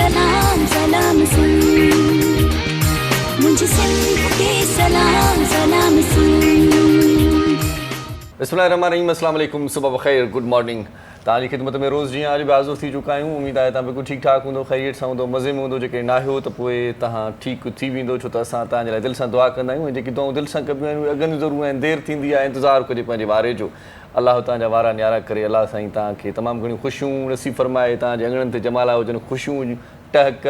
सलाम सलाम सुन, मुझे सिंध के सलाम सलाम सुन। बिस्मिल्लाहिर्रहमानिर्रहीम, अस्सलाम वालेकुम, सुबह बखैर, गुड मॉर्निंग। तव्हांजी ख़िदमत में रोज़ जीअं अॼु बि हाज़िर थी चुका आहियूं। उमेद आहे तव्हां बिल्कुलु ठीकु ठाक हूंदो, ख़ैरियत सां हूंदो, मज़े में हूंदो। जेके न आहियो त पोइ तव्हां ठीकु थी वेंदो, छो त असां तव्हांजे लाइ दिलि सां दुआ कंदा आहियूं। ऐं जेकी दुआऊं दिलि सां कबियूं आहिनि उहे अगनि ज़रूरु आहिनि, देरि थींदी आहे, इंतज़ारु कजे पंहिंजे वारे जो। अलाह तव्हांजा वारा न्यारा करे, अलाह साईं तव्हांखे तमामु घणियूं ख़ुशियूं नसीब फरमाए, तव्हांजे अङणनि ते जमाला हुजनि, ख़ुशियूं, टहक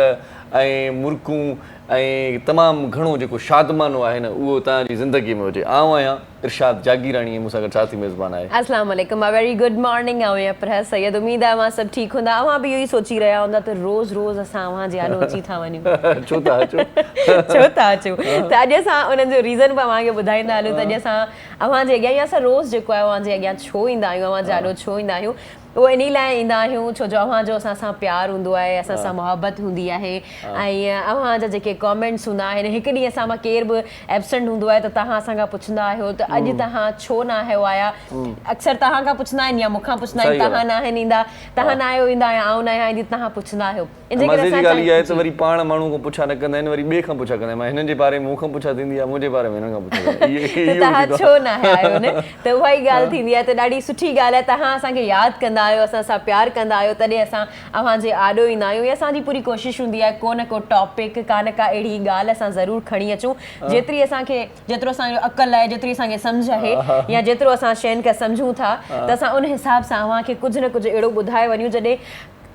ऐं मुर्कूं ऐं तमामु घणो जेको शादमानो आहे न उहो तव्हांजी ज़िंदगीअ में हुजे। आउं आहियां इरशाद जागीरानी, मूंसां गॾु साथी मेज़बान आहे। अस्सलाम वालेकुम, वेरी गुड मॉर्निंग। पर सैयद, उम्मीद आहे मां सभु ठीकु हूंदा। अवां बि इहो ई सोची रहिया हूंदा त रोज़ रोज़ असां अवां जे आॾो अची था वञूं। छो था अचो? छो था अचूं? त अॼु असां उन्हनि जो रीज़न बि अव्हांखे ॿुधाईंदा हलूं त अॼु असां अव्हां जे अॻियां, या असां रोज़ जेको आहे अव्हां जे अॻियां छो ईंदा आहियूं, अव्हां जे आॾो छो ईंदा आहियूं, उहो इन लाइ ईंदा आहियूं छो जो अव्हां जो असां सां प्यारु हूंदो आहे, असां सां मुहबत हूंदी आहे। ऐं अव्हां जा जेके कॉमेंट्स हूंदा आहिनि, हिकु ॾींहुं असां मां केर बि एब्सेंट हूंदो आहे त तव्हां असांखां पुछंदा आहियो त अॼु तव्हां छो न आहियो आया। अक्सर तव्हां खां पुछंदा आहिनि या मूंखां पुछंदा आहिनि, तव्हां न आहिनि ईंदा, तव्हां न आहियो ईंदा, या आउं न आहियां ईंदी, तव्हां पुछंदा आहियो। मज़े जी ॻाल्हि इहा आहे त वरी पाण माण्हू खां पुछा न कंदा आहिनि, वरी ॿिए खां पुछा कंदा आहिनि। मां हिननि जे बारे में मूंखां पुछा थींदी आहे, मुंहिंजे बारे में हिननि खां पुछा तव्हां छो न आहियो न, त उहा ई ॻाल्हि थींदी आहे। त ॾाढी सुठी ॻाल्हि आहे, तव्हां असांखे यादि कंदा आहियो, असां सां प्यारु कंदा आहियो, तॾहिं असां अव्हां जे आॾो ईंदा आहियूं। असांजी पूरी कोशिशि हूंदी आहे को न को टॉपिक, का न का अहिड़ी ॻाल्हि असां ज़रूरु खणी अचूं जेतिरी असांखे, जेतिरो असांजो अक़ल आहे, जेतिरी असांखे सम्झ आहे, या जेतिरो असां शयुनि खे सम्झूं था, त असां उन हिसाब सां अव्हांखे कुझु न कुझु अहिड़ो ॿुधाए वञूं जॾहिं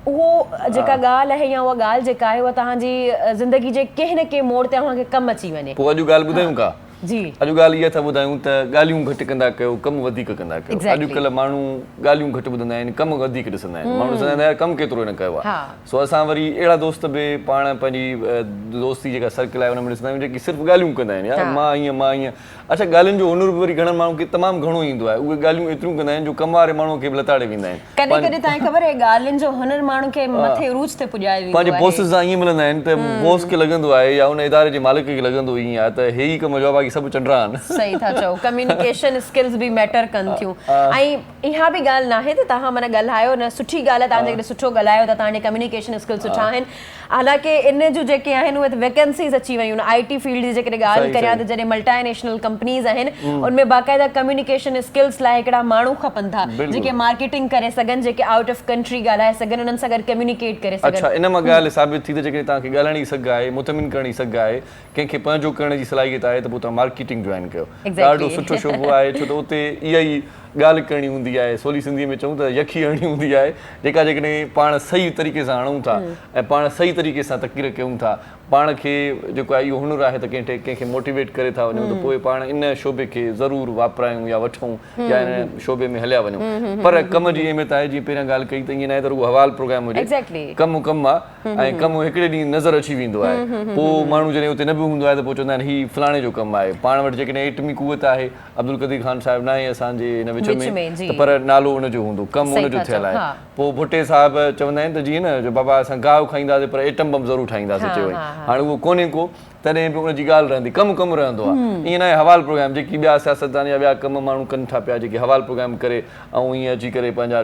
उहो जेका ॻाल्हि आहे या उहा ॻाल्हि जेका आहे उहा तव्हांजी ज़िंदगी जे कंहिं न कंहिं मोड़ ते अव्हांखे कमु अची वञे। पोइ अॼु ॻाल्हि ॿुधायूं का? जी, अॼु ॻाल्हि इहा था ॿुधायूं त ॻाल्हियूं घटि कंदा कयो, कमु वधीक कंदा कयो। अॼुकल्ह माण्हू ॻाल्हियूं घटि ॿुधंदा आहिनि, कमु वधीक ॾिसंदा आहिनि। माण्हू ॾिसंदा आहिनि कमु केतिरो हिन कयो आहे। सो असां वरी अहिड़ा दोस्त बि पाण पंहिंजी दोस्ती जेका सर्किल आहे हुन में ॾिसंदा आहियूं जेकी सिर्फ़ु ॻाल्हियूं कंदा आहिनि, यार मां ईअं मां ईअं। अच्छा, ॻाल्हियुनि जो हुनुर बि वरी घणनि माण्हुनि खे तमामु घणो ईंदो आहे, उहे ॻाल्हियूं एतिरियूं कंदा आहिनि जो कम वारे माण्हू खे बि लताड़े वेंदा आहिनि। कॾहिं कॾहिं तव्हांखे ख़बर आहे ॻाल्हियुनि जो हुनुर माण्हू खे मथे उरूज ते पुॼाए वेंदो आहे। पंहिंजे बॉस सां ईअं मिलंदा आहिनि त बॉस खे लॻंदो आहे या उन इदारे जे मालिक खे लॻंदो ईअं आहे त हे ई कम जो आहे, बाक़ी सभु चंडरा आहिनि। सही था चओ, कम्युनिकेशन स्किल्स बि मैटर कनि थियूं। ऐं इहा बि ॻाल्हि न आहे त तव्हां माना ॻाल्हायो न, सुठी ॻाल्हि आहे, तव्हां जेकॾहिं सुठो ॻाल्हायो त तव्हांजे कम्युनिकेशन स्किल्स सुठा आहिनि। हालांकि इन जूं जेके आहिनि उहे वैकेंसीज़ अची वियूं आहिनि। IT फील्ड जी जेकॾहिं ॻाल्हि करियां त जॾहिं मल्टीनेशनल कंपनीज़ आहिनि उनमें बाक़ाइदा कम्युनिकेशन स्किल्स लाइ हिकिड़ा माण्हू खपनि था जेके मार्केटिंग करे सघनि, जेके आउट ऑफ कंट्री ॻाल्हाए सघनि, उन्हनि सां गॾु कम्युनिकेट करे सघनि। अच्छा, इन मां ॻाल्हि साबित थी त जेकॾहिं तव्हांखे ॻाल्हाइण जी सघ आहे, मुतमिन करण जी सघ आहे, कंहिंखे पंहिंजो करण जी सलाहियत आहे, त पोइ तव्हां मार्केटिंग जॉइन कयो। ॾाढो सुठो शोबो आहे, छो त उते इहा ई ॻाल्हि करणी हूंदी आहे। सवली सिंधीअ में चऊं त यखी हणणी हूंदी आहे, जेका जेकॾहिं पाण सही तरीक़े सां हणूं था ऐं पाण सही तरीक़े सां तक़रीर कयूं था, पाण खे जेको आहे इहो हुनुर आहे त कंहिंखे मोटिवेट करे था वञूं, त पोइ पाण इन शोबे खे ज़रूरु वापरायूं या वठूं या इन शोबे में हलिया वञूं। पर कम जी अहमियत आहे, जीअं पहिरियां ॻाल्हि कई त ईअं न आहे त रुॻो हवाल प्रोग्राम हुजे, कमु कमु आहे ऐं कमु हिकिड़े ॾींहुं नज़र अची वेंदो आहे। पोइ माण्हू जॾहिं उते न बि हूंदो आहे त पोइ चवंदा आहिनि हीउ फलाणे जो कमु आहे। पाण वटि जेकॾहिं एटमी कुवत आहे, अब्दुल कदीर ख़ान साहिबु न आहे असांजे हिन विच में, त पर नालो उनजो हूंदो, कमु उनजो थियल आहे। पोइ भुट्टे साहिबु चवंदा आहिनि त जीअं न जो बाबा असां गाहु खाईंदासीं पर एटम बम ज़रूरु ठाहींदासीं, चयो हाणे उहो कोन्हे को, तॾहिं बि उनजी ॻाल्हि रहंदी, कमु कमु रहंदो आहे। ईअं न आहे हवाल प्रोग्राम जेकी ॿिया सियासतदान या ॿिया कम माण्हू कनि था पिया, जेके हवाल प्रोग्राम करे ऐं ईअं अची करे पंहिंजा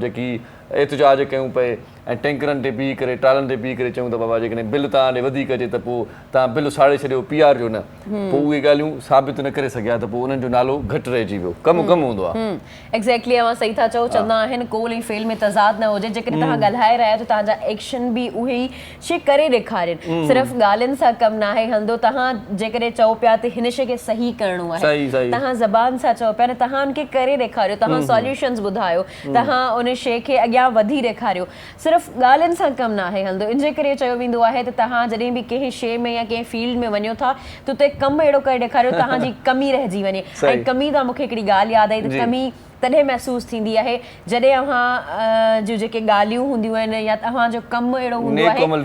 जेकी एतिजाज कयूं पिए ऐं टैंकरनि ते बीह करे, टालनि ते बीह करे चऊं त बाबा जेकॾहिं बिल तव्हां ॾे वधीक अचे त पोइ तव्हां बिल साड़े छॾियो, PR जो न, पोइ उहे ॻाल्हियूं साबित न करे सघिया त पोइ उन्हनि जो नालो घटि रहिजी वियो। कमु कमु हूंदो आहे। एक्ज़ैक्टली, अव्हां सही था चओ। चवंदा आहिनि कोल ऐं फेल में तज़ाद न हुजे। जेकॾहिं तव्हां ॻाल्हाए रहिया आहियो त तव्हांजा एक्शन बि उहे ई शइ करे ॾेखारनि। सिर्फ़ु ॻाल्हियुनि सां कमु न आहे हलंदो। तव्हां जेकॾहिं चओ पिया त हिन शइ खे सही करिणो आहे, तव्हां ज़बान सां चओ पिया न, तव्हां उनखे करे ॾेखारियो, तव्हां सॉल्यूशन्स ॿुधायो, तव्हां उन शइ खे अॻियां वधी ॾेखारियो। सिर्फ़ु ॻाल्हियुनि सां कमु न आहे हलंदो। इन जे करे चयो वेंदो आहे त तव्हां जॾहिं बि कंहिं शइ में या कंहिं फील्ड में वञो था त उते कमु अहिड़ो करे ॾेखारियो तव्हांजी कमी रहिजी वञे। ऐं कमी तां मूंखे हिकिड़ी ॻाल्हि यादि आई त कमी तॾहिं महसूस थींदी आहे जॾहिं अव्हां जो जेके ॻाल्हियूं हूंदियूं आहिनि या तव्हांजो कमु अहिड़ो हूंदो आहे, नेक अमल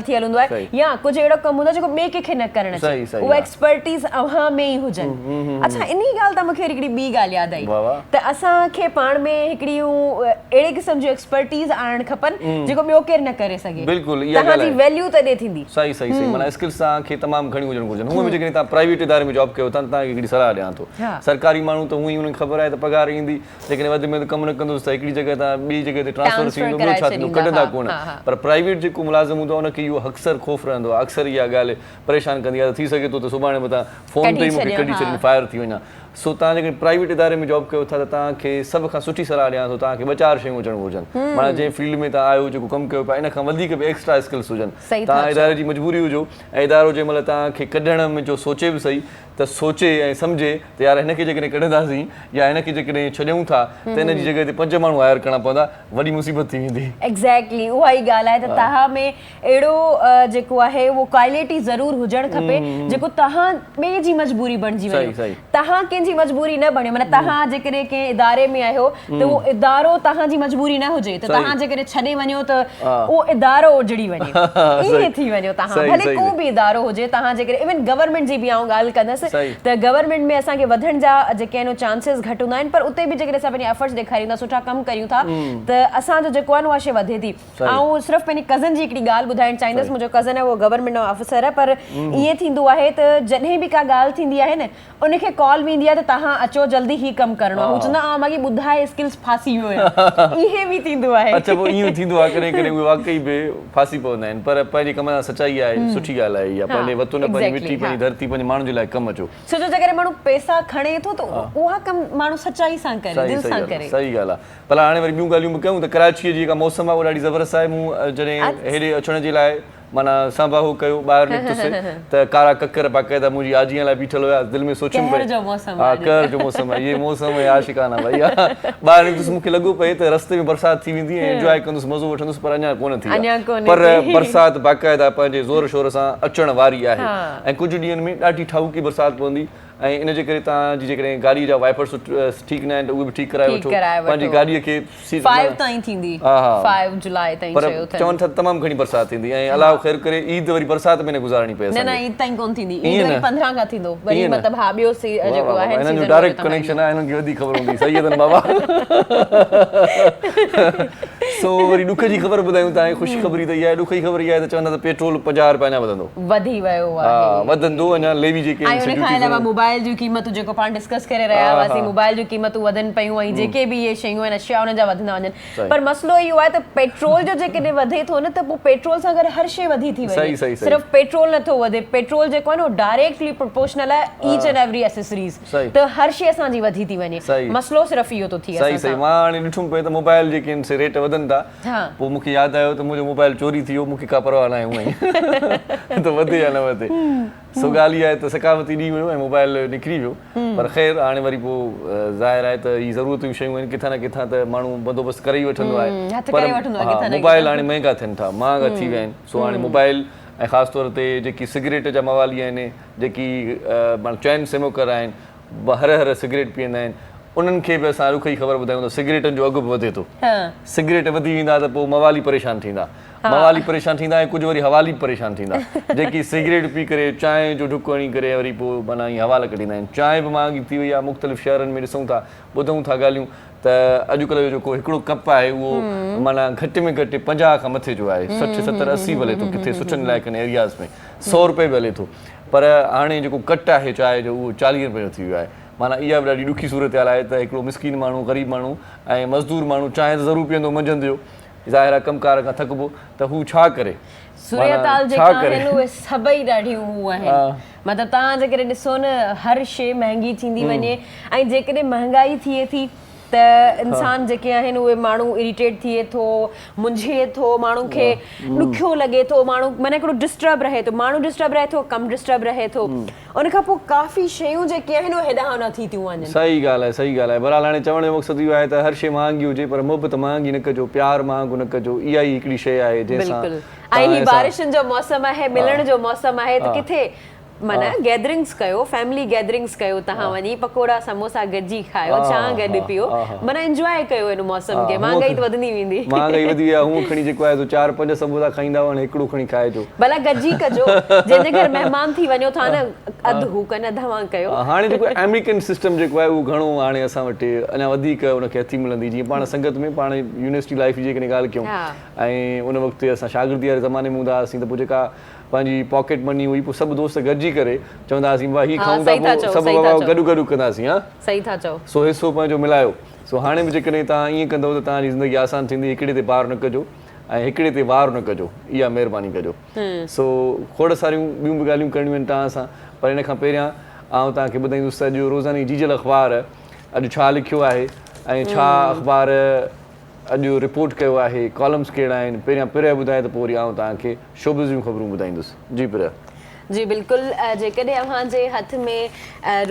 थियल हूंदो आहे, या कुझु अहिड़ो कमु हूंदो आहे जेको ॿिए कंहिंखे न करणु अचे, उहा एक्सपर्टीज़ अव्हां में ई हुजनि। अच्छा, इन ई ॻाल्हि तां मूंखे हिकिड़ी ॿी ॻाल्हि यादि आई त असांखे पाण में हिकिड़ियूं अहिड़े क़िस्म जूं एक्सपर्टीज़ आणणु खपनि जेको ॿियो केरु न करे सघे। बिल्कुलु, तव्हांजी वैल्यू तॾहिं थींदी। सही सही सही, माना स्किल्स तव्हांखे तमामु घणी हुजणु घुरिजनि। हूअं बि जेकॾहिं तव्हां प्राइवेट इदारे में जॉब कयो था, तव्हांखे हिकिड़ी सलाह ॾियां थो, सरकारी माण्हू त हूअं ई उन्हनि खे ख़बर आहे त पगार ईंदी, लेकिन वधि में कमु न कंदुसि त हिकिड़ी जॻह तां ॿी जॻह ते ट्रांसफर थी वेंदो, ॿियो छा थींदो, कढंदा कोन। पर प्राइवेट जेको मुलाज़िम हूंदो आहे उनखे इहो अक्सर ख़ौफ़ रहंदो आहे, अक्सर इहा ॻाल्हि परेशान कंदी आहे त थी सघे थो त सुभाणे मथां फ़ोन ते ई मूंखे कढी छॾीनि, फायर थी वञा। सो तव्हां जेकॾहिं प्राइवेट इदारे में जॉब कयो था त तव्हांखे सभ खां सुठी सलाह ॾियां थो, तव्हांखे 2-4 शयूं हुजणु घुरिजनि। माना जंहिं फील्ड में तव्हां आहियो, जेको कमु कयो पिया, इन खां वधीक बि एक्स्ट्रा स्किल्स हुजनि। तव्हां इदारे जी मजबूरी हुजो ऐं इदारो जंहिं महिल तव्हांखे कढण में जो सोचे बि सही त सोचे ऐं सम्झे त यार हिनखे जेकॾहिं कढंदासीं या हिनखे जेकॾहिं छॾियूं था त हिन जी जॻह ते 5 माण्हू हायर करणा पवंदा, वॾी मुसीबत थी वेंदी। एग्ज़ैक्टली उहा ई ॻाल्हि आहे त तव्हां में अहिड़ो जेको आहे उहो क्वालिटी ज़रूरु हुजणु खपे जेको तव्हां ॿिए जी मजबूरी बणिजी वञे, तव्हां कंहिंजी मजबूरी न बणे। माना तव्हां जेकॾहिं कंहिं इदारे में आहियो त उहो इदारो तव्हांजी मजबूरी न हुजे, त तव्हां जेकॾहिं छॾे वञो त उहो इदारो उजड़ी वञे, ईअं थी वञो तव्हां, भले को बि इदारो हुजे। तव्हां जेकॾहिं इवन गवर्नमेंट जी बि आउं ॻाल्हि कंदसि त गवर्नमेंट में असांखे वधण जा जेके आहिनि चांसिस घटि हूंदा आहिनि, पर उते बि जेकॾहिं असां पंहिंजे एफर्ट्स ॾेखारियूं था, सुठा कमु करियूं था त असांजो जेको आहे उहा शइ वधे थी। ऐं सिर्फ़ु पंहिंजी कज़न जी हिकिड़ी ॻाल्हि ॿुधाइणु चाहींदसि। मुंहिंजो कज़न आहे, उहो गवर्नमेंट ऑफिसर आहे, पर ईअं थींदो आहे त जॾहिं बि का ॻाल्हि थींदी आहे न, उनखे कॉल बि ईंदी आहे त तव्हां अचो जल्दी ही कमु करिणो आहे। हू चवंदा माॻी ॿुधाए स्किल्स फासी वियो आहे, इहे बि थींदो आहे। अच्छा, पोइ ईअं थींदो आहे कॾहिं कॾहिं उहे वाक़ई बि फासी पवंदा आहिनि, पर पंहिंजे कम सां सचाई आहे, सुठी ॻाल्हि आहे इहा। पंहिंजे वतन, पंहिंजी मिटी, पंहिंजी धरती, पंहिंजे माण्हुनि जे लाइ कमु अचो। छो जो जेकॾहिं माण्हू पैसा खणे थो त उहा कमु माण्हू सचाई सां करे, दिलि सां करे। सही ॻाल्हि आहे। भला हाणे वरी ॿियूं ॻाल्हियूं बि कयूं त कराचीअ जी जेका मौसम आहे उहा ॾाढी ज़बरदस्त आहे। मूं जॾहिं हेॾे अचण जे लाइ माना सांभाहो कयो, ॿाहिरि निकितुसि त कारा ककर बाक़ाइदा मुंहिंजी आजीअ लाइ बीठल हुया, दिलि में सोचियुमि पई, हा कहर जो मौसम आहे, इहे मौसम आहे आशिकाना भई। ॿाहिरि निकितुसि, मूंखे लॻो पए त रस्ते में बरसाति थी वेंदी ऐं एंजॉय कंदुसि, मज़ो वठंदुसि, पर अञा कोन थी आहे। पर बरसाति बाक़ाइदा पंहिंजे ज़ोर शोर सां अचण वारी आहे ऐं कुझु ॾींहंनि में ॾाढी ठाऊकी बरसाति पवंदी। ऐं इन जे करे तव्हांजी जेकॾहिं गाॾीअ जा वाइपर्स ठीकु न आहिनि त उहे बि ठीकु कराए वठो, पंहिंजी गाॾीअ खे। 5 ताईं थींदी, 5 जुलाई ताईं चयो अथनि। चवनि था तमामु घणी बरसाति थींदी ऐं अलाह ख़ैर करे ईद वरी बरसाति में न गुज़ारणी पए। न ईद ताईं कोन थींदी, ईद वरी 15 खां थींदो, वरी मतिलबु हा ॿियो जेको आहे हिननि जो डायरेक्ट कनेक्शन आहे, हिननि खे वधीक ख़बर हूंदी। सही अथनि बाबा। सो वरी ॾुख जी ख़बर ॿुधायूं तव्हांखे, ख़ुशि ख़बरी त इहा आहे। ॾुख जी ख़बर इहा आहे त चवंदा त पेट्रोल 50 रुपया अञा वधंदो, वधी वियो आहे, वधंदो अञा। लेवी जेके मोबाइल जूं क़ीमतूं जेको पाण डिस्कस करे रहिया हुआसीं, मोबाइल जूं क़ीमतूं वधनि पियूं ऐं जेके बि इहे शयूं आहिनि अशिया उन जा वधंदा वञनि। पर मसइलो इहो आहे त पेट्रोल जो जेकॾहिं वधे थो न त पोइ पेट्रोल सां गॾु हर शइ वधी थी वञे। सिर्फ़ु पेट्रोल नथो वधे, पेट्रोल जेको आहे न डायरेक्टली प्रोपोर्शनल आहे ईच एंड एवरी एसेसरीज़, त हर शइ असांजी वधी थी वञे। मसइलो सिर्फ़ु इहो थो थिए। सही मां हाणे ॾिठुमि पए त मोबाइल जेके आहिनि से रेट वधनि था, पोइ मूंखे यादि आयो त मुंहिंजो मोबाइल चोरी थी वियो, मूंखे का परवाह न आहे हूअं ई त वधे या न वधे। सो ॻाल्हि इहा आहे त सकावती ॾींहुं वियो ऐं मोबाइल निकिरी वियो। पर ख़ैर हाणे वरी पोइ ज़ाहिर आहे त हीअ ज़रूरत जूं शयूं आहिनि, किथां न किथां त माण्हू बंदोबस्तु करे ई वठंदो आहे। पर मोबाइल हाणे महांगा थियनि था, महांगा थी विया आहिनि। सो हाणे मोबाइल ऐं ख़ासि तौर ते जेकी सिगरेट जा मवाली आहिनि, जेकी माना चैन स्मोकर आहिनि, हर सिगरेट पीअंदा आहिनि, उन्हनि खे बि असां रुख जी ख़बर ॿुधायूं त सिगरेटनि जो अघु बि वधे थो। सिगरेट वधी वेंदा त पोइ मवाली परेशान थींदा, मवाली परेशान थींदा ऐं कुझु वरी हवाली बि परेशान थींदा, जेकी सिगरेट पी करे चांहि जो ढुक हणी करे वरी पोइ माना ईअं हवाला कढींदा आहिनि। चांहि बि महांगी थी वई आहे, मुख़्तलिफ़ शहरनि में ॾिसूं था, ॿुधूं था ॻाल्हियूं त अॼुकल्ह जो जेको हिकिड़ो कप आहे उहो माना घटि में घटि 50 खां मथे जो आहे, 60, 70, 80 हले थो, किथे सुठनि इलाइक़नि एरियाज़ में 100 रुपए बि हले थो। पर हाणे जेको कट आहे चांहि जो उहो 40 रुपए जो थी वियो आहे। माना इहा बि ॾाढी ॾुखी सूरत हाल आहे त हिकिड़ो मिसकीन माण्हू, ग़रीब माण्हू ऐं मज़दूर माण्हू चांहि त ज़रूरु पीअंदो मंझंदि जो, ज़ाहिर आहे कमकार खां थकिबो त हू छा करे। सूरताल जेका आहिनि उहे सभई ॾाढियूं हू आहिनि। मतिलबु तव्हां जेकॾहिं ॾिसो न हर शइ महांगी थींदी वञे ऐं जेकॾहिं महांगाई थिए थी त इंसान जेके आहिनि उहे माण्हू इरिटेट थिए थो, मुंझे थो, माण्हू खे ॾुखियो लॻे थो, माण्हू माना हिकिड़ो डिस्टर्ब रहे थो, माण्हू डिस्टर्ब रहे थो, कमु डिस्टर्ब रहे थो। उन खां पोइ काफ़ी शयूं जेके आहिनि उहे हेॾां होॾां थी थियूं वञनि। सही ॻाल्हि आहे, सही ॻाल्हि आहे। बहरहाल हाणे चवण जो मक़सदु इहो आहे त हर शइ महांगी हुजे पर मुहबत महांगी न कजो, प्यार महांगो न कजो। इहा ई हिकिड़ी शइ आहे जंहिंसां। ऐं ही बारिशुनि जो मौसम आहे, मिलण जो मौसम आहे, त किथे माना गैदरिंग्स कयो, फैमिली गैदरिंग्स कयो, तव्हां वञी पकोड़ा समोसा गॾिजी खायो, चांहि गॾु पियो, माना एंजॉय कयो हिन मौसम खे। महांगाई त वधंदी वेंदी, महांगाई वधी आहे, हूअं खणी जेको आहे 4-5 समोसा खाईंदा वञो, हिकिड़ो खणी खाइजो, भला गॾिजी कजो। जंहिंजे घर महिमान थी वञो था न, अधु हू कन धवा कयो हाणे जेको अमेरिकन सिस्टम जेको आहे उहो घणो हाणे असां वटि अञा वधीक उनखे हथी मिलंदी जीअं पाण संगत में पाण यूनिवर्सिटी लाइफ जी जेकॾहिं ॻाल्हि कयूं ऐं उन वक़्तु असां शागिर्दी वारे ज़माने में हूंदा हुआसीं त पोइ जेका पंहिंजी पॉकेट मनी हुई पोइ सभु दोस्त गॾिजी करे चवंदा हुआसीं वाह हीअ खाऊं था पोइ सभु गॾु गॾु कंदासीं हा सही था चओ सो हिसो पंहिंजो मिलायो सो हाणे बि जेकॾहिं तव्हां ईअं कंदव त तव्हांजी ज़िंदगी आसान थींदी हिकिड़े ते पार न कजो ऐं हिकिड़े ते वार न कजो इहा महिरबानी कजो सो खोड़ सारियूं ॿियूं बि ॻाल्हियूं करणियूं आहिनि तव्हां सां पर हिन खां पहिरियां आउं तव्हांखे ॿुधाईंदुसि अॼु रोज़ानी जीजल अख़बार अॼु छा लिखियो आहे ऐं छा अख़बार अॼु रिपोर्ट कयो आहे कॉलम्स कहिड़ा आहिनि पहिरियां पिरह ॿुधाए त पोइ वरी आउं तव्हांखे शोबिज़ जूं ख़बरूं ॿुधाईंदुसि जी पिरह जी बिल्कुलु जेकॾहिं अव्हांजे हथ में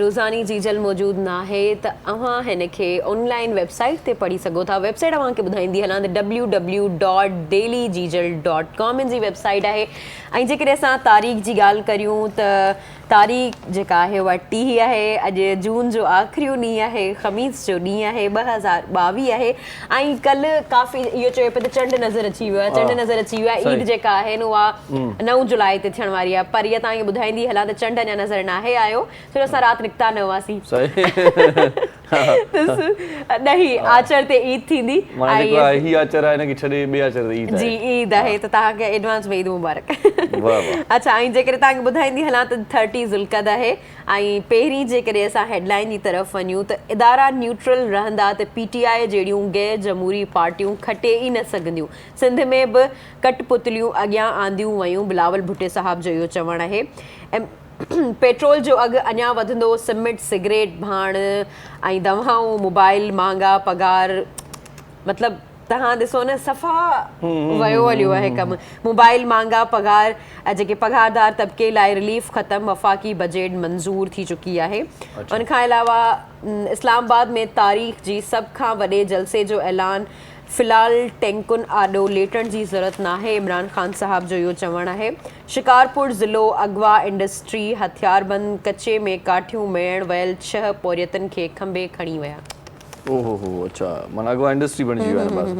रोज़ानी जीजल मौजूदु न आहे त अव्हां हिन खे ऑनलाइन वेबसाइट ते पढ़ी सघो था वेबसाइट अव्हांखे ॿुधाईंदी हलां त www.dailyjeejal.com जी वेबसाइट आहे ऐं जेकॾहिं असां तारीख़ जी ॻाल्हि करियूं त तारीख़ जेका आहे उहा 30 आहे अॼु जून जो आख़िरी ॾींहुं आहे ख़मीस जो ॾींहुं आहे 2022 आहे ऐं कल्ह काफ़ी इहो चयो पियो त चंड नज़र अची वियो आहे चंड नज़र अची वियो आहे ईद जेका आहे न उहा 9 जुलाई ते थियण वारी आहे पर इहा तव्हांखे ॿुधाईंदी हलां त चंड अञा नज़र न आहे आयो छो असां राति निकिता न हुआसीं ॾहीं आचर ते ईद थींदी जी ईद आहे त तव्हांखे एडवांस में ईद मुबारक अच्छा ऐं जेकॾहिं तव्हांखे ॿुधाईंदी हलां त 30 ज़ुल्क़द आहे ऐं पहिरीं जेकॾहिं असां हेडलाइन जी तरफ़ वञूं त इदारा न्यूट्रल रहंदा त PTI जहिड़ियूं गैर जमहूरी पार्टियूं खटे ई न सघंदियूं सिंध में बि कटपुतलियूं अॻियां आंदियूं वयूं बिलावल भुट्टे साहब जो इहो चवणु आहे ऐं पेट्रोल जो अघु अञा वधंदो सिमेंट सिगरेट भाण ऐं दवाऊं मोबाइल महांगा पगार मतिलबु तव्हां ॾिसो न सफ़ा वयो हलियो आहे कमु मोबाइल महांगा पगार जेके पगारदार तबिके लाइ रिलीफ ख़तमु वफ़ाक़ी बजट मंज़ूर थी चुकी आहे उन खां अलावा इस्लामाबाद में तारीख़ जी सभ खां वॾे जलसे जो ऐलान फ़िलहाल टैंकुनि आॾो लेटण जी ज़रूरत नाहे इमरान ख़ान साहब जो इहो चवणु आहे शिकारपुर ज़िलो अगवा इंडस्ट्री हथियारबंद कचे में काठियूं मेड़ वयल 6 पोरियतनि खे खंबे खणी विया ओहो अच्छा माना अगवा इंडस्ट्री बणिजी वियो आहे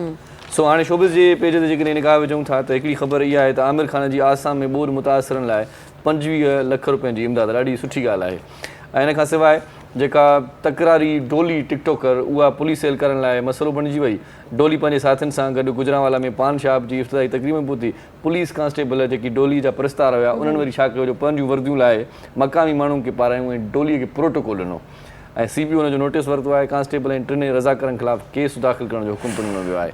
सो हाणे शोबिज़ जे पेज ते जेकॾहिं निगाह विझूं था त हिकिड़ी ख़बर इहा आहे त आमिर ख़ान जी आसाम में ॿोर मुतासिरनि लाइ 25 लख रुपयनि जी इमदाद ॾाढी सुठी ॻाल्हि आहे ऐं हिन खां सवाइ जेका तकरारी डोली टिकटॉकर उहा पुलिस सेल करण लाइ मसइलो बणिजी वई डोली पंहिंजे साथियुनि सां गॾु गुजरांवाला में पान शॉप जी इफ़्तिताही तक़रीब में पहुती पुलिस कांस्टेबल जेकी डोली जा प्रस्तार हुया उन्हनि वरी छा कयो जो पंहिंजूं वर्दियूं लाइ मक़ामी माण्हुनि खे पारायूं ऐं डोलीअ खे प्रोटोकॉल ॾिनो ऐं CPO हुनजो नोटिस वरितो आहे कांस्टेबल ऐं 3 रज़ाकारनि ख़िलाफ़ केस दाख़िल करण जो हुकुम ॾिनो वियो आहे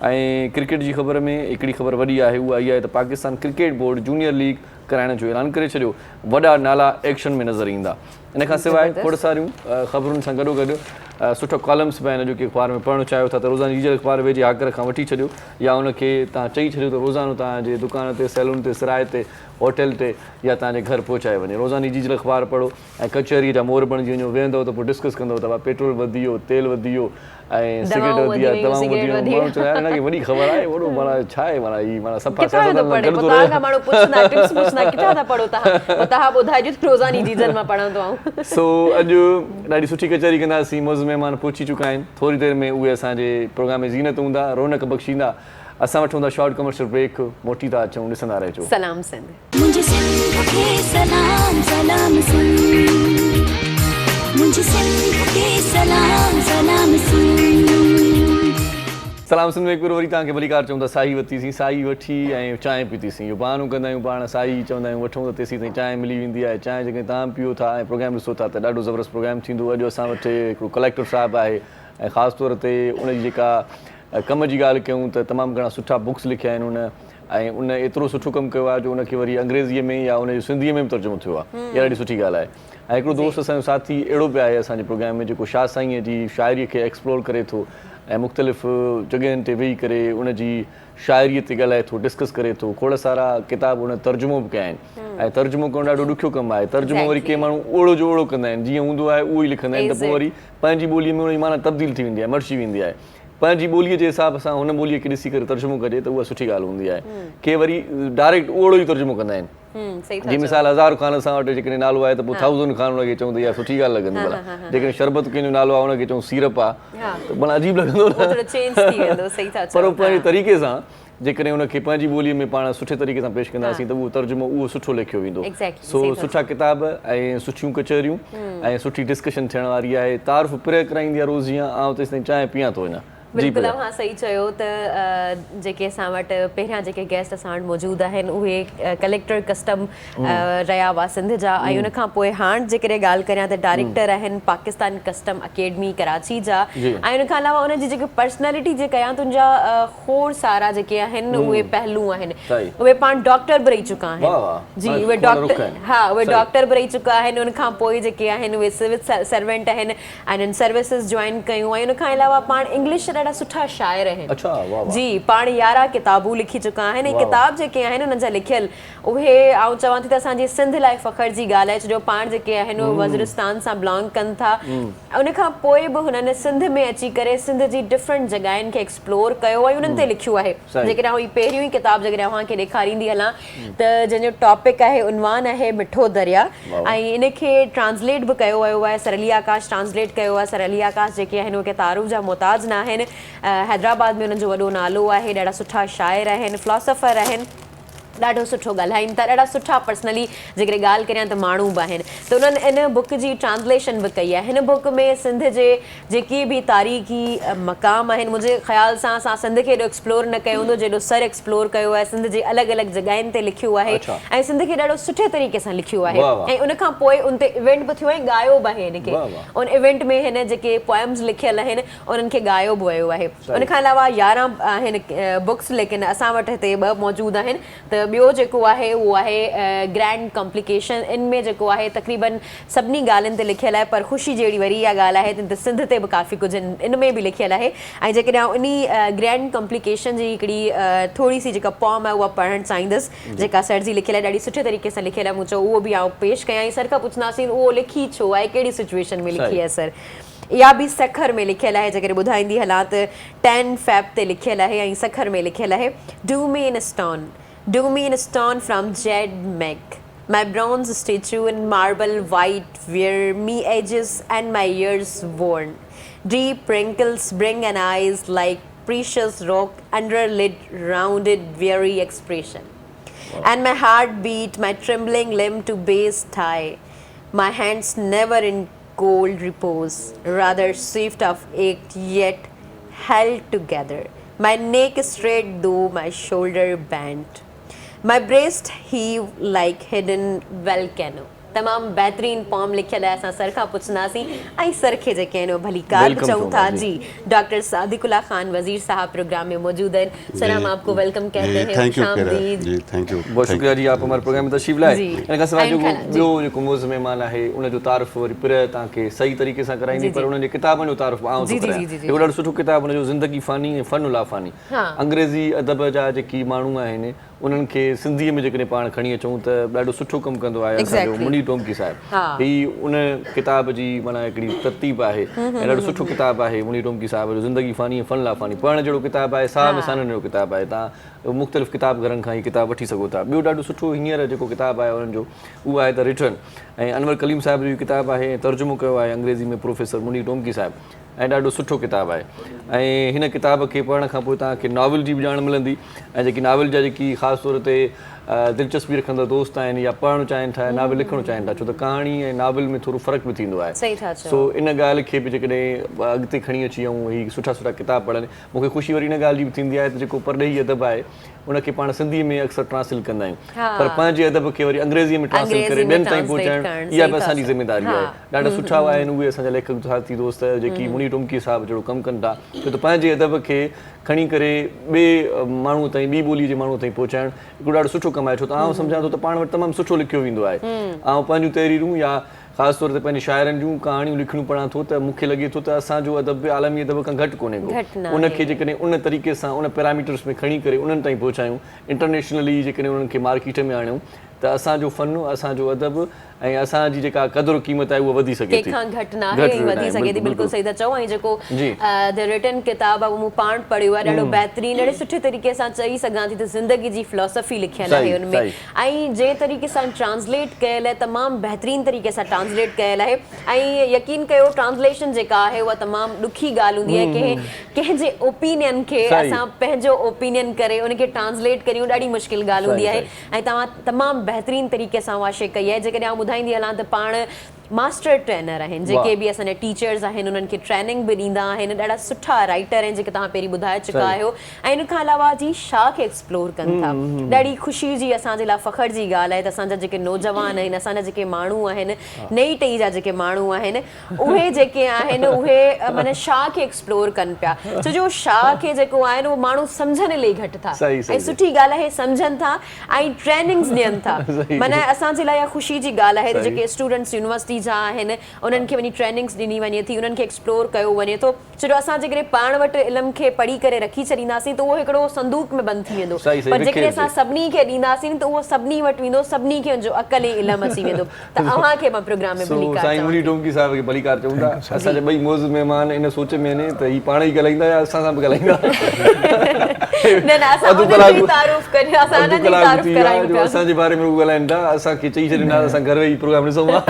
ऐं क्रिकेट जी ख़बर में हिकिड़ी ख़बर वॾी आहे उहा इहा आहे त Pakistan cricket board junior league कराइण जो ऐलान करे छॾियो वॾा नाला एक्शन में नज़र ईंदा इन खां सवाइ खोड़ सारियूं ख़बरुनि सां गॾोगॾु सुठो कॉलम्स बि आहिनि जेके अख़बार में पढ़णु चाहियो था त रोज़ानी जीजल अख़बार वेझे आकर खां वठी छॾियो या उनखे तव्हां चई छॾियो त रोज़ानो तव्हांजे दुकान ते सैलून ते सिराए ते होटल ते या तव्हांजे घर पहुचाए वञे रोज़ानी जीजल अख़बार पढ़ो ऐं कचहरीअ जा मोर बणिजी वञो वेहंदव त पोइ डिस्कस कंदव त पेट्रोल वधी वियो तेल वधी वियो ऐं सिगरेट वधी आहे दवाऊं वधी वियो माण्हू चवंदा हिनखे वॾी ख़बर आहे वॾो माना छा आहे माना हीअ माना सफ़ा सो अॼु ॾाढी सुठी कचहरी कंदासीं मौज़ महिमान पहुची चुका आहिनि थोरी देरि में उहे असांजे प्रोग्राम में ज़ीनत हूंदा रौनक बख़्शींदा असां वठूं था शॉर्ट कमर्शियल ब्रेक मोटी था अचूं ॾिसंदा रहिजो सलाम सिंध मुंहिंजे सिंध खे सलाम सलाम सिंध मुंहिंजे सिंध खे सलाम सलाम सिंध सलाम सिंध में हिकु वरी तव्हांखे भली कार चऊं था साई वरितीसीं साई वठी ऐं चांहि पीतीसीं इहो बहानो कंदा आहियूं पाण साई चवंदा आहियूं वठूं त तेसीं ताईं चांहि मिली वेंदी आहे चांहि जेके तव्हां पीओ था ऐं प्रोग्राम ॾिसो था त ॾाढो ज़बरदस्त प्रोग्राम थींदो अॼु असां वटि हिकिड़ो कलेक्टर साहिबु आहे ऐं ख़ासि तौर ते उनजी जेका कम जी ॻाल्हि कयूं त तमामु घणा सुठा बुक्स लिखिया आहिनि उन ऐं उन एतिरो सुठो कमु कयो आहे जो उनखे वरी अंग्रेज़ीअ में या उनजी सिंधीअ में बि तर्जुमो थियो आहे इहा ॾाढी सुठी ॻाल्हि आहे ऐं हिकिड़ो दोस्त असांजो साथी अहिड़ो बि आहे असांजे प्रोग्राम में जेको शाह साईंअ जी शाइरीअ खे एक्सप्लोर करे थो ऐं मुख़्तलिफ़ जॻहियुनि ते वेही करे उनजी शाइरीअ ते ॻाल्हाए थो डिस्कस करे थो खोड़ सारा किताब उन तर्जुमो बि कया आहिनि ऐं तर्जुमो करणु ॾाढो ॾुखियो कमु आहे तर्जुमो वरी के माण्हू ओड़ो जो ओड़ो कंदा आहिनि जीअं हूंदो आहे उहो ई लिखंदा आहिनि त पोइ वरी पंहिंजी ॿोलीअ में उनजी माना तब्दील थी वेंदी आहे मर्ची वेंदी आहे पंहिंजी ॿोलीअ जे हिसाब सां हुन ॿोलीअ खे ॾिसी करे तर्जुमो कजे त उहा सुठी ॻाल्हि हूंदी आहे के वरी डायरेक्ट ओड़ो ई तर्जुमो कंदा आहिनि जी मिसाल 1000 ख़ान असां वटि जेकॾहिं नालो आहे त पोइ 1000 ख़ान हुनखे चऊं त इहा सुठी ॻाल्हि लॻंदी भला जेकॾहिं शरबत कंहिंजो नालो आहे हुनखे चऊं सीरप आहे त भला अजीब लॻंदो पर पंहिंजे तरीक़े सां जेकॾहिं उनखे पंहिंजी ॿोलीअ में पाण सुठे तरीक़े सां पेश कंदासीं त उहो तर्जुमो उहो सुठो लिखियो वेंदो। सो सुठा किताब ऐं सुठियूं कचहरियूं ऐं सुठी डिस्कशन थियण वारी आहे। तारीफ़ पिरे कराईंदी आहे रोज़ जीअं आउं तेसि ताईं चांहि पियां थो वञा। बिल्कुलु हा सही चयो त जेके असां वटि पहिरियां जेके गेस्ट असां वटि मौजूदु आहिनि उहे कलेक्टर कस्टम रहिया हुआ सिंध जा ऐं उन खां पोइ हाणे जेकॾहिं ॻाल्हि करियां त डायरेक्टर आहिनि पाकिस्तान कस्टम अकेडमी कराची जा ऐं उन खां अलावा उनजी जेके पर्सनैलिटी जे कयां तुंहिंजा खोड़ सारा जेके आहिनि उहे पहलू आहिनि। उहे पाण डॉक्टर बि रही चुका आहिनि जी उहे डॉक्टर हा उहे डॉक्टर बि रही चुका आहिनि। उन खां पोइ जेके आहिनि उहे सिविल सर्वेंट आहिनि ऐं इन सर्विसिस जॉइन कयूं ऐं उन खां अलावा पाण इंग्लिश ॾाढा सुठा शाइर आहिनि जी पाण 11 किताबूं लिखी चुका आहिनि ऐं किताब जेके आहिनि उन्हनि जा लिखियल उहे आउं चवां थी त असांजी सिंध लाइ फ़ख्र जी ॻाल्हि आहे छो जो पाण जेके आहिनि उहे वज़ीरिस्तान सां बिलोंग कनि था। उन खां पोइ बि हुननि सिंध में अची करे सिंध जी डिफरेंट जॻहियुनि खे एक्सप्लोर कयो ऐं उन्हनि ते लिखियो आहे। जेकॾहिं आउं पहिरियों ई किताब जेकॾहिं अव्हांखे ॾेखारींदी हलां त जंहिंजो टॉपिक आहे उनवान आहे मिठो दरिया ऐं इनखे ट्रांसलेट बि कयो वियो आहे। सर अली आकाश ट्रांसलेट कयो आहे। सर अली आकाश जेके आहिनि उहे तारुफ़ जा मुहताज न आहिनि। हैदराबाद में उन्हनि जो वॾो नालो आहे। ॾाढा सुठा शाइर आहिनि फिलोसोफर आहिनि। ॾाढो सुठो ॻाल्हाइनि था। ॾाढा सुठा पर्सनली जेकॾहिं ॻाल्हि करियां त माण्हू बि आहिनि त उन्हनि इन बुक जी ट्रांसलेशन बि कई आहे। हिन बुक में सिंध जे जेके बि तारीख़ी मक़ाम आहिनि मुंहिंजे ख़्याल सां असां सिंध खे एॾो एक्सप्लोर न कयो हूंदो जेॾो सर एक्सप्लोर कयो आहे। सिंध जे अलॻि अलॻि जॻहियुनि ते लिखियो आहे ऐं सिंध खे ॾाढो सुठे तरीक़े सां लिखियो आहे ऐं उन खां पोइ उन ते इवेंट बि थियो ऐं ॻायो बि आहे हिनखे। उन इवेंट में हिन जेके पोएम्स लिखियल आहिनि उन्हनि खे ॻायो बि वियो आहे। उन खां अलावा 11 आहिनि बुक्स लेकिन असां वटि हिते 2 मौजूदु आहिनि। त ॿियो जेको आहे उहो आहे ग्रैंड कॉम्प्लिकेशन। इन में जेको आहे तक़रीबन सभिनी ॻाल्हियुनि ते लिखियल आहे पर ख़ुशी जहिड़ी वरी इहा ॻाल्हि आहे त सिंध ते बि काफ़ी कुझु इन में बि लिखियल आहे। ऐं जेकॾहिं इन ग्रैंड कॉम्प्लिकेशन जी हिकिड़ी थोरी सी जेका पॉम आहे उहा पढ़णु चाहींदसि जेका सर जी लिखियल आहे ॾाढी सुठे तरीक़े सां लिखियल आहे। मूं चयो उहो बि आउं पेश कयां। सर खां पुछंदासीं उहो लिखी छो आहे कहिड़ी सिचुएशन में लिखी आहे सर। इहा बि सखर में लिखियल आहे। जेकॾहिं ॿुधाईंदी हलां त 10 Feb ते लिखियल आहे ऐं सखर में लिखियल आहे डू मी इन stone from jade meg my bronze statue in marble white where me edges and my ears worn deep wrinkles bring an eyes like precious rock under lid rounded weary expression and my heart beat my trembling limb to base thigh my hands never in cold repose rather swift of ache yet held together my neck straight though my shoulder bent My breast heave like hidden volcano. तमामु बहितरीन पॉम लिखियल आहे। असां sir खां पुछंदासीं ऐं sir खे जेके आहिनि भली कार बि चऊं था जी। डॉक्टर सादिकुल्ला खान वजीर साहब प्रोग्राम में मौजूद हैं। सर हम आपको वेलकम कहते हैं। जी थैंक यू बहुत शुक्रिया जी आप हमारे प्रोग्राम में तशरीफ लाए। इन खां सवाइ जेको ॿियो जेको मौज़ महिमान आहे उनजो तारीफ़ वरी पिरे तव्हांखे सही तरीक़े सां कराईंदी पर उन्हनि जे किताबनि जो तारीफ़ आउं थो करां। हिकिड़ो ॾाढो सुठो किताबु उनजो ज़िंदगी फ़ानी ऐं फ़न लाफ़ानी। अंग्रेज़ी अदब जा जेकी माण्हू आहिनि उन्हनि खे सिंधीअ में जेकॾहिं पाण खणी अचूं त ॾाढो सुठो कमु कंदो आहे असांजो मुनी टोमकी साहिबु। ही उन किताब जी माना हिकिड़ी तरतीब आहे ऐं ॾाढो सुठो किताबु आहे मुनी टोमकी साहिब जो ज़िंदगी फ़ानी ऐं फ़न लाफ़ानी। पढ़ण जहिड़ो किताबु आहे। साह मिसाननि जो किताबु आहे। तव्हां मुख़्तलिफ़ किताब घरनि खां ही किताबु वठी सघो था। ॿियो ॾाढो सुठो हींअर जेको किताबु आहे उन्हनि जो उहो आहे द रिटर्न ऐं अनवर कलीम साहिब जो किताबु आहे। तर्जुमो कयो आहे अंग्रेज़ी में प्रोफेसर मुनी टोमकी साहिबु ऐं ॾाढो सुठो किताबु आहे। ऐं हिन किताब खे पढ़ण खां पोइ तव्हांखे नॉवल जी बि ॼाण मिलंदी ऐं जेकी नॉवल जा जेकी ख़ासि तौर ते दिलचस्पी रखंदड़ दोस्त आहिनि या पढ़णु चाहिनि था नॉवल लिखणु चाहिनि था छो त कहाणी ऐं नॉवल में थोरो फ़र्क़ु बि थींदो आहे। सो इन ॻाल्हि खे बि जेकॾहिं अॻिते खणी अची ऐं ही सुठा सुठा किताब पढ़नि मूंखे ख़ुशी वरी इन ॻाल्हि जी बि थींदी आहे त जेको परॾेही अदब आहे उनखे पाण सिंधीअ में अक्सर ट्रांसलेट कंदा आहियूं पर पंहिंजे अदब खे वरी अंग्रेज़ीअ में ट्रांसलेट करे ॿियनि ताईं पहुचाइणु इहा बि असांजी ज़िमेदारी आहे। ॾाढा सुठा आहिनि उहे असांजा लेखक साथी दोस्त जेकी मुनी टोमकी साहिब जहिड़ो कमु कनि था छो त पंहिंजे अदब खे खणी करे ॿिए माण्हूअ ताईं ॿी ॿोलीअ जे माण्हूअ ताईं पहुचाइणु हिकिड़ो ॾाढो सुठो कमु आहे छो त आउं सम्झां थो त पाण वटि तमामु सुठो लिखियो वेंदो आहे। ऐं पंहिंजूं तहरीरूं या ख़ासि तौर ते पंहिंजे शाइरनि जूं कहाणियूं लिखणियूं पढ़ां थो त मूंखे लॻे थो त असांजो अदब आलमी अदब खां घटि कोन्हे को। उनखे जेकॾहिं उन तरीक़े सां उन पैरामीटर्स में खणी करे उन्हनि ताईं पहुचायूं इंटरनेशनली जेकॾहिं उन्हनि खे मार्केट में आणियूं त असांजो फ़न असांजो अदब ऐं असांजी जेका क़दुरु क़ीमत आहे उहा वधी सघे थी कंहिंखां घटि न आहे ऐं वधी सघे थी बिल्कुलु सही था चओ ऐं जेको द रिटन किताब आहे उहो मूं पाण पढ़ियो आहे ॾाढो बहितरीनु ॾाढे सुठे तरीक़े सां चई सघां थी त ज़िंदगी जी फिलोसफी लिखियल आहे हुन में ऐं जंहिं तरीक़े सां ट्रांसलेट कयल आहे तमामु बहितरीनु तरीक़े सां ट्रांसलेट कयल आहे ऐं यकीन कयो ट्रांसलेशन जेका आहे उहा तमामु ॾुखी ॻाल्हि हूंदी आहे कंहिंजे ओपिनियन खे असां पंहिंजो ओपिनियन करे उनखे ट्रांसलेट करियूं ॾाढी मुश्किल ॻाल्हि हूंदी आहे ऐं तव्हां तमामु बहितरीनु तरीक़े सां उहा शइ कई आहे जेकॾहिं आउं ॿुधाईंदी हलां त पाण मास्टर ट्रेनर आहिनि जेके बि असांजा टीचर्स आहिनि उन्हनि खे ट्रेनिंग बि ॾींदा आहिनि ॾाढा सुठा राइटर आहिनि जेके तव्हां पहिरीं ॿुधाए चुका आहियो ऐं इन खां अलावा जी छा खे एक्सप्लोर कनि था ॾाढी ख़ुशी जी असांजे लाइ फ़ख्र जी ॻाल्हि आहे त असांजा जेके नौजवान आहिनि असांजा जेके माण्हू आहिनि नई टई जा जेके माण्हू आहिनि उहे जेके आहिनि उहे माना छा खे एक्सप्लोर कनि पिया छो जो छा खे जेको आहे उहो माण्हू सम्झण लाइ घटि था ऐं सुठी ॻाल्हि आहे सम्झनि था ऐं ट्रेनिंग्स ॾियनि था माना असांजे लाइ ख़ुशी जी ॻाल्हि आहे त जेके स्टूडेंट्स यूनिवर्सिटी जा आहिनि उन्हनि खे वञी ट्रेनिंग्स ॾिनी वञे थी उन्हनि खे एक्सप्लोर कयो वञे थो छो जो असां जेकॾहिं पाण वटि इल्म खे पढ़ी करे रखी छॾींदासीं त उहो हिकिड़ो संदूक में बंदि थी वेंदो पर जेकॾहिं असां सभिनी खे ॾींदासीं त उहो सभिनी वटि वेंदो सभिनी खे हुनजो अकल ऐं इल्मु अची वेंदो त अव्हांखे मां प्रोग्राम में भलीकार साईं मुनी टोंकी साहिब खे भलीकार चऊं था असांजा ॿई मौज़ महिमान इन सोच में आहिनि त ही पाण ई ॻाल्हाईंदा या असां सां बि ॻाल्हाईंदा न न असां उन्हनि जी तारीफ़ करियूं असां उन्हनि जी तारीफ़ करायूं पिया असांजे बारे में ॻाल्हाइनि था असांखे चई छॾींदा असां घर वेही प्रोग्राम ॾिसूं था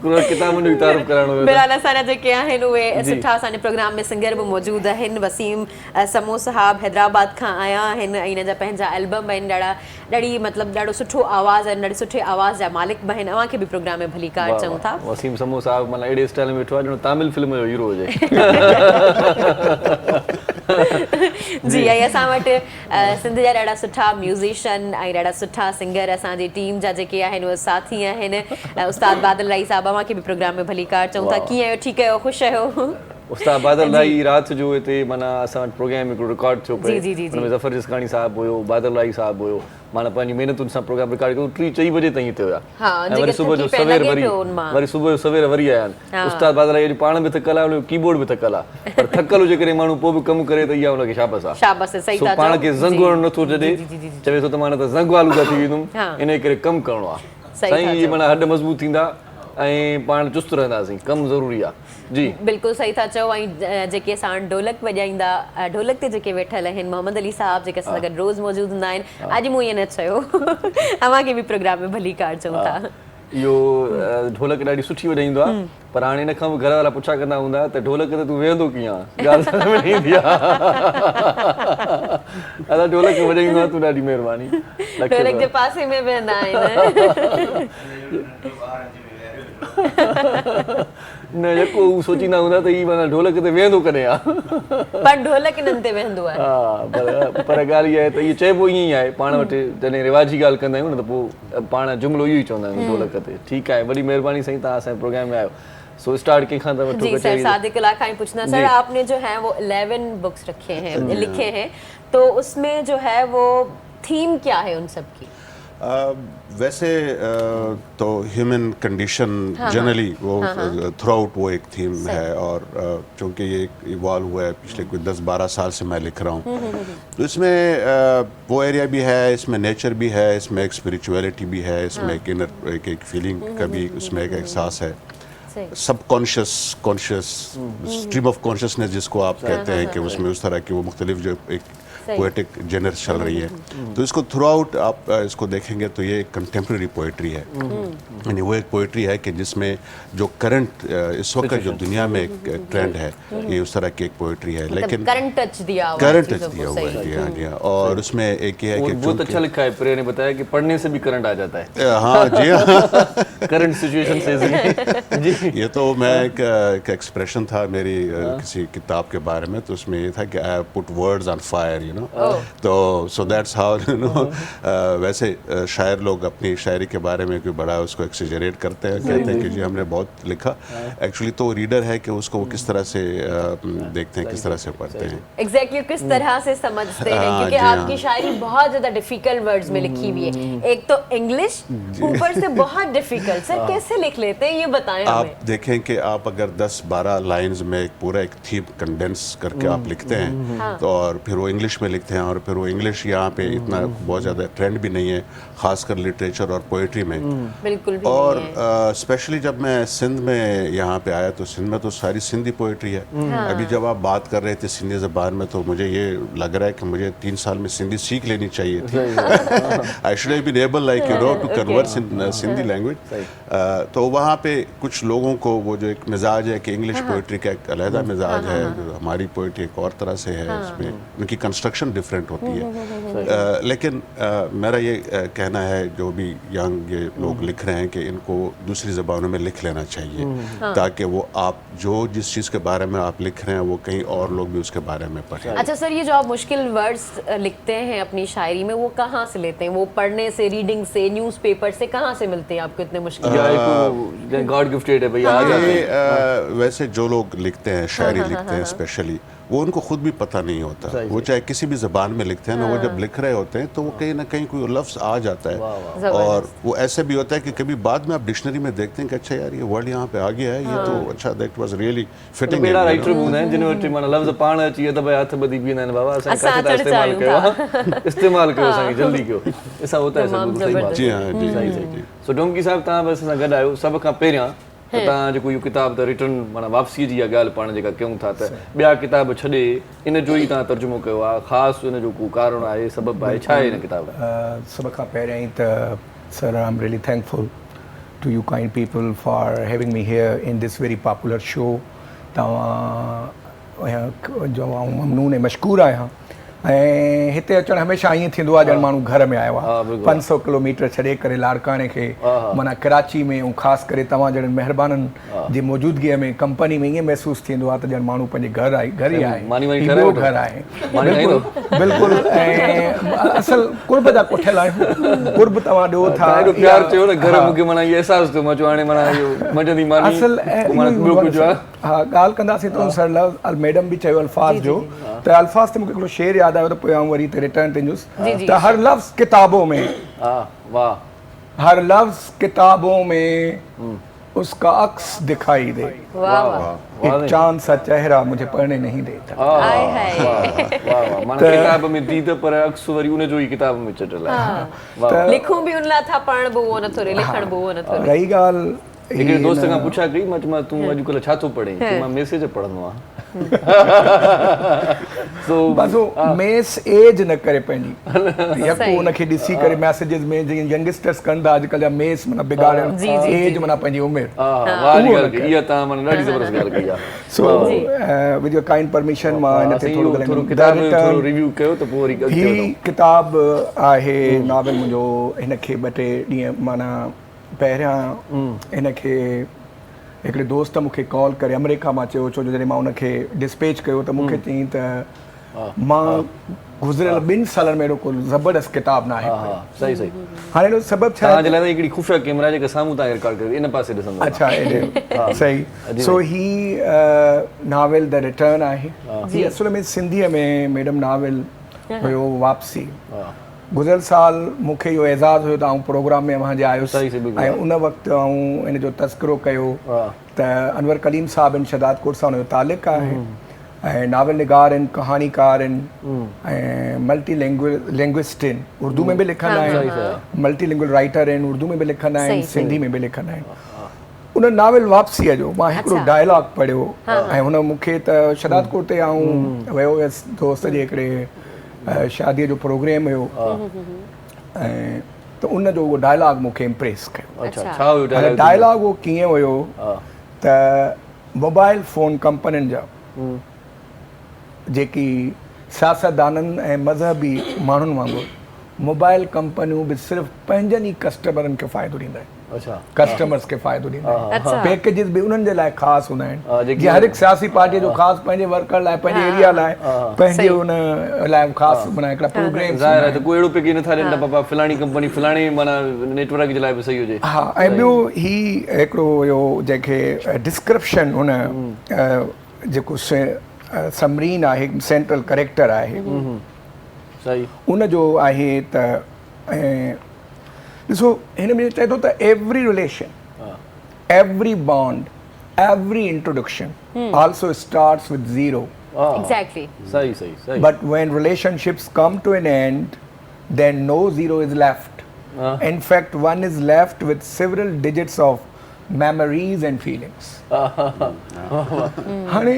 किताबनि जी तारीफ़ करणो बहरहाल असांजा जेके आहिनि उहे सुठा असांजे प्रोग्राम में सिंगर बि मौजूदु आहिनि वसीम समो साहब हैदराबाद खां आया आहिनि ऐं हिन जा पंहिंजा एल्बम आहिनि ॾाढी मतिलबु ॾाढो सुठो आवाज़ आहिनि ॾाढे सुठे आवाज़ जा मालिक बि आहिनि अव्हांखे बि प्रोग्राम में भलीकार चऊं था वसीम समो साहब माना अहिड़े स्टाइल में वेठो आहे ॼणो तामिल फिल्म जो हीरो हुजे जी ऐं असां वटि सिंध जा ॾाढा सुठा म्यूज़िशियन ऐं ॾाढा सुठा सिंगर असांजी टीम जा जेके आहिनि उहे साथी आहिनि उस्ताद बादल राई साहब अव्हांखे बि प्रोग्राम में भलीकार चऊं था कीअं आहियो ठीकु आहियो ख़ुशि आहियो उस्ताद बादल राई राति जो हिते माना असां वटि प्रोग्राम हिकिड़ो रिकॉर्ड थियो पियो हुनमें ज़फ़र जिसकानी साहिबु हुयो बादल राई साहिबु हुयो माना पंहिंजी महिनतुनि सां प्रोग्राम रिकॉर्ड कयो 3-4 बजे ताईं हिते हुया वरी सुबुह जो सवेर वरी आया आहिनि उस्ताद बादल राई पाण बि थकल आहे हुनजो कीबोर्ड बि थकल आहे पर थकल हुजे करे माण्हू पोइ बि कमु करे त इहा हुनखे शाबाश आहे पाण खे ज़ंग वणणु नथो छॾे चवे थो त माना त ज़ंग आलूदा थी वेंदुमि इन करे कमु करिणो आहे साईं इहे माना हॾ मज़बूत थींदा ऐं पाण चुस्त रहंदासीं कमु ज़रूरी आहे जी बिल्कुलु सही था चओ ऐं जेके असां ढोलक वॼाईंदा ढोलक ते जेके वेठल आहिनि मोहम्मद अली साहब जेके असां सां गॾु रोज़ मौजूदु हूंदा आहिनि अॼु मूं ईअं न चयो अव्हांखे बि प्रोग्राम में भलीकार चऊं था इहो ढोलक ॾाढी सुठी वॼाईंदो आहे पर हाणे हिन खां बि घर वारा पुछा कंदा हूंदा त ढोलक ते तूं वेहंदो कीअं ॻाल्हि सम्झ में ईंदी आहे असां ढोलक वॼाईंदो आहे तूं ॾाढी महिरबानी ढोलक जे पासे में वेहंदा आहिनि न जेको हू सोचींदा हूंदा त ही माना ढोलक ते वेहंदो कॾहिं आहे पर ढोलक इन्हनि ते वेहंदो आहे हा पर ॻाल्हि इहा आहे त इहो चइबो ईअं ई आहे पाण वटि जॾहिं रिवाजी ॻाल्हि कंदा आहियूं न त पोइ पाण जुमिलो इहो ई चवंदा आहियूं ढोलक ते ठीकु आहे वॾी महिरबानी साईं तव्हां असांजे प्रोग्राम में आयो सो स्टार्ट के खान जी सर सादिक अला खान पूछना सर आपने जो है वो 11 बुक्स रखे हैं लिखे हैं तो उसमें जो है वो थीम क्या है उन सब की वैसे तो ह्यूमन कंडीशन जनरली वो थ्रू आउट वो एक थीम है और चूँकि ये इवॉल्व हुआ है पिछले कोई 10-12 साल से मैं लिख रहा हूँ तो इसमें वो एरिया भी है इसमें नेचर भी है इसमें एक स्पिरिचुअलिटी भी है इसमें एक इनर एक फीलिंग का भी उसमें एक एहसास है सबकॉन्शियस स्ट्रीम ऑफ कॉन्शियसनेस जिसको आप कहते हैं कि उसमें उस तरह की वो मुख्तलिफ जो एक पोएटिक जेनर्स चल रही है तो इसको थ्रू आउट आप इसको देखेंगे तो ये एक कंटेम्प्रेरी पोएट्री है यानी वो एक पोएट्री है कि जिसमें जो करंट इस वक्त जो दुनिया में एक ट्रेंड है ये उस तरह की एक पोएट्री है लेकिन करंट टच दिया हुआ है जी हाँ और उसमें एक ये है कि बहुत अच्छा लिखा है प्रिया ने बताया कि पढ़ने से भी करंट आ जाता है हाँ जी हाँ करंट सिचुएशन से जी ये तो मैं एक एक्सप्रेशन था मेरी किसी किताब के बारे में तो उसमें ये था कि I put words on fire तो सो दैट्स हाउ वैसे शायर लोग अपनी शायरी के बारे में कोई बड़ा उसको एक्सेजरेट करते हैं कहते हैं कि जी हमने बहुत लिखा एक्चुअली तो रीडर है कि उसको वो किस तरह से देखते हैं किस तरह से पढ़ते हैं एग्जैक्टली किस तरह से समझते हैं क्योंकि आपकी शायरी बहुत ज़्यादा डिफिकल्ट वर्ड्स में लिखी हुई है एक तो इंग्लिश ऊपर से बहुत डिफिकल्ट सर कैसे लिख लेते हैं ये बताएं आप देखें कि आप अगर 10-12 लाइंस में एक पूरा एक थीम कंडेंस करके आप लिखते हैं तो और फिर वो इंग्लिश में में लिखते हैं, और फिर वो इंग्लिश यहाँ पे इतना बहुत ज़्यादा ट्रेंड भी नहीं है, ख़ासकर लिटरेचर और पोइट्री में। बिल्कुल भी और नहीं है। स्पेशली जब मैं सिंध में यहाँ पे आया तो सिंध में तो सारी सिंधी पोइट्री है। अभी जब आप बात कर रहे थे सिंधी ज़बान में, तो मुझे ये लग रहा है कि मुझे 3 साल में सिंधी सीख लेनी चाहिए थी। I should have been able like you know to converse in Sindhi language. तो वहाँ पे कुछ लोगों को वो जो एक मिजाज है कि इंग्लिश पोइट्री का एक अलहदा मिजाज है, हमारी पोइट्री एक और तरह से है, उसमें उनकी कंस्ट्रक्शन डिफरेंट होती है। लेकिन मेरा ये कहना है जो भी यंग ये लोग लिख रहे हैं कि इनको दूसरी ज़बानों में लिख लेना चाहिए, ताकि वो आप जो जिस चीज़ के बारे में आप लिख रहे हैं वो कहीं और लोग भी उसके बारे में पढ़ें। अच्छा सर, ये जो आप मुश्किल वर्ड्स लिखते हैं अपनी शायरी में, वो कहाँ से लेते हैं? वो पढ़ने से, रीडिंग से, न्यूज़पेपर से, कहाँ से मिलते हैं आपको इतने मुश्किल? गॉड गिफ्टेड है भैया। ये वैसे जो लोग लिखते हैं, शायरी लिखते हैं स्पेशली, वो उनको खुद भी पता नहीं होता। वो चाहे किसी भी ज़बान में लिखते हैं ना, वो जब लिख रहे होते हैं तो वो कहीं ना कहीं कोई लफ्ज़ आ जाता है। और वो ऐसे भी होता है कि कभी बाद में आप डिक्शनरी में देखते हैं कि अच्छा यार ये वर्ड यहाँ पे आ गया है, ये तो अच्छा दैट वाज रियली फिटिंग। बेड़ा राइटर हूंदा आहिनि जिन वटि माना लफ़्ज़ पाण अची विया त भई हथ ॿधी बीहंदा आहिनि, बाबा असां किथे था इस्तेमालु कयो असांखे जल्दी कयो। ऐसा होता है सब। सही बात। जी हाँ, जी जी। सो डोंकी साहब तव्हां बस असां गॾु आहियो सभ खां पहिरियां त तव्हां जेको इहो किताब त रिटर्न माना वापसी जी ॻाल्हि पाण जेका कयूं था, त ॿिया किताब छॾे इन जो ई तव्हां तर्जुमो कयो आहे, ख़ासि इन जो को कारण आहे, सबबु आहे, छा आहे इन किताब? सभ खां पहिरियां ई त sir I am really thankful to you kind people for having me here in this very popular show. तव्हां जो ममनून ऐं मशकूर आहियां। ऐं हिते अचणु हमेशह ईअं थींदो आहे ॼण माण्हू घर में आयो आहे। 500 किलोमीटर छॾे करे लाड़काने खे माना कराची में, ऐं ख़ासि करे तव्हां जहिड़नि महिरबाननि जी मौजूदगीअ में, कंपनी में ईअं महसूसु थींदो आहे त ॼण माण्हू पंहिंजे घर ई आहे, ॿियो घर आहे। बिल्कुलु। ऐं असल कुर्ब जा कुठियल आहियूं। कुर्ब तव्हां ॾियो था। प्यार चयो न घर मूंखे माना इहो अहसासु थियो, मां चयो हाणे माना इहो मजदी मानी असल ॿियो कुझु आहे। हा, ॻाल्हि कंदासीं त सर मैडम बि चयो अल्फाज़ जो, त अल्फाज़ ते मूंखे हिकिड़ो शेर यादि आयो त पोइ आउं वरी रिटर्न ते ईंदुसि त हर लफ़्ज़ किताबों में, हर लफ्ज़ किताबों में उसका अक्स दिखाई दे, एक चांद सा चेहरा मुझे पढ़ने नहीं देता। माना किताब में दीद पर अक्स वरी उन जो ही किताब में चटल है। लिखूं भी उन ला था, पढ़ण भी वो न थो रे, लिखण भी वो न थो रे। रही ॻाल्हि हिकिड़े दोस्त खां पुछा कई, मां तूं अॼुकल्ह छा थो पढ़े? मां मैसेज पढ़ंदो आहियां। बसि मेस एज न करे पंहिंजी, यको उनखे ॾिसी करे मैसेजिस में जीअं यंगस्टर्स कनि था अॼुकल्ह जा मेस माना बिगाड़ण, एज माना पंहिंजी उमिरि। इहा तव्हां माना ॾाढी ज़बरदस्त ॻाल्हि कई आहे। So with your kind permission मां इन ते थोरो किताब थोरो रिव्यू कयो त पोइ वरी ही किताब आहे नॉवेल मुंहिंजो। हिनखे 2-3 ॾींहं माना पहिरियां हिनखे हिकिड़े दोस्त मूंखे कॉल करे अमेरिका मां चयो, छो जो जॾहिं मां उनखे डिस्पैच कयो त मूंखे चयईं त मां गुज़िरियल 2 सालनि में अहिड़ो को ज़बरदस्त किताब न आहे। सही सही। हाणे एॾो सबबु छा आहे? तव्हांजे लाइ हिकिड़ी ख़ुफ़िया कैमरा जेका साम्हूं तव्हां रिकॉर्ड कयो इन पासे ॾिसंदो। अच्छा एॾे सही। सो ही नॉवेल द रिटर्न आहे। जी असुल में सिंधीअ में मैडम नॉवेल हुयो वापसी। गुज़िरियल साल मूंखे इहो एज़ाज़ हुयो त आउं प्रोग्राम में वहाँ जे आयुसि ऐं उन वक़्तु आउं इन जो तज़किरो कयो त अनवर कलीम साहब आहिनि, शदादकोट सां हुनजो तालिक़ आहे ऐं नावल निगार आहिनि, कहानीकार आहिनि ऐं मल्टी लैंग्विस्ट आहिनि। उर्दू में बि लिखंदा आहिनि, मल्टी लैंग्वेज राइटर आहिनि, उर्दू में बि लिखंदा आहिनि, सिंधी में बि लिखंदा आहिनि। उन नावल वापसीअ जो मां हिकिड़ो डायलॉग पढ़ियो ऐं हुन मूंखे त शदादकोट ते आउं वियो हुयसि दोस्त जे हिकिड़े शादीअ जो प्रोग्राम हुयो ऐं त उन जो उहो डायलॉग मूंखे इम्प्रेस कयो। डायलॉग उहो कीअं हुयो त मोबाइल फ़ोन कंपनियुनि जा जेकी सियासतदाननि ऐं मज़हबी माण्हुनि वांगुरु मोबाइल कंपनियूं बि सिर्फ़ु पंहिंजनि ई कस्टमरनि खे फ़ाइदो ॾींदा आहिनि। कस्टमर्स खे फ़ाइदो ॾींदा आहिनि। पैकेजिस बि उन्हनि जे लाइ ख़ासि हूंदा आहिनि, जीअं हर हिकु सियासी पार्टीअ जो ख़ासि पंहिंजे वर्कर लाइ, पंहिंजे एरिया लाइ, पंहिंजे उन लाइ ख़ासि माना हिकिड़ा प्रोग्राम। ज़ाहिर आहे त कोई अहिड़ो पैकेज नथा ॾियनि त बाबा फलाणी कंपनी फलाणे माना नेटवर्क जे लाइ बि सही हुजे। हा, ऐं ॿियो ही हिकिड़ो हुयो जंहिंखे डिस्क्रिप्शन हुन जेको समरीन आहे, सेंट्रल करेक्टर आहे, उन जो आहे त ॾिसो हिन में चए थो त every relation, every bond, every introduction also starts with zero Exactly. सही But when relationships come to an end, then no zero is left. In fact, one is left with several digits of memories and feelings. हाणे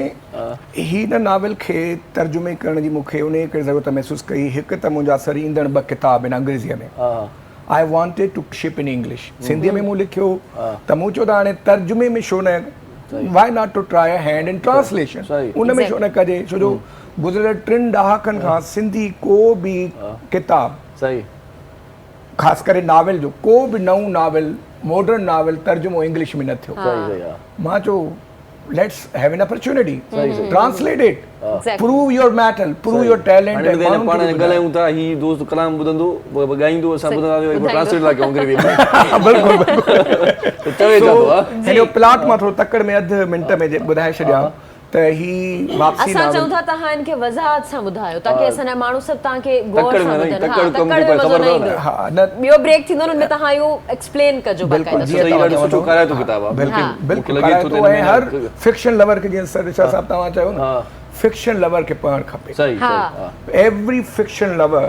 ही न novel खे तर्जुमे करण जी मूंखे उन करे ज़रूरत महसूस कई। हिकु त मुंहिंजा सरी ईंदड़ ॿ किताब आहिनि अंग्रेज़ीअ में। I wanted to ship in English. सिंधीअ में मूं लिखियो त मूं चयो त हाणे तर्जुमे में छो न, why not to try a hand in translation? उन में छो न कजे, छो जो गुज़िरियल 3 ॾहाकनि खां सिंधी को बि किताब, ख़ासि करे नावल जो को बि नओं नावल, मॉडर्न नावल तर्जुमो इंग्लिश में न थियो। मां चयो let's have an opportunity, translate it, prove your metal, prove your talent. हाणे पाण ॻाल्हायूं था, ही दोस्त कलाम ॿुधंदो ॻाईंदो, असां ॿुधंदासीं, ट्रांसलेट लाइ कयूं अंग्रेज़ी में। बिल्कुलु चवे छा हिन प्लॉट मां थोरो तकड़ में अधु मिंट में ॿुधाए छॾियां त ही वापसी असां चऊं था तव्हां इनखे वज़ाहत सां ॿुधायो ताकि असांजा माण्हू सभु तव्हांखे गौर सां ॿुधनि। तकड़ में मज़ो न ईंदो। ॿियो ब्रेक थींदो न, उनमें तव्हां इहो एक्सप्लेन कजो बाक़ाइदा। सुठो कराए थो किताब। बिल्कुलु हर फिक्शन लवर खे, जीअं रिचा साहब तव्हां चयो न, फिक्शन लवर खे पढ़णु खपे। Every fiction lover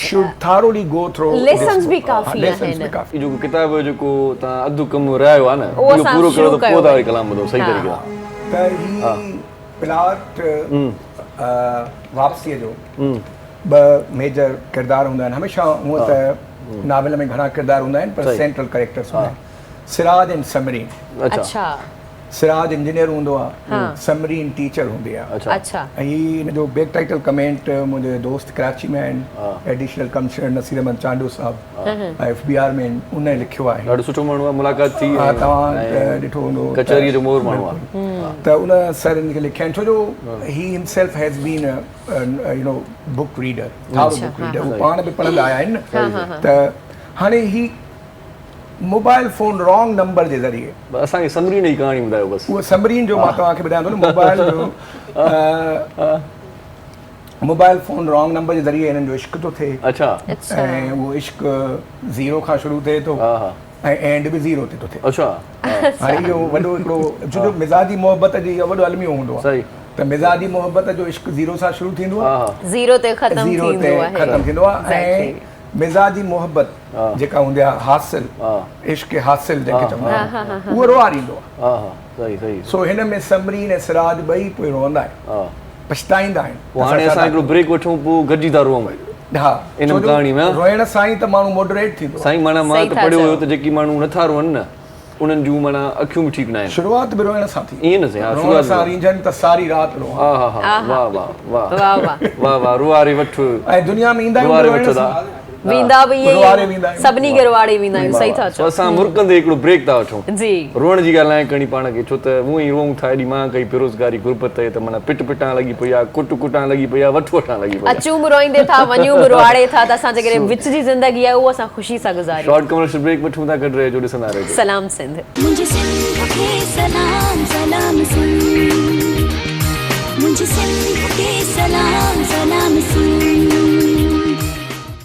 should thoroughly go through lessons भी काफ़ी आहिनि। जो किताब जेको तव्हां अधु कमु रहियो आहे न, इहो पूरो कयो त पोइ तव्हां कलाम ॿुधो सही तरीक़े सां। त ही प्लॉट वापसीअ जो 2 मेजर किरदार हूंदा आहिनि हमेशह। हूअं त नावल में घणा किरदार हूंदा आहिनि, पर सेंट्रल कैरेक्टर्स हूंदा आहिनि। सिराज एंड समरीन। अच्छा। सिराज इंजीनियर हूंदो आहे, समरीन टीचर हूंदी आहे। अच्छा। ऐं हिन जो बैक टाइटल कमेंट मुंहिंजे दोस्त कराची में आहिनि, एडिशनल कमिश्नर नसीर अहमद चांडू साहब FBI में उन लिखियो आहे। ॾाढो सुठो माण्हू आहे, मुलाक़ात थी। तव्हां ॾिठो हूंदो, कचहरीअ जो मोर माण्हू आहे। त उन सर हिन खे लिखिया आहिनि, छो जो he himself has been book reader, book reader, उहे पाण बि पढ़ंदा आया आहिनि न। त हाणे ही मोबाइल फ़ोन रॉन्ग नंबर जे ज़रिए, असांखे समरीन जी कहाणी ॿुधायो बसि। उहा समरीन जो मां तव्हांखे ॿुधायां थो न, मोबाइल जो मोबाइल फ़ोन रॉन्ग नंबर जे ज़रिए हिननि जो इश्क थो थिए। अच्छा। ऐं उहो इश्क 0 खां शुरू थिए थो ऐं एंड बि 0 ते थो थिए। अच्छा। हाणे इहो वॾो हिकिड़ो, छो जो मिज़ाजी मोहबत जी इहो वॾो अलमियो हूंदो आहे त मिज़ाजी मोहबत जो इश्क 0 सां शुरू थींदो आहे, 0 ते ख़तमु थींदो आहे। ऐं मिज़ाजी मोहबत जेका हूंदी आहे, हासिल इश्क हासिल जंहिंखे चवंदा आहिनि, उहो रोआरींदो आहे। सो हिन में समरीन ऐं सिराज ॿई पोइ रोअंदा आहिनि, पछताईंदा आहिनि। हाणे असां हिकिड़ो ब्रेक वठूं, पोइ गॾिजी था रोऊं। हा, इन कहाणी में रोइण सां ई त माण्हू मॉडरेट थींदो। साईं माना मां त पढ़ियो हुयो त जेकी माण्हू नथा रोअनि न, उन्हनि जूं माना अखियूं बि ठीकु न आहिनि। शुरूआत बि रोइण सां थी। ईअं न साईं, रोइण सां रींझनि त सारी राति रो। वाह वाह वाह वाह वाह, रुआरे वठु। ऐं दुनिया में ईंदा आहिनि, वेंदा बि सभिनी खे रुआरे वेंदा आहियूं। सही था चओ। असां मुर्कंदे हिकिड़ो ब्रेक था वठूं जी। रोअण जी ॻाल्हि न करणी पाण खे, छो त हूअं ई रोऊं था। एॾी मां कई बेरोज़गारी गुरबत त माना पिट पिटां लॻी पई आहे, कुट कुटां लॻी पई आहे, वठु वठां लॻी पई आहे। अचूं बि रोईंदे था, वञूं बि रुआड़े था, त असां जेकॾहिं विच जी ज़िंदगी आहे उहो असां ख़ुशी सां गुज़ारियूं। शॉर्ट कमर्शियल ब्रेक वठूं था, गॾु रहिजो, ॾिसंदा रहिजो। सलाम सिंध। मुझे सिंध के सलाम सलाम सिंध, मुझे सिंध के सलाम सलाम सिंध।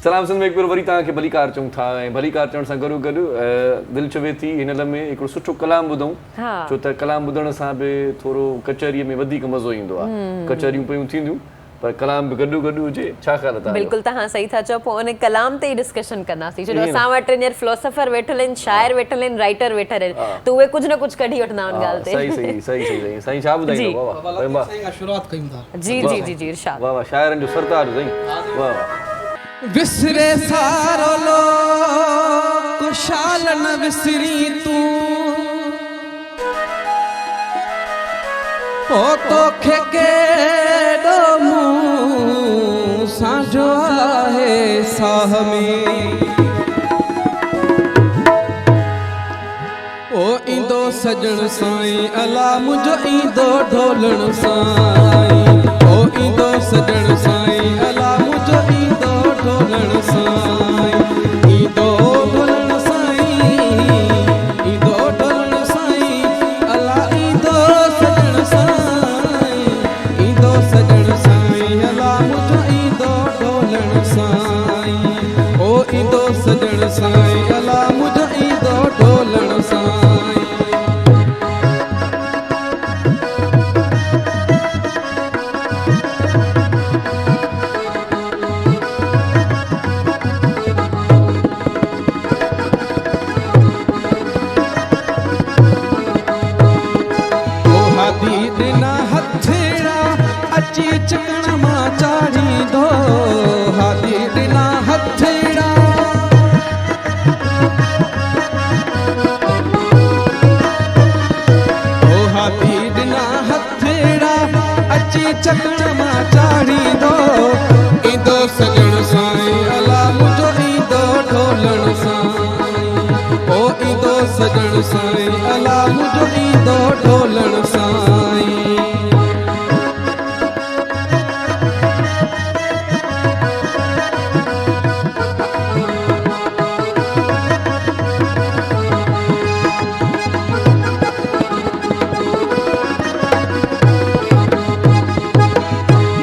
सलाम सिंध में हिकु भेरो वरी तव्हांखे भलीकार चऊं था। ऐं भलीकार चवण सां गॾो गॾु दिलि चवे थी हिन लम्हे हिकिड़ो सुठो कलाम ॿुधूं, छो त कलाम ॿुधण सां बि थोरो कचहरीअ में वधीक मज़ो ईंदो आहे। कचहरियूं पियूं थींदियूं पर कलाम बि गॾो गॾु हुजे। छा ख़्याल आहे? बिल्कुलु तव्हां सही था चओ। पोइ उन कलाम ते ई डिस्कशन कंदासीं, छो जो असां वटि हींअर फिलोसोफर वेठल आहिनि, शाइर वेठल आहिनि, राइटर वेठल आहिनि, त उहे कुझु न कुझु कढी वठंदा आहिनि ॻाल्हि ते। सही सही साईं छा ॿुधाईंदो? वाह शुरूआत कयूं था। जी जी जी जी इरशाद। वाह वाह, शाइरनि जो सरताज साईं। वाह वाह। विसरे सारो लोक शाल न विसरी तूं, ओ तोखे केॾो मूं साझो आहे साह में, ओ ईंदो सजण साईं अला मुंहिंजो ईंदो ढोलण साईं, ओ ईंदो सजण साईं अला मुंहिंजो ईंदो ढोलण साईं, ईंदो ढोलण साईं, ईंदो ढोलण साईं अला ईंदो सजण साईं, ईंदो सजण साईं अला मुंहिंजो ईंदो ढोलण साईं, ओ ईंदो सजण साईं अला मुंहिंजो ईंदो ढोलण साईं। चकण मां चाढ़ींदो ईंदो सजण साईं अला मुंहिंजो ईंदो ढोलण साईं ओ ईंदो सजण साईं अला मुंहिंजो ईंदो ढोलण साईं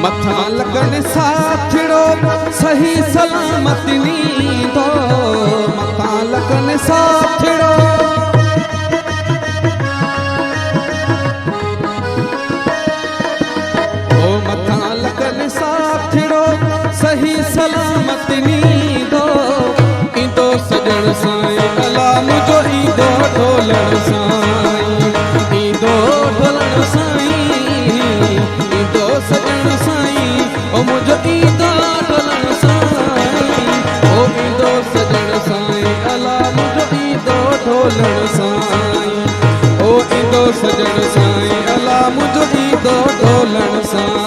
मथां लगन साथिड़ो सही सलामत नींदो मथां लगन साथिड़ो ओ मथां लगन साथिड़ो सही सलामत नींदो ईंदो सजण साईं अला मुंहिंजो ईंदो ढोलण साईं ईंदो ढोलण साईं ईंदो सजण साईं ओ मुंहिंजो ईंदो ढोलण साईं ओ ईंदो सजण साईं अला मुंहिंजो ईंदो ढोलण साईं ओ ईंदो सजण साईं अला मुंहिंजो ईंदो ढोलण साईं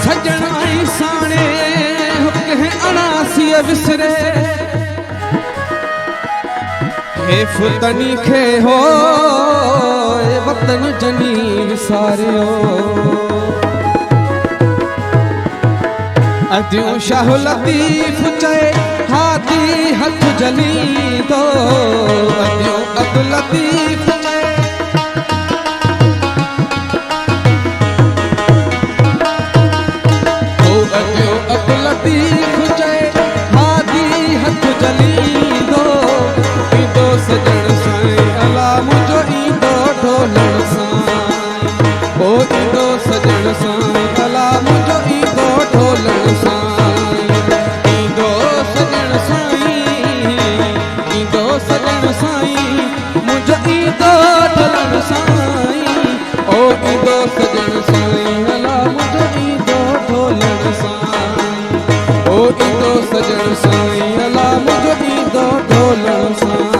सजण आई साणे हुक है अणासीअ विसरे हे फुतनी खे हो ए वतन जनी विसारियो अदियूं शाह लतीफ़ चए हादी हथ जलींदो अदियूं अब्दुल लतीफ़ चए अदियूं अब्दुल लतीफ़ चए हादी हथ जलींदो ईंदो सजण साईं अला मुंहिंजो ईंदो ढोलण साईं ओ ईंदो सजण साईं अला मुंहिंजो ईंदो ढोलण साईं ईंदो सजण साईं ईंदो सजण साईं मुंहिंजो ईंदो ढोलण साईं ओ ईंदो सजण साईं अला मुंहिंजो ईंदो ढोलण साईं ओ ईंदो सजण साईं अला मुंहिंजो ईंदो ढोलण साईं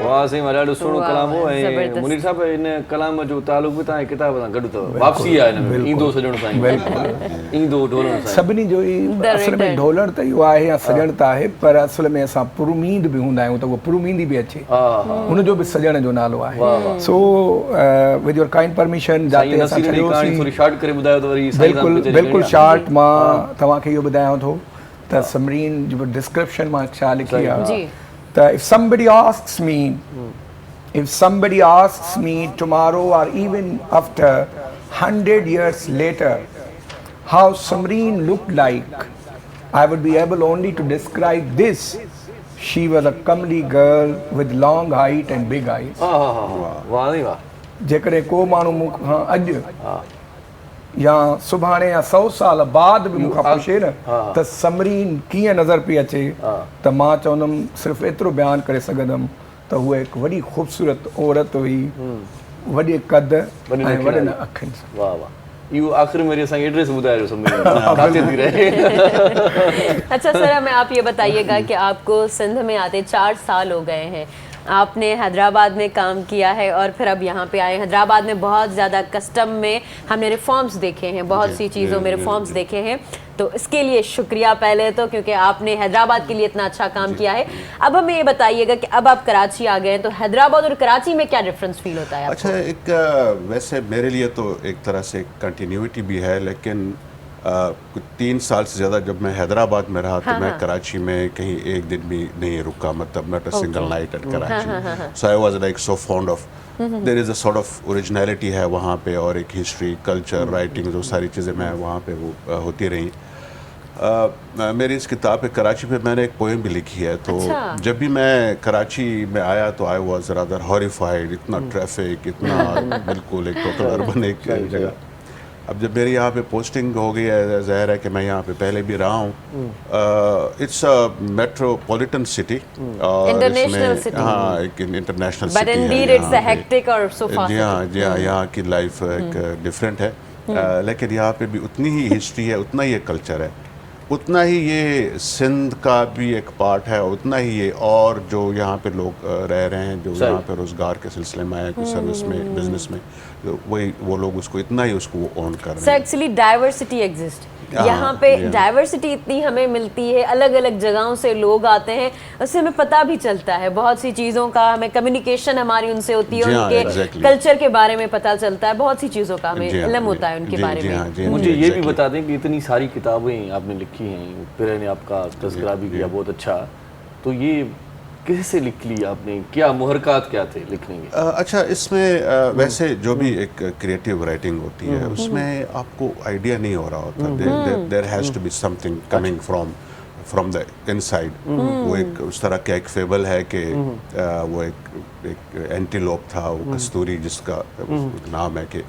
वाह साईं मां ॾाढो सुहिणो वाह, कलाम हो ऐं ज़बरदस्त। मुनीर साहब इन कलाम जो तालुक बि तव्हांजे किताब सां गॾु अथव वापसी आहे हिन में ईंदो सजण साईं ईंदो ढोलण साईं सभिनी जो ई असल में ढोलण त इहो आहे या सॼण त आहे पर असल में असां पुरुमीद बि हूंदा आहियूं त उहो पुरुमींदी बि अचे हुनजो बि सॼण जो नालो आहे so with your kind permission साईं जाते असां नसीर जी कहाणी थोरी छॾियोसीं शॉर्ट करे ॿुधायो त वरी साईं सां बिल्कुलु पिक्चर बिल्कुलु ॾिसणी शार्ट मां तव्हांखे इहो ॿुधायां थो त समरीन जो डिस्क्रिप्शन मां छा लिखी आहे जी त if somebody asks me tomorrow or even after 100 years later how Samreen looked like, I would be able only to describe this. She was a comely girl with long height and big eyes. वाह नहीं वाह जेकॾहिं को माण्हू मूंखां अॼु या सुभाणे या 100 साल बाद बि मूंखां पुछे न त समरीन कीअं नज़र पई अचे त मां चवंदुमि सिर्फ़ु एतिरो बयानु करे सघंदुमि त उहा हिकु वॾी ख़ूबसूरत औरत हुई वॾे कद ऐं वॾनि अखियुनि सां वाह वाह इहो आख़िर में वरी असांखे एड्रेस ॿुधाइजो समरीन किथे थी रहे अच्छा सर हमें आप ये बताइएगा कि आपको सिंध में आते 4 साल हो गए हैं आपने हैदराबाद में काम किया है और फिर अब यहाँ पे आए हैदराबाद में बहुत ज़्यादा कस्टम में हमने रिफॉर्म्स देखे हैं बहुत सी चीज़ों में रिफॉर्म्स देखे हैं तो इसके लिए शुक्रिया पहले तो क्योंकि आपने हैदराबाद के लिए इतना अच्छा काम किया है अब हमें ये बताइएगा कि अब आप कराची आ गए हैं तो हैदराबाद और कराची में क्या डिफरेंस फील होता है आपको? अच्छा एक वैसे मेरे लिए तो एक तरह से कंटिन्यूटी भी है लेकिन कुछ 3 साल से ज़्यादा जब मैं हैदराबाद में रहा तो मैं कराची में कहीं एक दिन भी नहीं रुका मतलब not a single night at Karachi so I was like so fond of there is a sort of originality है वहाँ पे और एक हिस्ट्री कल्चर राइटिंग जो सारी चीज़ें मैं वहाँ पे वो होती रही मेरी इस किताब पे कराची पे मैंने एक पोएम भी लिखी है तो जब भी मैं कराची में आया तो आई वाज रादर हॉरिफाइड इतना ट्रैफिक इतना बिल्कुल एक टोटल अर्बन एक जगह अब जब मेरी यहाँ पे पोस्टिंग हो गई है, ज़ाहिर है कि मैं यहाँ पे पहले भी रहा हूँ। इट्स अ मेट्रोपॉलिटन सिटी और International इसमें city. हाँ एक इंटरनेशनल बट सिटी है इंडीड यहाँ इट्स अ पे। हेक्टिक और सो जी फास्ट। हाँ जी हाँ, यहाँ की लाइफ एक डिफरेंट है, लेकिन यहाँ पे भी उतनी ही हिस्ट्री है, उतना ही कल्चर है, उतना ही ये सिंध का भी एक पार्ट है, उतना ही ये और जो यहाँ पे लोग रह रहे हैं, जो यहाँ पे रोजगार के सिलसिले में आए, कोई सर्विस में, बिजनेस में, वही वो लोग उसको इतना ही उसको ओन कर सो रहे हैं। एक्चुअली डाइवर्सिटी एग्जिस्ट हाँ, यहाँ पे, yeah. डाइवर्सिटी इतनी हमें मिलती है, अलग अलग जगहों से लोग आते हैं, उससे हमें पता भी चलता है बहुत सी चीज़ों का, हमें कम्युनिकेशन हमारी उनसे होती है, जी हाँ, उनके exactly. कल्चर के बारे में पता चलता है, बहुत सी चीज़ों का हमें जी हाँ, इल्म जी, होता है उनके जी, बारे जी हाँ, में। जी हाँ, मुझे जी, ये भी exactly. बता दें कि इतनी सारी किताबें आपने लिखी हैं, फिर ने आपका तज़किरा भी किया बहुत अच्छा, तो ये कैसे लिख ली आपने, क्या मुहरकात क्या थे लिखने के? अच्छा, इसमें वैसे जो भी एक क्रिएटिव राइटिंग होती है उसमें आपको आइडिया नहीं हो रहा होता, there has to be something coming from the inside. वो एक उस तरह का एक फेबल है कि वो एक एंटीलोप था, वो कस्तूरी जिसका नाम है कि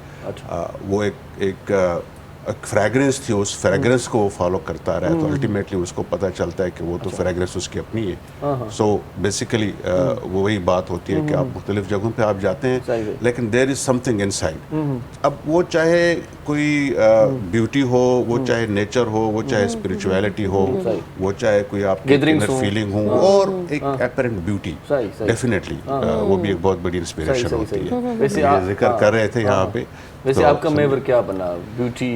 वो एक फ्रेगरेंस थी, उस फ्रेगरेंस को वो फॉलो करता रहा, तो अल्टीमेटली उसको पता चलता है कि वो तो फ्रेगरेंस उसकी अपनी है। सो बेसिकली वो वही बात होती है कि आप मुख्तलिफ जगहों पे आप जाते हैं, लेकिन देयर इज समथिंग इनसाइड। अब वो चाहे कोई ब्यूटी हो, वो चाहे नेचर हो, वो चाहे स्पिरिचुअलिटी हो, वो चाहे कोई आपकी Gatherings इनर हो। फीलिंग हो, और एक अपरेंट ब्यूटी, डेफिनेटली वो भी एक बहुत बड़ी इंस्पिरेशन होती है। वैसे ये जिक्र कर रहे थे यहाँ पे। वैसे तो आपका महवर क्या बना, ब्यूटी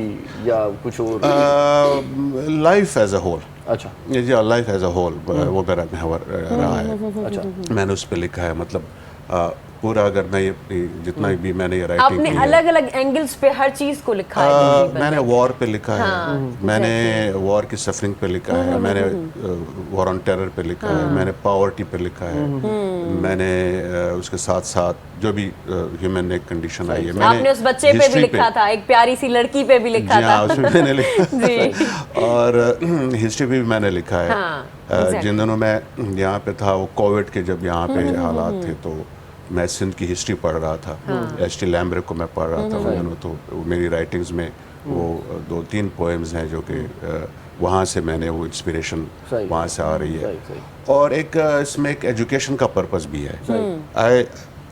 या कुछ और? Life as a whole. अच्छा, जी, लाइफ एज अ होल वो मेरा महवर रहा है। अच्छा, मैंने उस पर लिखा है, मतलब पूरा अगर मैं ये जितना भी मैंने ये राइटिंग आपने की है, अलग अलग एंगल्स पे हर चीज को लिखा है तकरीबन। मैंने वॉर पे लिखा है, मैंने वॉर की सफरिंग पे लिखा है, मैंने वॉर ऑन टेरर पे लिखा है, मैंने पॉवर्टी पे लिखा है, मैंने उसके साथ साथ जो भी ह्यूमन एक कंडीशन आई है, आपने उस बच्चे पे भी लिखा था, एक प्यारी सी लड़की पे भी लिखा जी हाँ, था। उसमें मैंने लिखा जी। और हिस्ट्री भी मैंने लिखा है। हाँ, जिन दिनों मैं यहाँ पे था, वो कोविड के जब यहाँ पे हालात थे, तो मैं सिंध की हिस्ट्री पढ़ रहा था, एच टी लैम्ब्रे को मैं पढ़ रहा था उन दिनों, तो मेरी राइटिंग्स में वो 2-3 पोएम्स हैं जो कि वहाँ से मैंने वो इंस्पिरेशन वहाँ से आ रही है। और एक इसमें एक एजुकेशन का पर्पस भी है।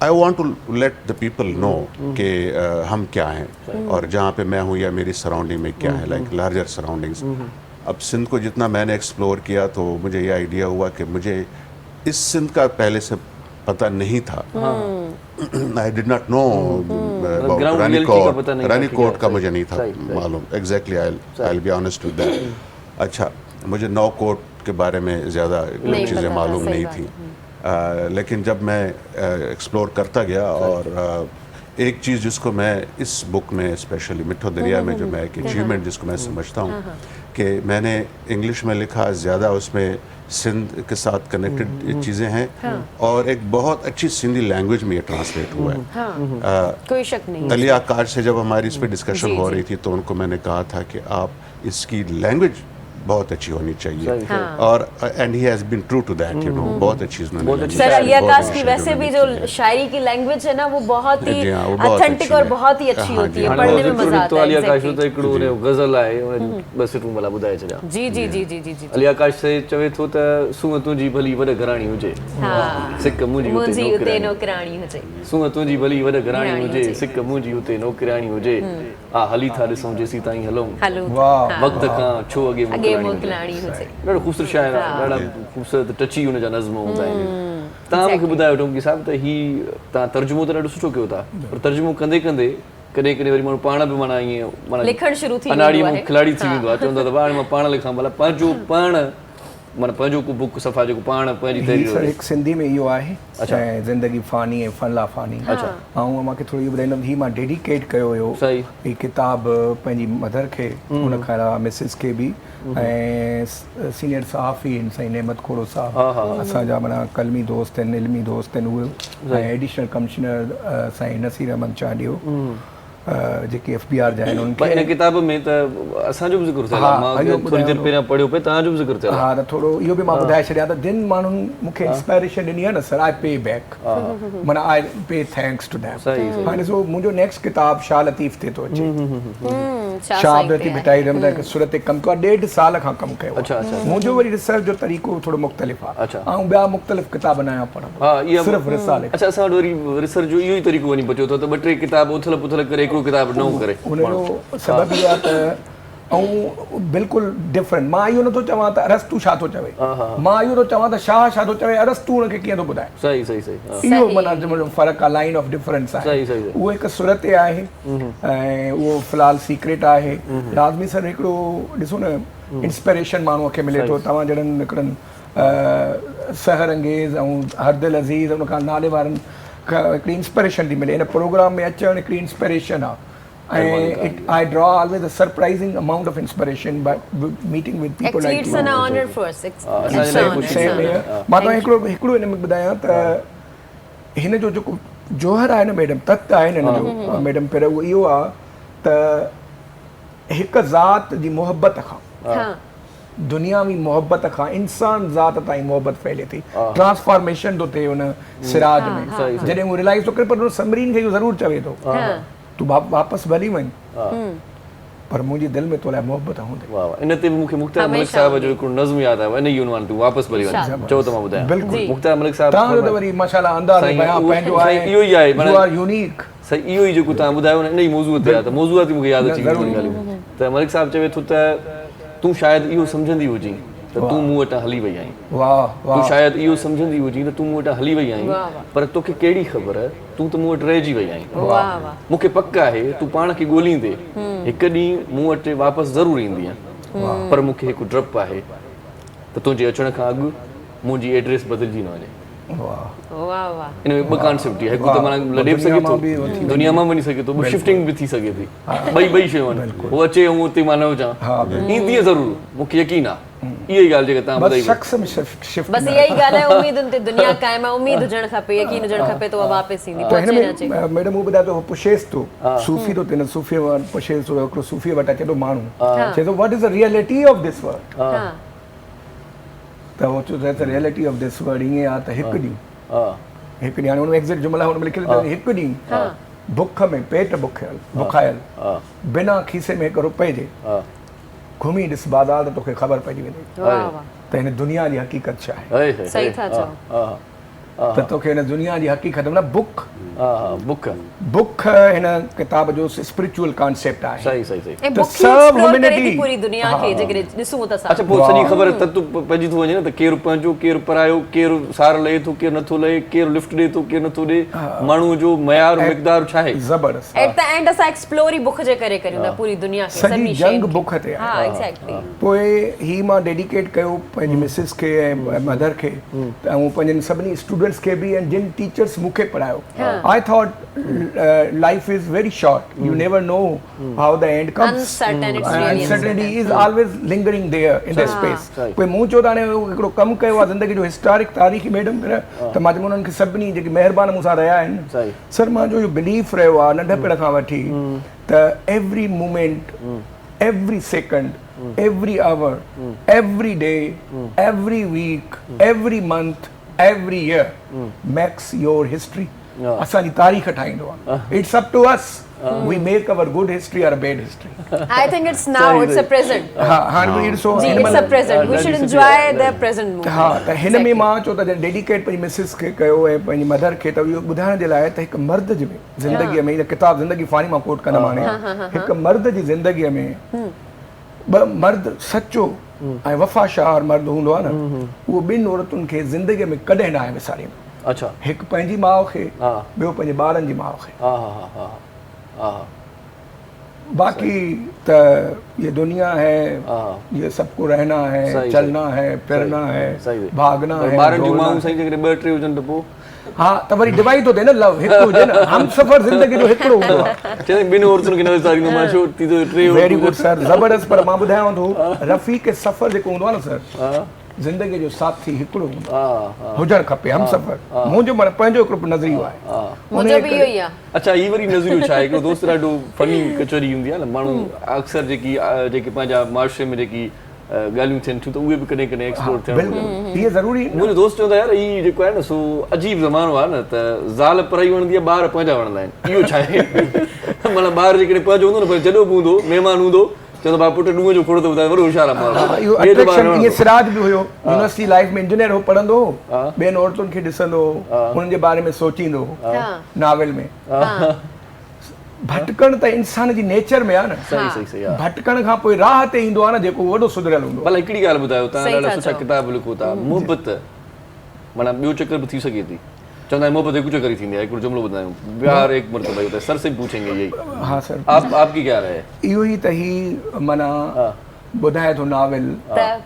I want to let the people know कि हम क्या हैं और जहाँ पे मैं हूँ या मेरी सराउंडिंग में क्या है, लाइक लार्जर सराउंडिंग्स। अब सिंध को जितना मैंने एक्सप्लोर किया, तो मुझे ये आइडिया हुआ कि मुझे इस सिंध का पहले से पता नहीं था। I did not know Ranikot का मुझे नहीं था मालूम, exactly. I be honest with that. अच्छा, मुझे नौकोट के बारे में ज़्यादा चीज़ें मालूम नहीं थी, लेकिन जब मैं एक्सप्लोर करता गया, और एक चीज़ जिसको मैं इस बुक में स्पेशली मिठो दरिया में जो मैं एक अचीवमेंट जिसको मैं समझता हूँ कि मैंने इंग्लिश में लिखा ज़्यादा, उसमें सिंध के साथ कनेक्टेड चीज़ें हैं, और एक बहुत अच्छी सिंधी लैंग्वेज में ये ट्रांसलेट हुआ है। कोई शक नहीं। अली आकार से जब हमारी इस पर डिस्कशन हो रही थी, तो उनको मैंने कहा था कि आप इसकी लैंग्वेज बहुत अच्छी होनी चाहिए, और and he has been true to that, you know, बहुत अच्छी उन्होंने। सर, अली आकाश की वैसे भी जो शायरी की लैंग्वेज है ना, वो बहुत ही ऑथेंटिक और बहुत ही अच्छी होती है, पढ़ने में मजा आता तो अली आकाश है। तो हिकिड़ो ने गज़ल आहे, बस तू मला ॿुधाए छॾिया। जी जी जी जी जी जी। अली आकाश से चवे थो त सूंह तुंहिंजी भली वॾ घराणी हुजे, सिक मुंहिंजी उते नौकराणी हुजे। सूंह तुंहिंजी भली वॾ घराणी हुजे, सिक मुंहिंजी उते नौकराणी हुजे, आ हली था ॾिसूं जेसीं ताईं हलूं, वक़्त खां छो अॻे मोकलाणी हुजे। ॾाढो ख़ूबसूरत शाइर आहे, ॾाढा ख़ूबसूरत टची हुन जा नज़्म हूंदा आहिनि। तव्हां मूंखे ॿुधायो टोंकी साहिब त ही तव्हां तर्जुमो त ॾाढो सुठो कयो था, पर तर्जुमो कंदे कंदे कॾहिं कॾहिं वरी माण्हू पाण बि माना ईअं माना लिखण शुरू थी अनाड़ी में खिलाड़ी थी वेंदो आहे, चवंदो आहे त हाणे मां पाण लिखां, भला पंहिंजो पाण माना पंहिंजो को बुक सफ़ा जेको पाण पंहिंजी तहरीर। हिकु सिंधी में इहो आहे, चाहे ज़िंदगी फ़ानी ऐं फला फ़ानी। ऐं मांखे थोरो इहो ॿुधाईंदुमि, हीउ मां डेडिकेट कयो हुयो हीउ किताबु पंहिंजी मदर खे, हुन खां अलावा मिसिस खे बि, ऐं सीनियर सहाफ़ी आहिनि साईं नेमत खोड़ो साहब, असांजा माना कलमी दोस्त आहिनि, इल्मी दोस्त आहिनि उहे, ऐं एडिशनल कमिश्नर साईं नसीर अहमद चाडियो, जेके FBR जा आहिनि उनखे। हिन किताब में त असांजो बि ज़िक्र थियल आहे, मां थोरी देरि पहिरियां पढ़ियो पे, तव्हांजो बि ज़िक्र थियल आहे। हा, त थोरो इहो बि मां ॿुधाए छॾियां त जिन माण्हुनि मूंखे इंस्पायरेशन ॾिनी आहे न सर, आई पे बैक, माना आई पे थैंक्स टू दैम। हाणे ॾिसो, मुंहिंजो नेक्स्ट किताब शाह लतीफ़ ते थो अचे, शहाबती भिटाई रहमदा के सूरत ते कम को 1.5 साल खां कम कयो। अच्छा अच्छा मुंहिंजो वरी रिसर्च जो तरीक़ो थोरो मुख़्तलिफ़ आहे। अच्छा। ऐं ॿिया मुख़्तलिफ़ किताब न आहियां पढ़ंदो। हाँ इहा सिर्फ़ु रिसाले। अच्छा असां वटि वरी रिसर्च जो इहो ई तरीक़ो वञी बचियो अथव त 2-3 किताब उथल पुथल करे हिकिड़ो किताब नओं करे उनजो सबबु इहो आहे त ऐं बिल्कुलु डिफरेंट। मां इहो नथो चवां त अरस्तू छा थो चवे, मां इहो थो चवां त शाह छा थो चवे, अरस्तू हुनखे कीअं थो ॿुधाए। सही सही सही इहो माना फ़र्क़ु आहे, लाइन ऑफ डिफरेंस आहे। सही सही उहो हिकु सूरत ते आहे ऐं उहो फ़िलहालु सीक्रेट आहे। लाज़मी सर हिकिड़ो ॾिसो न इंस्पिरेशन माण्हूअ खे मिले थो। तव्हां जहिड़नि हिकिड़नि सहर अंगेज़ ऐं हरदिल अज़ीज़ उन खां नाले वारनि खां हिकिड़ी इंस्पिरेशन थी मिले। हिन प्रोग्राम में अचणु हिकिड़ी इंस्पिरेशन आहे ऐं I draw always a surprising amount of inspiration by meeting with people like Actually, it's an honor for us. It's an honor. मां तव्हां हिकिड़ो हिन में ॿुधायां त हिन जो जेको जौहर आहे न मैडम, तत्व आहे न हिन जो मैडम पहिरियों उहो इहो आहे त हिकु ज़ात जी मोहबत खां, दुनियावी मोहबत खां इंसान ज़ात ताईं मोहबत फैले थी। ट्रांसफॉर्मेशन थो थिए हुन सिराज में जॾहिं उहो रियलाइज़ थो करे। पर हुन समरीन खे इहो ज़रूरु चवे थो तूं वापसि भली वञ, पर मुंहिंजी दिलि में तो लाइ मोहबत हूंदी। वाह वाह। इन ते मूंखे मुख्तार मलिक साहब जो हिकिड़ो नज़्म यादि आयो, इन ई उनवान तूं वापसि भली वञ। चओ त मां ॿुधायां। बिल्कुलु मुख्तार मलिक साहब तव्हांजो त वरी माशाल्लाह अंदाज़ बयां पंहिंजो आहे। इहो ई आहे यू आर यूनिक। सही इहो ई जेको तव्हां ॿुधायो न इन ई मौज़ूअ ते आहे त मौज़ूआती मूंखे यादि अची वई ॻाल्हियूं। त मलिक साहब चवे थो त तूं शायदि इहो सम्झंदी हुजी त तूं मूं वटां हली वई आहीं। वाह तूं शायदि इहो सम्झंदी हुजी त तूं मूं वटां हली वई आहीं, पर तोखे कहिड़ी ख़बर तूं त मूं वटि रहिजी वई आहीं। मूंखे पक आहे तूं पाण खे ॻोल्हींदे हिकु ॾींहुं मूं वटि वापसि ज़रूरु ईंदीअ, पर मूंखे हिकु डपु आहे त तुंहिंजे अचण खां अॻु मुंहिंजी एड्रेस बदिलजी न वञे। इन में ॿ कॉन्सेप्ट आहे। हिकु त माना लॾे बि सघे थो, दुनिया मां वञी सघे थो, ॿ शिफ्टिंग बि थी सघे थी। ॿई शयूं आहिनि। उहो अचे ऐं उते मां न हुजां, ईंदीअ ज़रूरु, मूंखे यकीन आहे। इहा ई ॻाल्हि जेका तव्हां ॿुधाई शख़्स में शिफ्ट बस इहा ई ॻाल्हि आहे। उम्मीदुनि ते दुनिया क़ाइम आहे, उम्मीद हुजणु खपे, यकीन हुजणु खपे त उहा वापसि ईंदी। तो हिन में मैडम हू ॿुधाए थो पुछेसि थो सूफ़ी थो थिए न, सूफ़ी पुछेसि थो हिकिड़ो सूफ़ी वटि अचे थो माण्हू, चए थो what is the reality of this world. त उहो चए थो रियलिटी ऑफ दिस वर्ल्ड ईअं आहे त हिकु ॾींहुं हाणे हुन में एग्ज़ैक्ट जुमला हुन में लिखियलु अथव, हिकु ॾींहुं बुख में पेट बुखायल बिना खीसे में 1 रुपए जे घुमी ॾिस बाज़ार त तोखे ख़बर पइजी वेंदी त हिन दुनिया जी हक़ीक़त छा आहे। सही था चओ। त तोखे हिन दुनिया जी हक़ीक़त मतलब बुख हिन किताब जो स्पिरिचुअल कॉन्सेप्ट आहे। सही सही सही। ऐं बुक खे एक्सप्लोर करे थी पूरी दुनिया खे जेकॾहिं ॾिसूं त असां। अच्छा पोइ सॼी ख़बर त पइजी थो वञे न त केरु पंहिंजो, केरु परायो, केरु सार लहे थो, केरु नथो लहे, केरु लिफ्ट ॾे थो, केरु नथो ॾे, माण्हूअ जो मयार मिक़दार छा आहे। ज़बरदस्त। एट द एंड असां एक्सप्लोर ई बुक जे करे करियूं था पूरी दुनिया खे, सॼी जंग बुख ते आहे। हां एग्जैक्टली। पोइ ही मां डेडिकेट कयो पंहिंजी मिसिस खे ऐं मदर खे ऐं पंहिंजनि सभिनी स्टूडेंट्स खे बि ऐं जिन टीचर्स मूंखे पढ़ायो। I thought life is very short, you never know how the end comes, uncertainty is always lingering there in the space. कोई मूं चयो त हाणे हिकिड़ो कमु कयो आहे ज़िंदगी जो हिस्टोरिक तारीख़ी मैडम त मां चयो उन्हनि खे सभिनी जेके महिरबान मूंसां रहिया आहिनि सर, मां जो इहो बिलीफ रहियो आहे नंढपण खां वठी त every moment, every second, every hour, every day, every week, every month, every year makes your history. असांजी तारीख़ ठाहींदो आहे। It's up to us. We make our good history or a bad history. I think it's now, it's a present. हाँ it's a present. We should enjoy the present moment. हाँ त हिन में मां चयो त डेडिकेट पंहिंजी मिसिस खे कयो ऐं पंहिंजी मदर खे, त इहो ॿुधाइण जे लाइ त हिकु मर्द जी ज़िंदगीअ में, किताब ज़िंदगी फ़ानी मां कोट कंदमि हाणे, हिकु मर्द जी ज़िंदगीअ में ॿ मर्द सचो ऐं वफ़ाशार मर्द हूंदो आहे न, उहो ॿिनि औरतुनि खे ज़िंदगीअ में कॾहिं न आहे विसारींदो। अच्छा। हिकु पंहिंजी माउ खे, ॿियो पंहिंजे ॿारनि जी माउ खे। बाक़ी त ये दुनिया है, ये सबको रहना है, चलना है, फिरना है, भागना है। ॿारनि जूं माऊं साईं जेकॾहिं 2-3 हुजनि त पोइ हाँ त वरी डिवाइड थो थिए न, लव हिकु हुजे न, हम सफ़र ज़िंदगी जो हिकिड़ो हूंदो आहे। चए ॿिनि औरतुनि खे न विसारींदो, मां छो थी थो 3 वेरी गुड सर, ज़बरदस्त। पर मां ॿुधायांव थो रफ़ीक सफ़र जेको हूंदो आहे न सर, ज़िंदगी जो साथी हिकिड़ो हूंदो आहे, हुजणु खपे हम सफ़र। मुंहिंजो माना पंहिंजो हिकिड़ो नज़रियो आहे। मुंहिंजो बि इहो ई आहे। अच्छा ही वरी नज़रियो छा आहे, दोस्त ॾाढो फनी कचौरी हूंदी आहे न, माण्हू अक्सर जेके पंहिंजा माशरे में जेकी ॻाल्हियूं थियनि थियूं त उहे बि कॾहिं कॾहिं एक्सप्लोर थियनि। बिल्कुलु इहे ज़रूरी मुंहिंजो दोस्त चवंदो यार हीउ जेको आहे न सो अजीब ज़मानो आहे न त ज़ाल पराई वणंदी आहे ॿार पंहिंजा वणंदा आहिनि, इहो छा आहे? मतिलबु ॿार जेकॾहिं पंहिंजो हूंदो न पर जॾो बि हूंदो महिमान हूंदो चवंदो भाउ पुटु ॾूंहं जो खोड़ थो ॿुधाए वॾो होशियारु आहे। इहो अट्रैक्शन इहे सिराज बि हुयो यूनिवर्सिटी लाइफ में इंजीनियर हो पढ़ंदो हो ॿियनि औरतुनि खे ॾिसंदो हुननि जे बारे में सोचींदो नावेल में। भटकण त इंसान जी नेचर में आहे न। सही आहे। भटकण खां पोइ राह ते ईंदो आहे न जेको वॾो सुधरियल हूंदो। भला हिकिड़ी ॻाल्हि ॿुधायो, तव्हां ॾाढा सुठा किताब लिखो था, मुहबत माना ॿियो चक्कर बि थी सघे थी, चवंदा आहिनि मोहब्बत हिकु चक्कर ही थींदी आहे, हिकिड़ो जुमिलो ॿुधायूं प्यार एक मरतबा होता है, सर से पूछेंगे यही। हाँ सर, आपकी क्या राय है? इहो ई त ही माना ॿुधाए थो नावेल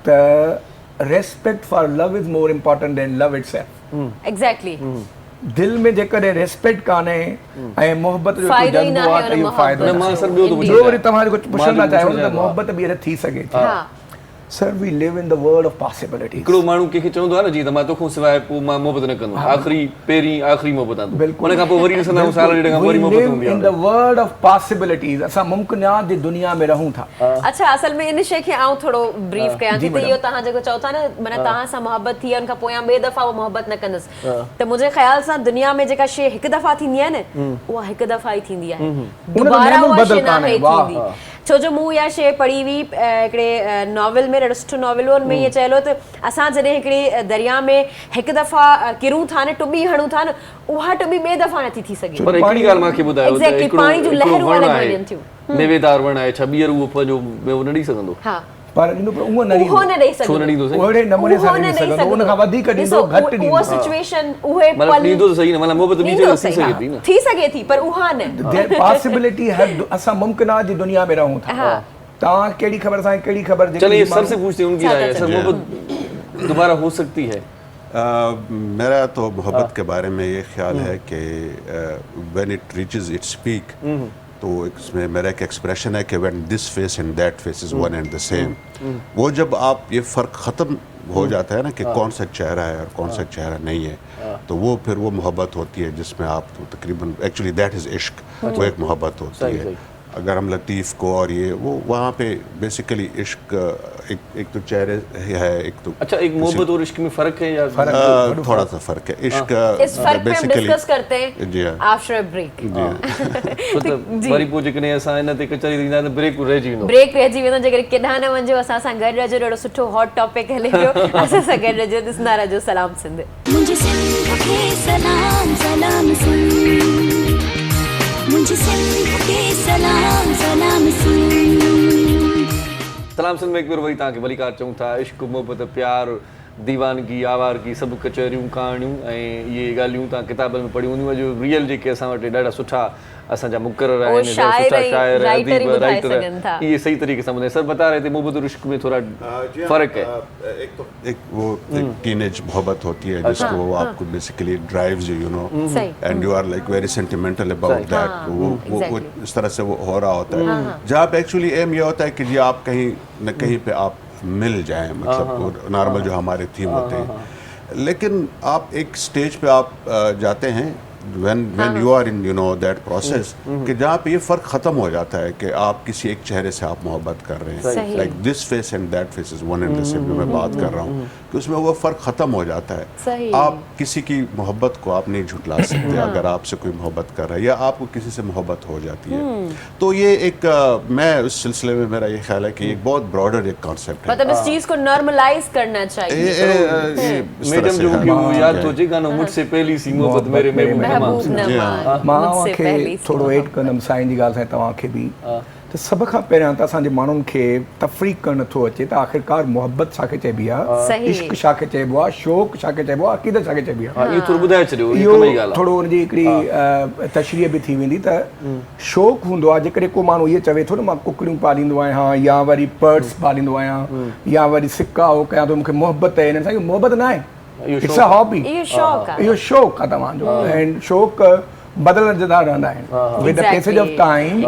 त respect for love is more important than love itself. Exactly. दिल में जेकॾहिं रेस्पेक्ट कान्हे ऐं मोहब्बत जो कोई जज़्बो आहे त इहो फ़ाइदो न। मां सर ॿियो थो ॿियो वरी तव्हां जेको पुछण था चाहियो त मोहब्बत ॿीहर थी सघे थी। Sir we live in the world of possibilities. हिकिड़ो माण्हू कंहिंखे चवंदो आहे न जी त मां तोखां सवाइ पोइ मां मोहबत न कंदो, आख़िरी पहिरीं आख़िरी मोहबत आहे, उन खां पोइ वरी ॾिसंदा आहियूं साल ॾेढ खां वरी मोहबत हूंदी आहे। इन द वर्ल्ड ऑफ पॉसिबिलिटीज़ असां मुमकिनात जी दुनिया में रहूं था। अच्छा, असल में इन शइ खे आउं थोरो ब्रीफ कयां थी त इहो तव्हां जेको चओ था न माना तव्हां सां मोहबत थी उन खां पोइ ॿिए दफ़ा उहा मोहबत न कंदसि, त मुंहिंजे ख़्याल सां दुनिया में जेका शइ हिकु दफ़ा थींदी आहे न उहा हिकु दफ़ा ई थींदी आहे, दुबारा उहा शइ न थींदी। छो जो मूं इहा शइ पढ़ी हुई हिकिड़े नॉवल में, ॾाढो सुठो नॉवल हो, हुन में इहो चयलु त असां जॾहिं हिकिड़ी दरिया में हिकु दफ़ा किरूं था न, टुॿी हणूं था न, उहा टुॿी ॿिए दफ़ा नथी थी सघे। पर हिकिड़ी ॻाल्हि मूंखे ॿुधायो त पाणी जूं लहरूं अलॻि वञनि थियूं, मेवेदार वण आहे, छा ॿीहर उहो पंहिंजो मेवो न ॾेई सघंदो? हा, पर इन पर उहो न ॾेई सघंदो, छो न ॾींदो? ओड़े नमूने सां ॾेई सघंदो, उन खां वधीक ॾींदो, घटि ॾींदो। उहा सिचुएशन उहे मतलब ॾींदो त सही न, मतलब मोहबत ॿी जगह थी सघे थी न, थी सघे थी पर उहा न। पॉसिबिलिटी हर असां मुमकिनात जी दुनिया में रहूं था। तव्हां कहिड़ी ख़बर सां कहिड़ी ख़बर? चलिए सर से पूछते हैं उनकी राय है, सर मोहब्बत दोबारा हो सकती है? मेरा तो मोहब्बत के बारे में ये ख्याल है कि when it reaches its peak तो इसमें मेरा एक एक्सप्रेशन है कि when this face and that face is one and the same, वो जब आप ये फ़र्क ख़त्म हो जाता है ना कि कौन सा चेहरा है और कौन सा चेहरा नहीं है, तो वो फिर वो मोहब्बत होती है जिसमें आप तो तकरीबन एक्चुअली दैट इज़ इश्क, वो एक मोहब्बत होती है। अगर हम लतीफ़ को और ये वो वहाँ पे बेसिकली इश्क एक तो चेहरे है, एक तो अच्छा एक मोहब्बत और इश्क में फ़र्क है या थोड़ा सा फ़र्क है। इश्क इस फर्क पे हम डिस्कस करते हैं जी आफ्टर अ ब्रेक। मतलब वरी पोइ जेकॾहिं असां इन ते कचहरी ॾींदा त ब्रेक रहिजी वेंदो, ब्रेक रहिजी वेंदो। जेकर केॾांहुं न वञो असां सां गॾु रहिजो, ॾाढो सुठो हॉट टॉपिक हले पियो, असां सां गॾु रहिजो, ॾिसंदा रहिजो सलाम सिंध। मुझे सिंध के सलाम सलाम सिंध, मुझे सिंध के सलाम सलाम सिंध। सलाम सिंध में एक बार वरी तव्हांखे वरी कार चऊं था, इश्क मोहब्बत प्यार दीवानगी आवारगी सभु कचहरियूं कहाणियूं ऐं इहे ॻाल्हियूं तव्हां किताबनि में पढ़ियूं हूंदियूं, जो रियल जेके असां वटि ॾाढा सुठा असांजा मुक़रर आहिनि, सुठा शाइर अदीब राइटर, ये सही तरीके से मुझे सर बता रहे थे मोहब्बत और इश्क में थोड़ा फर्क है। एक वो एक टीनेज मोहब्बत होती है जिसको वो आपको basically drives you know and you are like very sentimental about that, वो इस तरह से वो हो रहा होता है, जहाँ पे एक्चुअली एम ये होता है कि जी आप कहीं न कहीं पे आप मिल जाएं, मतलब नॉर्मल जो हमारे थीम होते हैं। लेकिन आप एक स्टेज पे आप जाते हैं when you are in you know that process कि जहाँ पे ये फ़र्क ख़त्म हो जाता है कि आप किसी एक चेहरे से आप मोहब्बत कर रहे हैं, like this face and that face is one and the same, जो मैं बात कर रहा हूँ कि उसमें वो फ़र्क ख़त्म हो जाता है। आप किसी की मोहब्बत को आप नहीं झुठला सकते, अगर आपसे कोई मोहब्बत कर रहा है या आपको किसी से मोहब्बत हो जाती है, तो ये एक मैं उस सिलसिले में मेरा ये ख्याल है कि एक बहुत ब्रॉडर एक कॉन्सेप्ट है, मतलब इस चीज़ को नॉर्मलाइज करना चाहिए। मैडम जो याद तो जी गाना मुझसे पहली सी मोहब्बत मेरे महबूब मां खे थोरो एड कंदमि साईं जी ॻाल्हि सां तव्हांखे बि, त सभ खां पहिरियां त असांजे माण्हुनि खे तफ़रीक़ करणु नथो अचे त आख़िरकार मोहब्बत छाखे चइबी आहे, इश्क छाखे चइबो आहे, शौक़ छाखे चइबो आहे, अक़ीदत छाखे चइबी आहे। इहो थोरो ॿुधाए छॾियो, इहो थोरो हुनजी हिकिड़ी तशरीह बि थी वेंदी त शौक़ हूंदो आहे जेकॾहिं को माण्हू इहो चवे थो न मां कुकड़ियूं पालींदो आहियां या वरी पर्स पालींदो आहियां या वरी सिक्का हो कयां थो, मूंखे मोहबत आहे, हिन सां मोहबत न आहे, इट्स अ हॉबी, इहो शौक़ आहे तव्हांजो, ऐं शौक़ बदलजंदा रहंदा आहिनि with the passage of time,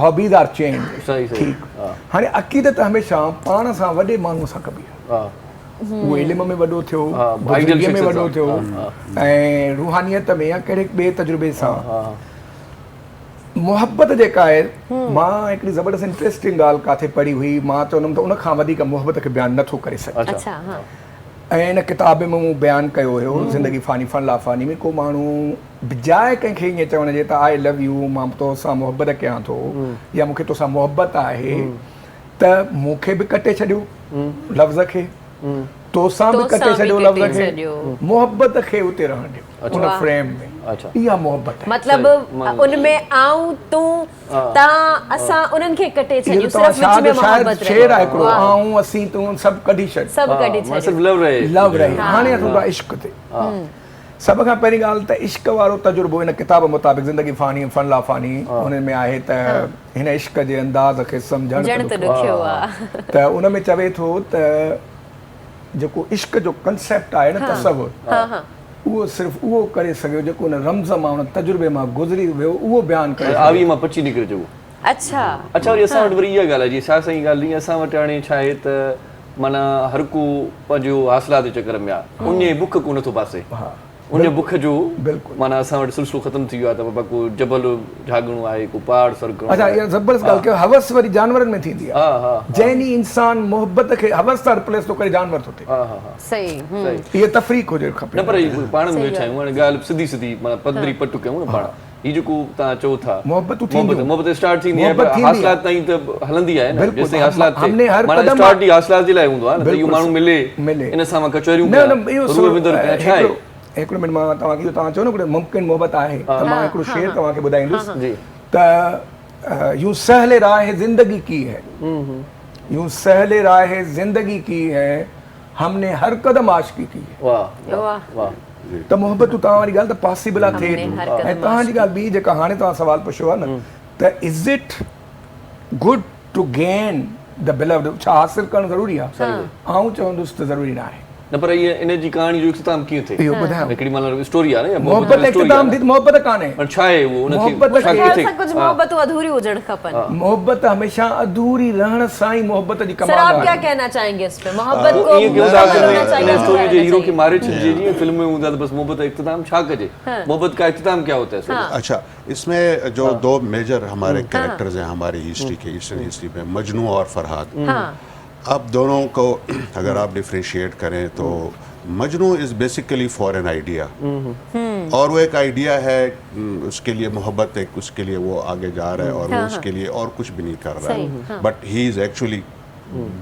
hobbies are change. ठीकु, हाणे अक़ीदत हमेशह पाण सां वॾे माण्हूअ सां कबी आहे, उहो इल्म में वॾो थियो, बुज़ुर्गीअ में वॾो थियो ऐं रूहानियत में या कहिड़े ॿिए तजुर्बे सां, मोहब्बत जेका आहे मां हिकिड़ी ज़बरदस्त इंट्रेस्टिंग ॻाल्हि काथे पढ़ी हुई, मां चवंदुमि त उन खां वधीक मोहब्बत खे बयानु नथो करे सघे। अच्छा हाँ ऐं इन किताब में मूं बयानु कयो हुयो ज़िंदगी फ़ानी फन लाफ़ानी में को माण्हू बिजाए कंहिंखे ईअं चवण जे त आई लव यू, मां तोसां मोहब्बत कयां थो या मूंखे तोसां मोहब्बत आहे, त मूंखे बि कटे छॾियो लफ़्ज़ खे, तोसां बि कटे छॾियो लफ़्ज़ खे, मोहब्बत खे उते रहण ॾियो उन फ्रेम में। इहा मोहब्बत आहे। मतलब उनमें आऊं तूं तव्हां असां उन्हनि खे कटे छॾियो, सिर्फ़ विच में मोहब्बत शेर आहे हिकिड़ो, आऊं असीं तूं सभु कढी छॾ, सभु कढी छॾियो, सिर्फ लव रहे। हाणे असां इश्क ते सभ खां पहिरीं ॻाल्हि त इश्क वारो तजुर्बो हिन किताब मुताबिक़ ज़िंदगी फ़ानी फन लाफ़ानी उन में आहे त हिन इश्क जे अंदाज़ खे सम्झण त ॾुखियो आहे। त उन में चवे थो त जेको इश्क जो कंसेप्ट आहे न तसवुर, उहो सिर्फ़ उहो करे सघियो जेको उन रम्ज़ मां उन तजुर्बे मां गुज़री वियो, उहो बयानु करे आवी मां पची निकिरे जो। अच्छा वरी असां वटि वरी इहा ॻाल्हि आहे जी छा साईं ॻाल्हि ईअं असां वटि हाणे छा आहे त माना हर को पंहिंजो हासिलात जे चकर में आहे, उन बुख को नथो पासे, उन बुख जो माना असां वटि सिलसिलो ख़तमु थी वियो आहे त बाबा को जबल झागणो आहे, को पहाड़ सरकणो। अच्छा इहा ज़बरदस्त ॻाल्हि कयो, हवस वरी जानवरनि में थींदी आहे, जंहिं ॾींहुं इंसान मोहब्बत खे हवस सां रिप्लेस थो करे जानवर थो थिए। सही इहा तफ़रीक़ हुजे खपे न, पर पाण में वेठा आहियूं हाणे ॻाल्हि सिधी सिधी माना पधरी पटु कयूं न पाण। हीउ जेको तव्हां चओ था मोहब्बत स्टार्ट थींदी आहे, हासिलात ताईं त हलंदी आहे न, जेसिताईं हासिलात थिए माना स्टार्ट ई हासिलात जे लाइ हूंदो आहे न, त इहो माण्हू मिले इन सां मां कचहरियूं कयां। हिकिड़ो मिनट मां तव्हांखे तव्हां चओ न हिकिड़ो मुमकिन मोहब्बत आहे त मां हिकिड़ो शेर तव्हांखे ॿुधाईंदुसि त यूं सहले राह ज़िंदगी की है, यूं सहले राह ज़िंदगी की है, हमने हर कदम आशिकी की है। वाह वाह। त मोहब्बत तव्हां वारी ॻाल्हि त पॉसिबल आहे थिए थी। ऐं तव्हांजी ॻाल्हि ॿी जेका हाणे तव्हां सवाल पुछियो आहे न त is it good to gain the beloved, छा हासिल करणु ज़रूरी आहे? आऊं चवंदुसि त ज़रूरी न आहे। न पर ये इन जी कहानी जो इख्तिताम कीअं थिए? इहो ॿुधायो हिकिड़ी मतलब स्टोरी आहे न, मोहब्बत इख्तिताम थी, मोहब्बत कान्हे, पर छा आहे वो उन खे कुछ मोहब्बत अधूरी हुजण खपनि। मोहब्बत हमेशा अधूरी रहण सां ही मोहब्बत जी सर कमाल आप आहे। क्या कहना चाहेंगे इस पे? मोहब्बत को ये क्यों इन स्टोरी जे हीरो के मारे छजे जी फिल्म में हूंदा त बस मोहब्बत का इख्तिताम छा कजे? मोहब्बत का इख्तिताम क्या होता है? अच्छा, इसमें जो दो मेजर हमारे कैरेक्टर्स हैं हमारी हिस्ट्री के, ईस्टर्न हिस्ट्री में, मजनू और फरहाद। अब दोनों को अगर आप डिफरेंशिएट करें तो Majnu is basically for an idea, और वो एक आइडिया है, उसके लिए मोहब्बत है, उसके लिए वो आगे जा रहा है और वो उसके लिए और कुछ भी नहीं कर रहा है, but he is actually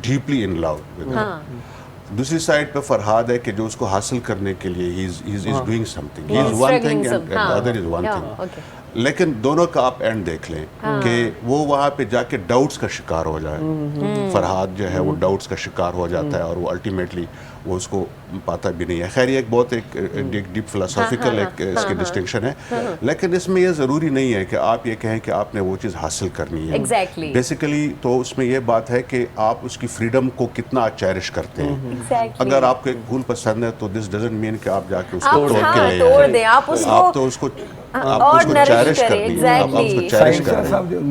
deeply in love with हिम। दूसरी साइड पे फरहाद है कि जो उसको हासिल करने के लिए he is doing something, he is one thing and other is one thing. लेकिन दोनों का आप एंड देख लें कि वो वहाँ पे जाके डाउट्स का शिकार हो जाए। फरहाद जो है वो डाउट्स का शिकार हो जाता है और वो अल्टीमेटली वो उसको पाता भी नहीं है। खैर ये एक बहुत एक डीप फिलोसॉफिकल एक इसकी डिस्टिंक्शन है, लेकिन इसमें ये ज़रूरी नहीं है कि आप ये कहें कि आपने वो चीज़ हासिल करनी है। बेसिकली तो उसमें ये बात है कि आप उसकी फ्रीडम को कितना चेरिश करते हैं। अगर आपको एक फूल पसंद है तो दिस डजंट मीन कि आप जाके उसको तोड़ के ले, आप तो उसको चेरिश करनी है, आप उसको चेरिश करनी है।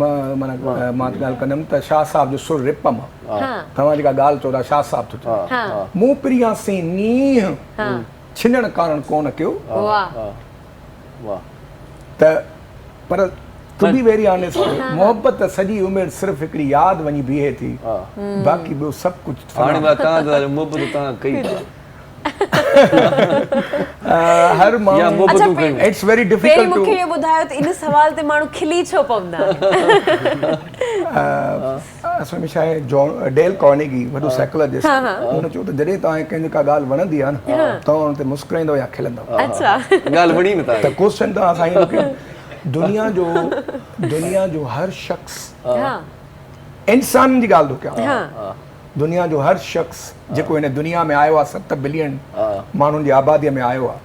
मां ॻाल्हि कंदमि त शाह साहब जो सुर रिपम तव्हां जेका ॻाल्हि चओ था शाह साहब थो मूं प्रियासीं नींह छिनण कारण कोन कयो त पर तू बि वेरी ऑनेस्ट, मोहब्बत सॼी उमिरि सिर्फ़ु हिकिड़ी यादि वञी बीहे थी, बाक़ी ॿियो सभु कुझु हाणे मां तव्हां मोहब्बत तव्हां कई हर माण्हू इट्स वेरी डिफिकल्ट टू। मूंखे इहो ॿुधायो त इन सवाल ते माण्हू खिली छो पवंदा? असां में छा आहे, जॉन डेल कार्नेगी वॾो साइकोलॉजिस्ट, हुन चयो त जॾहिं तव्हांखे कंहिंजी का ॻाल्हि वणंदी आहे न तव्हां हुन ते मुस्कुराईंदव या खिलंदव। अच्छा, ॻाल्हि वणी न त क्वेश्चन तव्हां साईं दुनिया जो हर शख्स, इंसान जी ॻाल्हि थो कयां, दुनिया जो हर शख्स जेको हिन दुनिया में आयो आहे 7 बिलियन माण्हुनि जी आबादीअ में आयो आहे,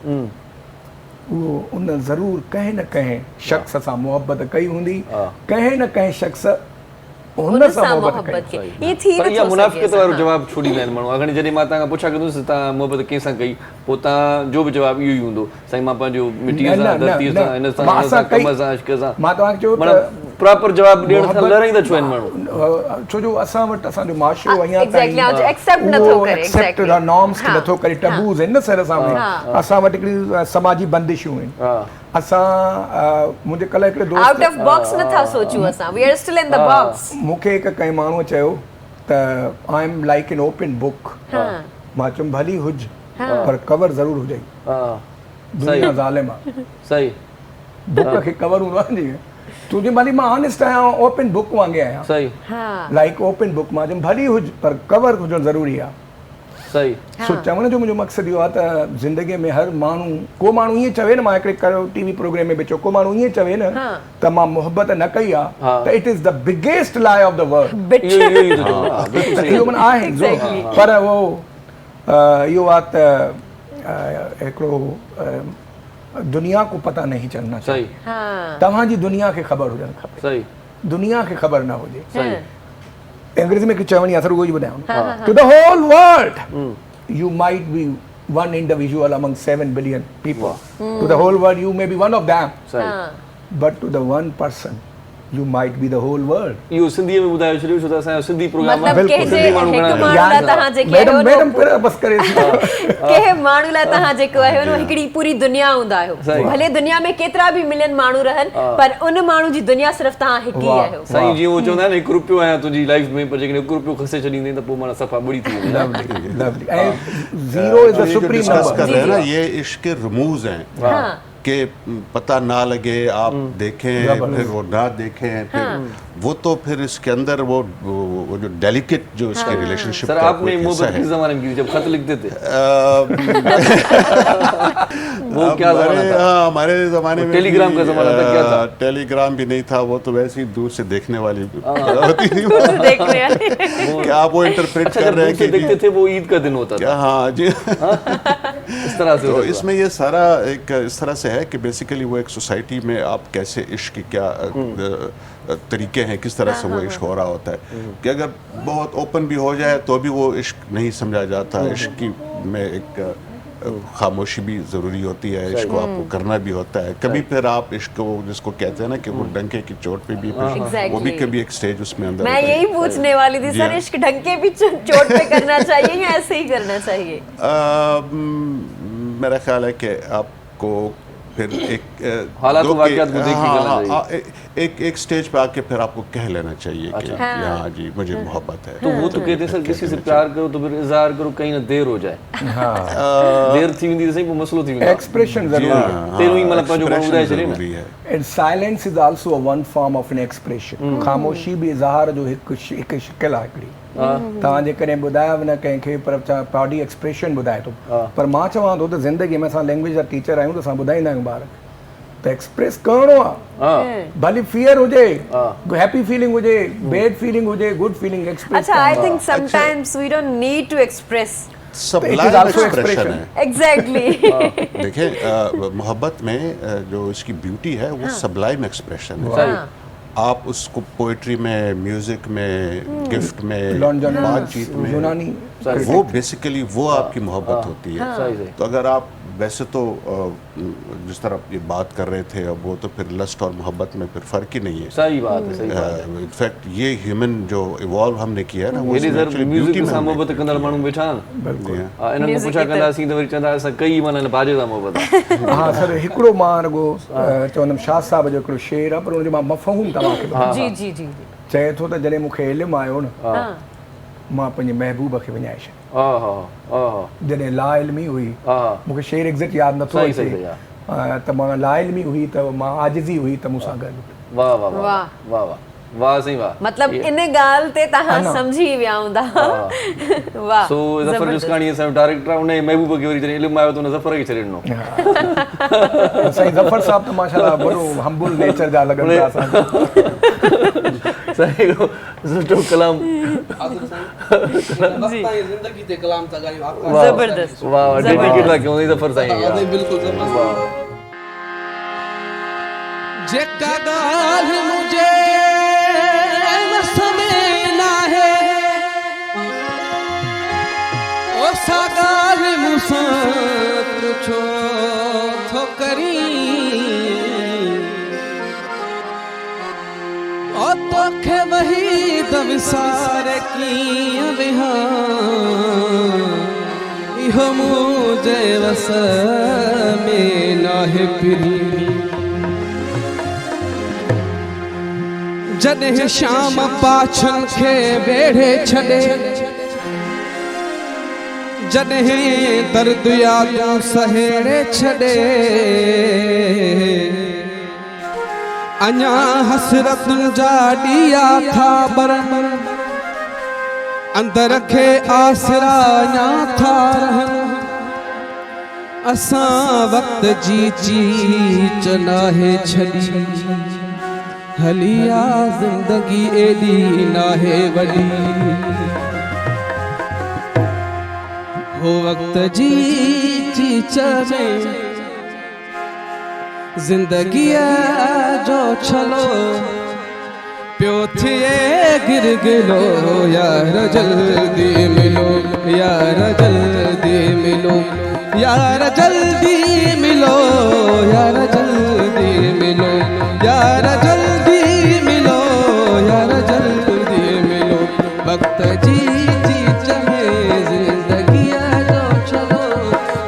उहो उन ज़रूरु कंहिं न कंहिं शख्स सां मोहब्बत कई हूंदी, कंहिं न कंहिं शख्स हुन सां मोहब्बत कई। ये थी पर इहा मुनाफ़िक़त वारो जवाब छोड़ी लाइन माण्हू। अगरि जॾहिं मां तव्हां खां पुछा कंदुसि तव्हां मोहब्बत कंहिंसां कई, पोइ तव्हां जो बि जवाबु इहो ई हूंदो, साईं मां पंहिंजो मिटीअ सां, धरतीअ सां, हिन सां, कम सां, इश्क सां। मां तव्हांखे चयो प्रॉपर जवाब ॾियण खां लड़ाईंदा छो आहिनि माण्हू? छो जो असां वटि असांजो माशरो अञा Exactly, आज accept नथो करे, एक्सेप्ट exactly. नॉर्म्स खे नथो करे, टबूज़ आहिनि न सर सां असां वटि हिकिड़ी समाजी बंदिशूं आहिनि असां मुंहिंजे कल्ह हिकिड़े दोस्त आउट ऑफ बॉक्स नथा सोचूं असां, we are still in the box. मूंखे हिकु कंहिं माण्हूअ चयो त I am like an open book, मां चयुमि भली हुज पर कवर ज़रूर हुजे, दुनिया ज़ालिम आहे, सही बुक खे कवर हूंदो आहे जी, तुंहिंजी भली मां ऑनेस्ट आहियां, ओपन बुक वांगुरु आहियां, सही लाइक ओपन बुक, मां चयुमि भली हुज पर कवर हुजणु ज़रूरी आहे। सही सो चवण जो मुंहिंजो मक़सदु इहो आहे त ज़िंदगीअ में हर माण्हू, को माण्हू ईअं चवे न, मां हिकिड़े टीवी प्रोग्राम में बि चयो, को माण्हू ईअं चवे न त मां मोहबत न कई आहे त it is the biggest lie of the world, इहो माना आहे पर उहो इहो आहे त हिकिड़ो दुनिया को पता नहीं चलना चाहिए, तव्हांजी दुनिया खे ख़बर हुजणु खपे, दुनिया खे ख़बर न हुजे। अंग्रेजी में चवणी आहे, उहो ई ॿुधायांव, to the whole world you might be one individual among 7 billion people, to the whole world you may be one of them, but to the one person you might be the whole world. इहो सिंधीअ में ॿुधायो छॾियो छो त असांजो Sindhi programme मतलब के जे हिकु माण्हू लाइ तव्हां जेके आहियो मैडम फिर बस करे के माण्हू लाइ तव्हां जेको आहियो न हिकिड़ी पूरी दुनिया हूंदा आहियो, भले दुनिया में केतिरा बि मिलियन माण्हू रहनि पर उन माण्हू जी दुनिया सिर्फ़ तव्हां हिकु ई आहियो। साईं जीअं उहो चवंदा आहिनि 1 रुपयो आहियां तुंहिंजी लाइफ में, पर जेकॾहिं 1 रुपयो खसे छॾींदे त पोइ माना सफ़ा ॿुड़ी थी वेंदी। ऐं zero is the supreme discuss number. कर रहे हैं ना, ये इश्क के रमूज हैं कि पता ना लगे, आप देखें फिर वो ना देखें, फिर वो तो फिर इसके अंदर वो जो डेलिकेट जो इसके रिलेशनशिप सर आपने मोहब्बत किस ज़माने में की जब खत लिखते थे? वो क्या ज़माना था? हमारे ज़माने में टेलीग्राम का ज़माना था, क्या था? टेलीग्राम भी नहीं था, वो तो वैसे ही दूर से देखने वाली होती थी कि आप वो इंटरप्रेट कर रहे हैं कि देखते थे वो ईद का दिन होता था। हाँ जी, इस तरह से तो इसमें ये सारा एक इस तरह से है कि बेसिकली वो एक सोसाइटी में आप कैसे इश्क की क्या तरीके हैं, किस तरह से वो इश्क हो रहा होता है कि अगर बहुत ओपन भी हो जाए तो भी वो इश्क नहीं समझा जाता। इश्क की में एक खामोशी भी ज़रूरी होती है, इश्क को आपको करना भी होता है। कभी फिर आप इश्क को जिसको कहते हैं ना कि वो डंके की चोट पे भी वो भी कभी एक स्टेज उसमें अंदर मैं यही पूछने वाली थी सर, इश्क डंके भी चोट पे करना चाहिए या ऐसे ही करना चाहिए? मेरा ख्याल है कि आपको फिर एक हालात वाक़ियात को देख के करना चाहिए। एक स्टेज पे आके फिर आपको कह लेना चाहिए कि हाँ जी मुझे मोहब्बत है। तो वो तो कहते सर किसी से प्यार करो तो फिर इज़हार करो, कहीं ना देर हो जाए, देर थी वेंदी सही पोइ मसलो थी वेंदो। एक्सप्रेशन ज़रूरी आहे, तेरो ही मतलब पंहिंजो माण्हू ॿुधाए छॾे न। And silence is also a one form of an expression. खामोशी भी इज़हार जो हिकु शिकिल आहे हिकिड़ी। तव्हां जेकॾहिं ॿुधायो न कंहिंखे पर बॉडी एक्सप्रेशन ॿुधाए थो, पर मां चवां थो त ज़िंदगी में असां लैंग्वेज जा टीचर आहियूं त असां ॿुधाईंदा आहियूं ॿार त एक्सप्रेस करिणो आहे, भली फियर हुजे, हैप्पी फीलिंग हुजे, बैड फीलिंग हुजे, गुड फीलिंग एक्सप्रेस। अच्छा, I think sometimes we don't need to express, sublime expression है। एग्जैक्टली। देखिए मोहब्बत में जो इसकी ब्यूटी है वो सबलाइम एक्सप्रेशन है। आप उसको पोइट्री में, म्यूजिक में, गिफ्ट में, बातचीत में, वो बेसिकली वो आपकी मोहब्बत होती है। तो अगर आप वैसे तो जिस तरह ये बात कर रहे थे अब वो तो फिर लस्ट और मोहब्बत में फिर फर्क ही नहीं है। सही बात है, सही बात है। इनफैक्ट ये ह्यूमन जो इवॉल्व हमने किया है ना वो म्यूजिक के साथ मोहब्बत कंदड़ माण्हू वेठा आहिनि। बिल्कुल इन्हनि खां पुछा कंदासीं त वरी चवंदा असां कई माना बाजे सां मोहब्बत आहे। हाँ सर, हिकिड़ो मां रुगो चवंदुमि शाह साहब जो हिकिड़ो शेर आहे, पर हुनजो मां मफ़हूम तव्हांखे जी जी जी चए थो त जॾहिं मूंखे इल्मु आयो न मां पंहिंजे महबूब खे विञाए छॾियो। जॾहिं ला इल्मी हुई, मूंखे शेर एग्ज़ैक्ट यादि नथो अचे, त मां ला इल्मी हुई त मां आजिज़ी हुई त मूंसां गॾु। वाह वाह वाह वाह वाह वाह सही वाह। मतलब इन ॻाल्हि ते तव्हां सम्झी विया हूंदा। वाह। सो ज़फर जो कहाणी असां डायरेक्टर उन महबूब खे वरी जॾहिं इल्मु आयो त उन ज़फर खे छॾे ॾिनो। साईं ज़फर साहब त माशाल्लाह बड़ो हम्बल नेचर जा लॻनि था असांखे। सही सुठो कलाम ज़िंदगी ते कलाम था ॻायूं। ज़बरदस्त। वाह डेडिकेट था कयूं ज़फर साईं। बिल्कुल ज़बरदस्त। जेका ॻाल्हि मुझे वस में ना है ओ सा ॻाल्हि मूंसां तूं छो थो करी विसारे कीअं विहां इहो मुंहिंजे वस में नाहे पिरी जॾहिं शाम पाछनि खे वेढ़े छॾे जॾहिं दर्द यादूं सहेड़े छॾे अञा हसरतुनि जा ॾीया था ॿरनि अंदर खे आसरा अञा था रहनि असां वक़्त जी चीच नाहे छॾी हलिया ज़िंदगी एॾी नाहे वॾी हो वक़्त जी चीच में ज़िंदगीअ जो छलो पियो थिए गिरगिलो यार जल्दी मिलो यार जल्दी मिलो यार जल्दी मिलो यार जल्दी मिलो यार जल्दी मिलो यार जल्दी मिलो वक्त जी चीच में ज़िंदगीअ जो छलो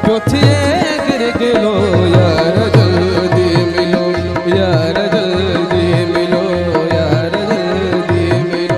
पियो थिए गिरगिलो यार जल्दी मिलो यार जल्दी मिलो यार जल्दी मिलो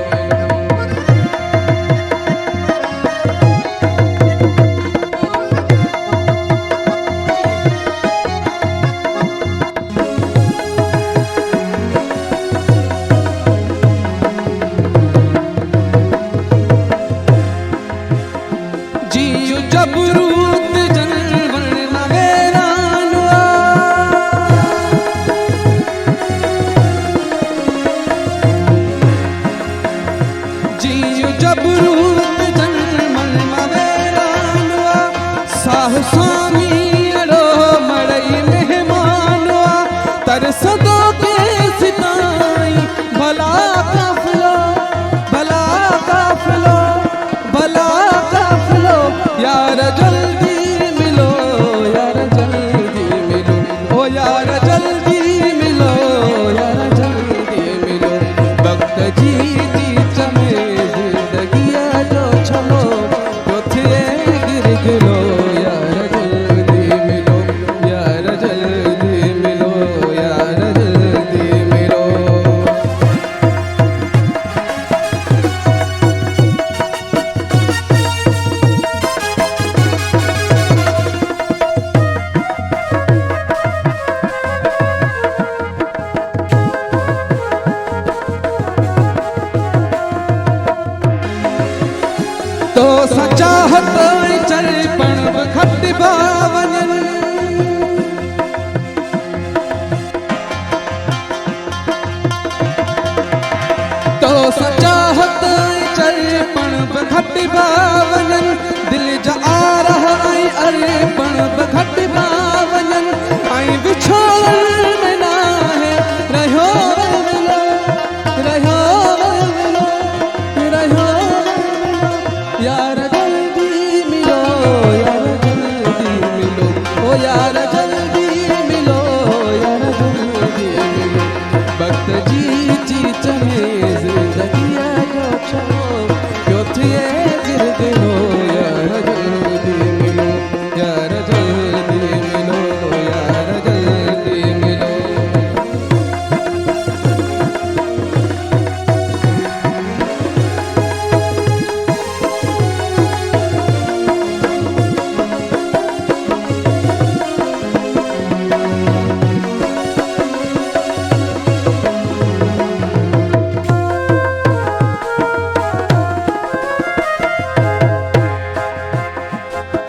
जियो जब रूत जनवण नवेरानो जियो जब रूत जनवण नवेरानो साह स्वामी अड़ो मड़ई मेहमानो तरसदो के सिताई भला काफिलो भला काफिलो भला काफिलो यार जल्दी मिलो यार जल्दी मिलो ओ यार जल्दी मिलो यार जल्दी मिलो वक्त जी चीच में ज़िंदगीअ जो छलो पियो थिए गिरगिलो यार जल्दी मिलो यार जल्दी मिलो यार जल्दी मिलो तो सचाहत चल पण खट बावन तो सचाहत चल पण खट बावन दिल जा आ रहा आई अरे पण खट बावन आई बिछोड़ में ना है रहो मिलो रहो मिलो रहो यार जल्दी मिलो यार जल्दी मिलो ओ यार जल्दी मिलो यार जल्दी मिलो वक्त जी चीच में ज़िंदगीअ जो छलो पियो थिए गिरगिलो यार जल्दी मिलो यार जल्दी मिलो यार जल्दी मिलो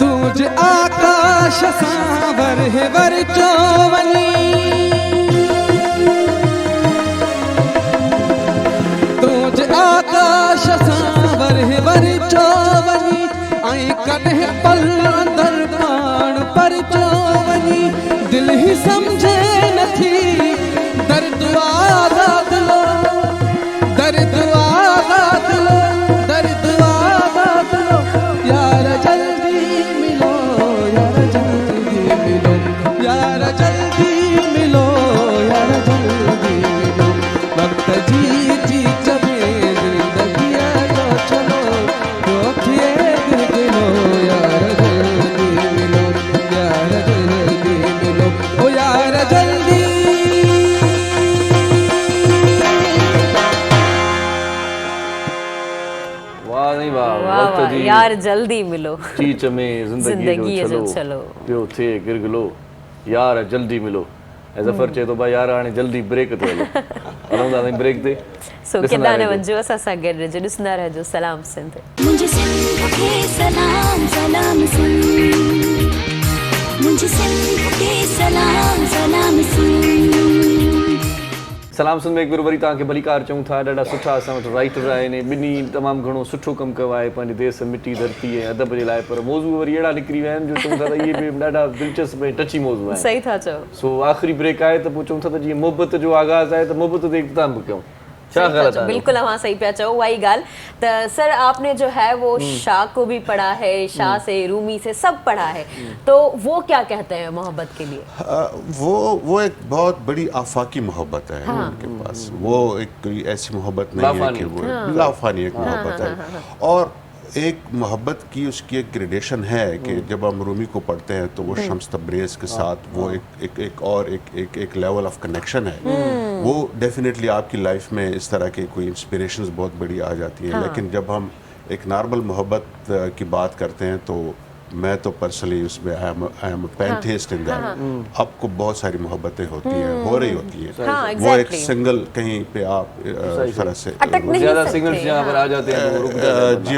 तुझ आकाश सांवर है वर चोवनी तुझ आकाश सांवर है वर चोवनी आई कॾहिं पल अंदर पाण पर चोवनी दिल ही समझे नथी दर्द आज़ाद लो दर्द आज़ाद लो दर्द आज़ाद लो यार जल्दी मिलो यार जल्दी मिलो यार जल्दी मिलो यार जल्दी मिलो वक्त जी चीच में ज़िंदगीअ वाह नहीं वाह वाह वक्त वाह जी यार जल्दी मिलो चीच में जिंदगी जो चलो पियो थे गिरगलो यार जल्दी मिलो ऐ ज़फर चए तो भाई यार हाणे जल्दी ब्रेक ते हलो हलूं था ब्रेक ते सो केॾा न वञो असां सां गॾु रहिजो ॾिसंदा रहिजो सलाम सिंध मुझे सिंध के सलाम सलाम सिंध मुझे सिंध के सलाम सलाम सिंध सलाम सिंध में एक बार वरी तव्हांखे भलीकार चऊं था ॾाढा सुठा असां वटि राइटर आहिनि ॿिन्ही तमामु घणो सुठो कमु कयो आहे पंहिंजे देश मिटी धरती ऐं अदब जे लाइ पर मौज़ू वरी अहिड़ा निकिरी विया आहिनि जो चऊं था त इहे बि ॾाढा दिलचस्प ऐं टची मौज़ू आहिनि सही था चओ सो आख़िरी ब्रेक आहे त पोइ चऊं था त जीअं मुहबत जो आगाज़ आहे त मुहबत ते इख़्तिताम बि कयूं क्या गलत है बिल्कुल हाँ सही पे चाहो वही गाल तो सर आपने जो है वो शाह को भी पढ़ा है शाह से रूमी से सब पढ़ा है तो वो क्या कहते हैं मोहब्बत के लिए वो एक बहुत बड़ी आफाकी मोहब्बत है उनके पास वो एक कोई ऐसी मोहब्बत नहीं है कि वो लाफानी एक मोहब्बत है और एक मोहब्बत की उसकी एक ग्रेडेशन है कि जब हम रूमी को पढ़ते हैं तो वो शम्स तब्रेज़ के साथ वो एक लेवल ऑफ कनेक्शन है वो डेफिनेटली आपकी लाइफ में इस तरह के कोई इंस्पिरेशंस बहुत बड़ी आ जाती हैं लेकिन जब हम एक नॉर्मल मोहब्बत की बात करते हैं तो मैं तो पर्सनली उसमें आई एम पैंथेइस्ट इन दैट आपको बहुत सारी मोहब्बतें होती हैं हो रही होती हैं वो एक सिंगल कहीं पे आप इस तरह से ज़्यादा सिग्नल्स यहाँ पर आ जाते हैं तो रुक जाते हैं जी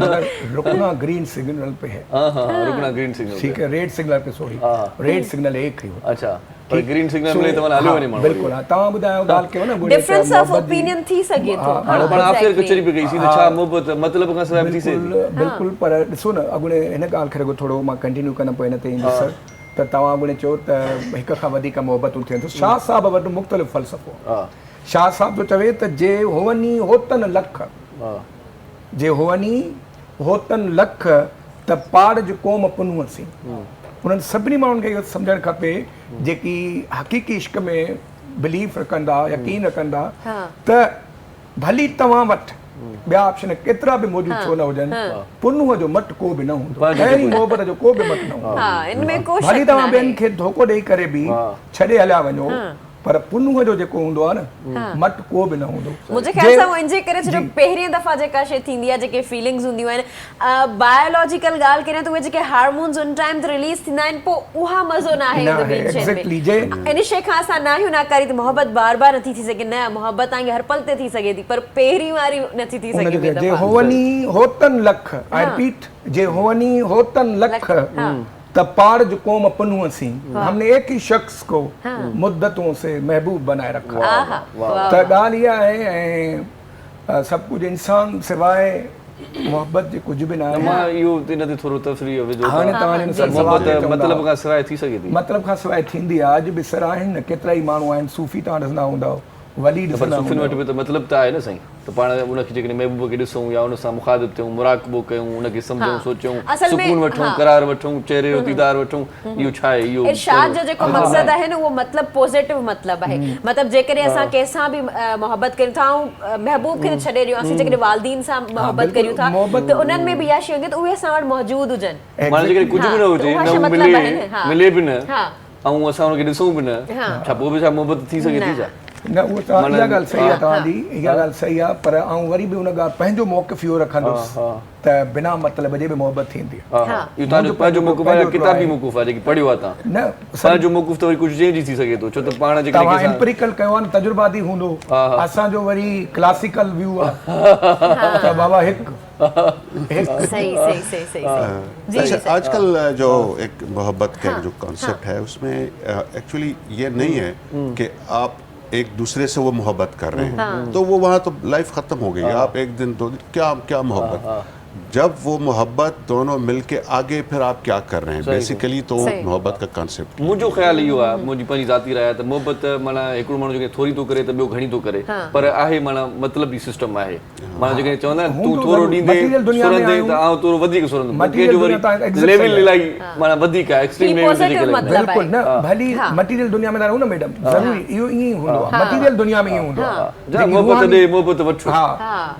हाँ रुकना ग्रीन सिग्नल पे है हाँ रुकना ग्रीन सिग्नल ठीक है रेड सिग्नल पे सॉरी रेड सिग्नल एक ही होता अच्छा पर ग्रीन सिग्नल में तव्हां हलियो वञे माण्हू बिल्कुल तव्हां ॿुधायो ॻाल्हि कयो न डिफरेंस ऑफ ओपिनियन थी सके तो हाणे पाण आफ़िर कचरी पे गई सीधे छा मोहब्बत मतलब खां सवाइ थी सघे बिल्कुल पर ॾिसो न अॻुणे हिन ॻाल्हि खे रुगो थोरो मां कंटिन्यू कंदमि पोइ हिन ते ईंदुसि त तव्हां अॻुणे चयो त हिक खां वधीक मोहबतूं थियनि थियूं शाह साहब वटि मुख़्तलिफ़ फ़लसफ़ो शाह साहब जो चवे त जे होवनी होतन लख जे होवनी होतन लख त पाड़ जो क़ौम पुनूअ सी उन्हनि सभिनी माण्हुनि खे इहो सम्झणु खपे जेकी हक़ीक़ी इश्क में बिलीफ रखंदा यकीन रखंदा त भली तव्हां वटि ॿिया ऑप्शन केतिरा बि मौजूदु छो न हुजनि पुनूअ जो मट को बि न हूंदो अहिड़ी मोहबत जो को बि मट न हूंदो भली तव्हां ॿियनि खे धोखो ॾेई करे बि छॾे हलिया वञो पर पुनूअ जो जेको हूंदो आहे न मट को बि न हूंदो मुझे ख्याल सां मुंहिंजे करे सिर्फ़ पहिरीं दफ़ा जेका शइ थींदी आहे जेके फीलिंग्स हूंदियूं आहिनि बायोलॉजिकल ॻाल्हि करियां त उहे जेके हार्मोन्स उन टाइम ते रिलीज़ थींदा आहिनि पोइ उहा मज़ो न आहे इन शइ खां असां नाहियूं नाकारी त मोहबत बार बार नथी थी सघे न मोहबत तव्हांखे हर पल ते थी सघे थी पर पहिरीं वारी नथी थी सघे जे होवनी होतन लख आई रिपीट जे होवनी होतन लख त पाड़ जो कौम पुनूअ सी हमने एक ही शख्स को मुद्दतों से महबूब बनाए रखा त ॻाल्हि इहा आहे ऐं सभु कुझु इंसान सवाइ मोहब्बत जे कुझु बि न आहे मां इहो इन ते थोरो तफ़सील विझो हाणे तव्हां मोहब्बत मतलब खां सवाइ थी सघे थी मतलब खां सवाइ थींदी आहे अॼु बि सर आहिनि न केतिरा ई माण्हू आहिनि सूफ़ी तव्हां ॾिसंदा हूंदव वली ॾिसंदा सूफ़ियुनि वटि बि त मतिलबु त आहे न साईं त पाण उनखे जेकॾहिं महबूब खे ॾिसूं या उन सां मुखातिब थियूं मुराक़बो कयूं उनखे सम्झूं सोचूं सुकून वठूं करार वठूं चहिरे जो दीदार वठूं इहो छा आहे इहो इरशाद जो जेको मक़सद आहे न उहो मतिलबु पॉज़िटिव मतिलबु आहे मतिलबु जेकॾहिं असां कंहिंसां बि मोहबत करियूं था ऐं महबूब खे छॾे ॾियूं असीं जेकॾहिं वालिदीन सां मोहबत करियूं था त उन्हनि में बि इहा शइ हूंदी त उहे असां वटि मौजूदु हुजनि माना जेकॾहिं कुझु बि न हुजे न मिले बि न ऐं असां उनखे ॾिसूं बि न छा पोइ बि छा मोहबत थी सघे थी छा न उहो तव्हां इहा ॻाल्हि सही आहे तव्हांजी इहा ॻाल्हि सही आहे पर आउं वरी बि उन ॻाल्हि पंहिंजो मौक़िफ़ इहो रखंदुसि त बिना मतिलब जे बि मोहबत थींदी आहे इहो तव्हांजो पंहिंजो मौक़िफ़ आहे किताबी मौक़िफ़ आहे जेकी पढ़ियो आहे तव्हां न पंहिंजो मौक़िफ़ त वरी कुझु चेंज थी सघे थो छो त पाण जेके तव्हां एम्पिरिकल कयो आहे न तजुर्बाती हूंदो असांजो वरी क्लासिकल व्यू आहे त बाबा अच्छा आजकल जो एक मोहब्बत का जो कॉन्सेप्ट है उसमें एक्चुअली ये नहीं है कि आप एक दूसरे से वो मोहब्बत कर रहे हैं तो वो वहाँ तो लाइफ ख़त्म हो गई आप एक दिन दो दिन क्या मोहब्बत जब वो मोहब्बत दोनों मिलके आगे फिर आप क्या कर रहे हैं बेसिकली तो मोहब्बत का कॉन्सेप्ट मुझो ख्याल इहो आहे मुंहिंजी पंहिंजी ज़ाती राय त मोहबत माना हिकिड़ो माण्हू जेके थोरी थो करे त ॿियो घणी थो करे पर आहे माना मतिलबी सिस्टम आहे माना जेके चवंदा आहिनि तूं थोरो ॾींदे सुरंदे त आउं थोरो वधीक सुरंदुमि कंहिंजो वरी लेवल इलाही माना वधीक आहे एक्सट्रीम लेवल ते जेके बिल्कुल न भली मटीरियल दुनिया में रहूं न मैडम ज़रूरी इहो ईअं ई हूंदो आहे मटीरियल दुनिया में ईअं हूंदो आहे मोहबत ॾे मोहबत वठो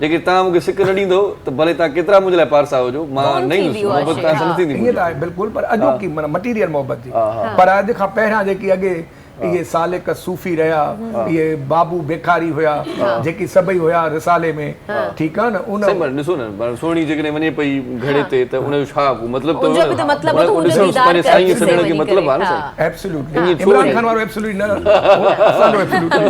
जेके तव्हां मूंखे सिक न ॾींदो त भले तव्हां केतिरा मुंहिंजे लाइ पारसा हुजो मां नहीं मोहब्बत तव्हां सां न थींदी ईअं त आहे बिल्कुलु पर अॼोकी माना मटीरियल मोहबत जी पर अॼु खां पहिरियां जेकी अॻे ये सालिक सूफ़ी रहा, ये बाबू बेकारी हुआ, जेकी सभई हुआ रिसाले में, ठीक है ना। उन सही बात ॾिसो न सोणी जेकॾहिं वञे पई घड़े ते त उनजो छा मतिलबु उनजो बि त मतिलबु आहे, उनजो दीदार करे साईं सॾण वञी खे मतिलबु आहे न करे, साईं। एब्सोल्युटली इमरान खान वारो एब्सोल्युटली न, असांजो एब्सोल्युटली।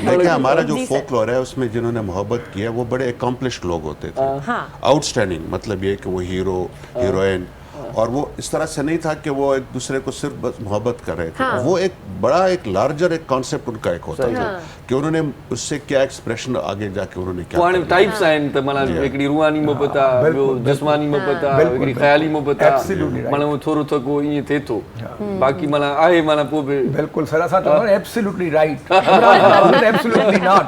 देखिए हमारा जो फोकलोर है उसमें जिन्होंने मोहब्बत की है वो बड़े अकम्पलिश्ड लोग होते थे, आउटस्टैंडिंग, मतलब ये कि वो हीरो हीरोइन, और वो इस तरह से नहीं था कि वो एक दूसरे को सिर्फ बस मोहब्बत कर रहे थे, वो एक बड़ा एक लार्जर एक कॉन्सेप्ट उनका एक होता था कि उन्होंने उससे क्या एक्सप्रेशन आगे जाके उन्होंने क्या हाणे टाइप्स आहिनि त माना हिकिड़ी रूहानी मोहबत आहे, ॿियो जिस्मानी मोहबत आहे, हिकिड़ी ख़याली मोहबत आहे, माना उहो थोरो थको ईअं थिए थो, बाक़ी माना आहे माना पोइ बि बिल्कुल सर असां चवंदा आहियूं absolutely right, absolutely not.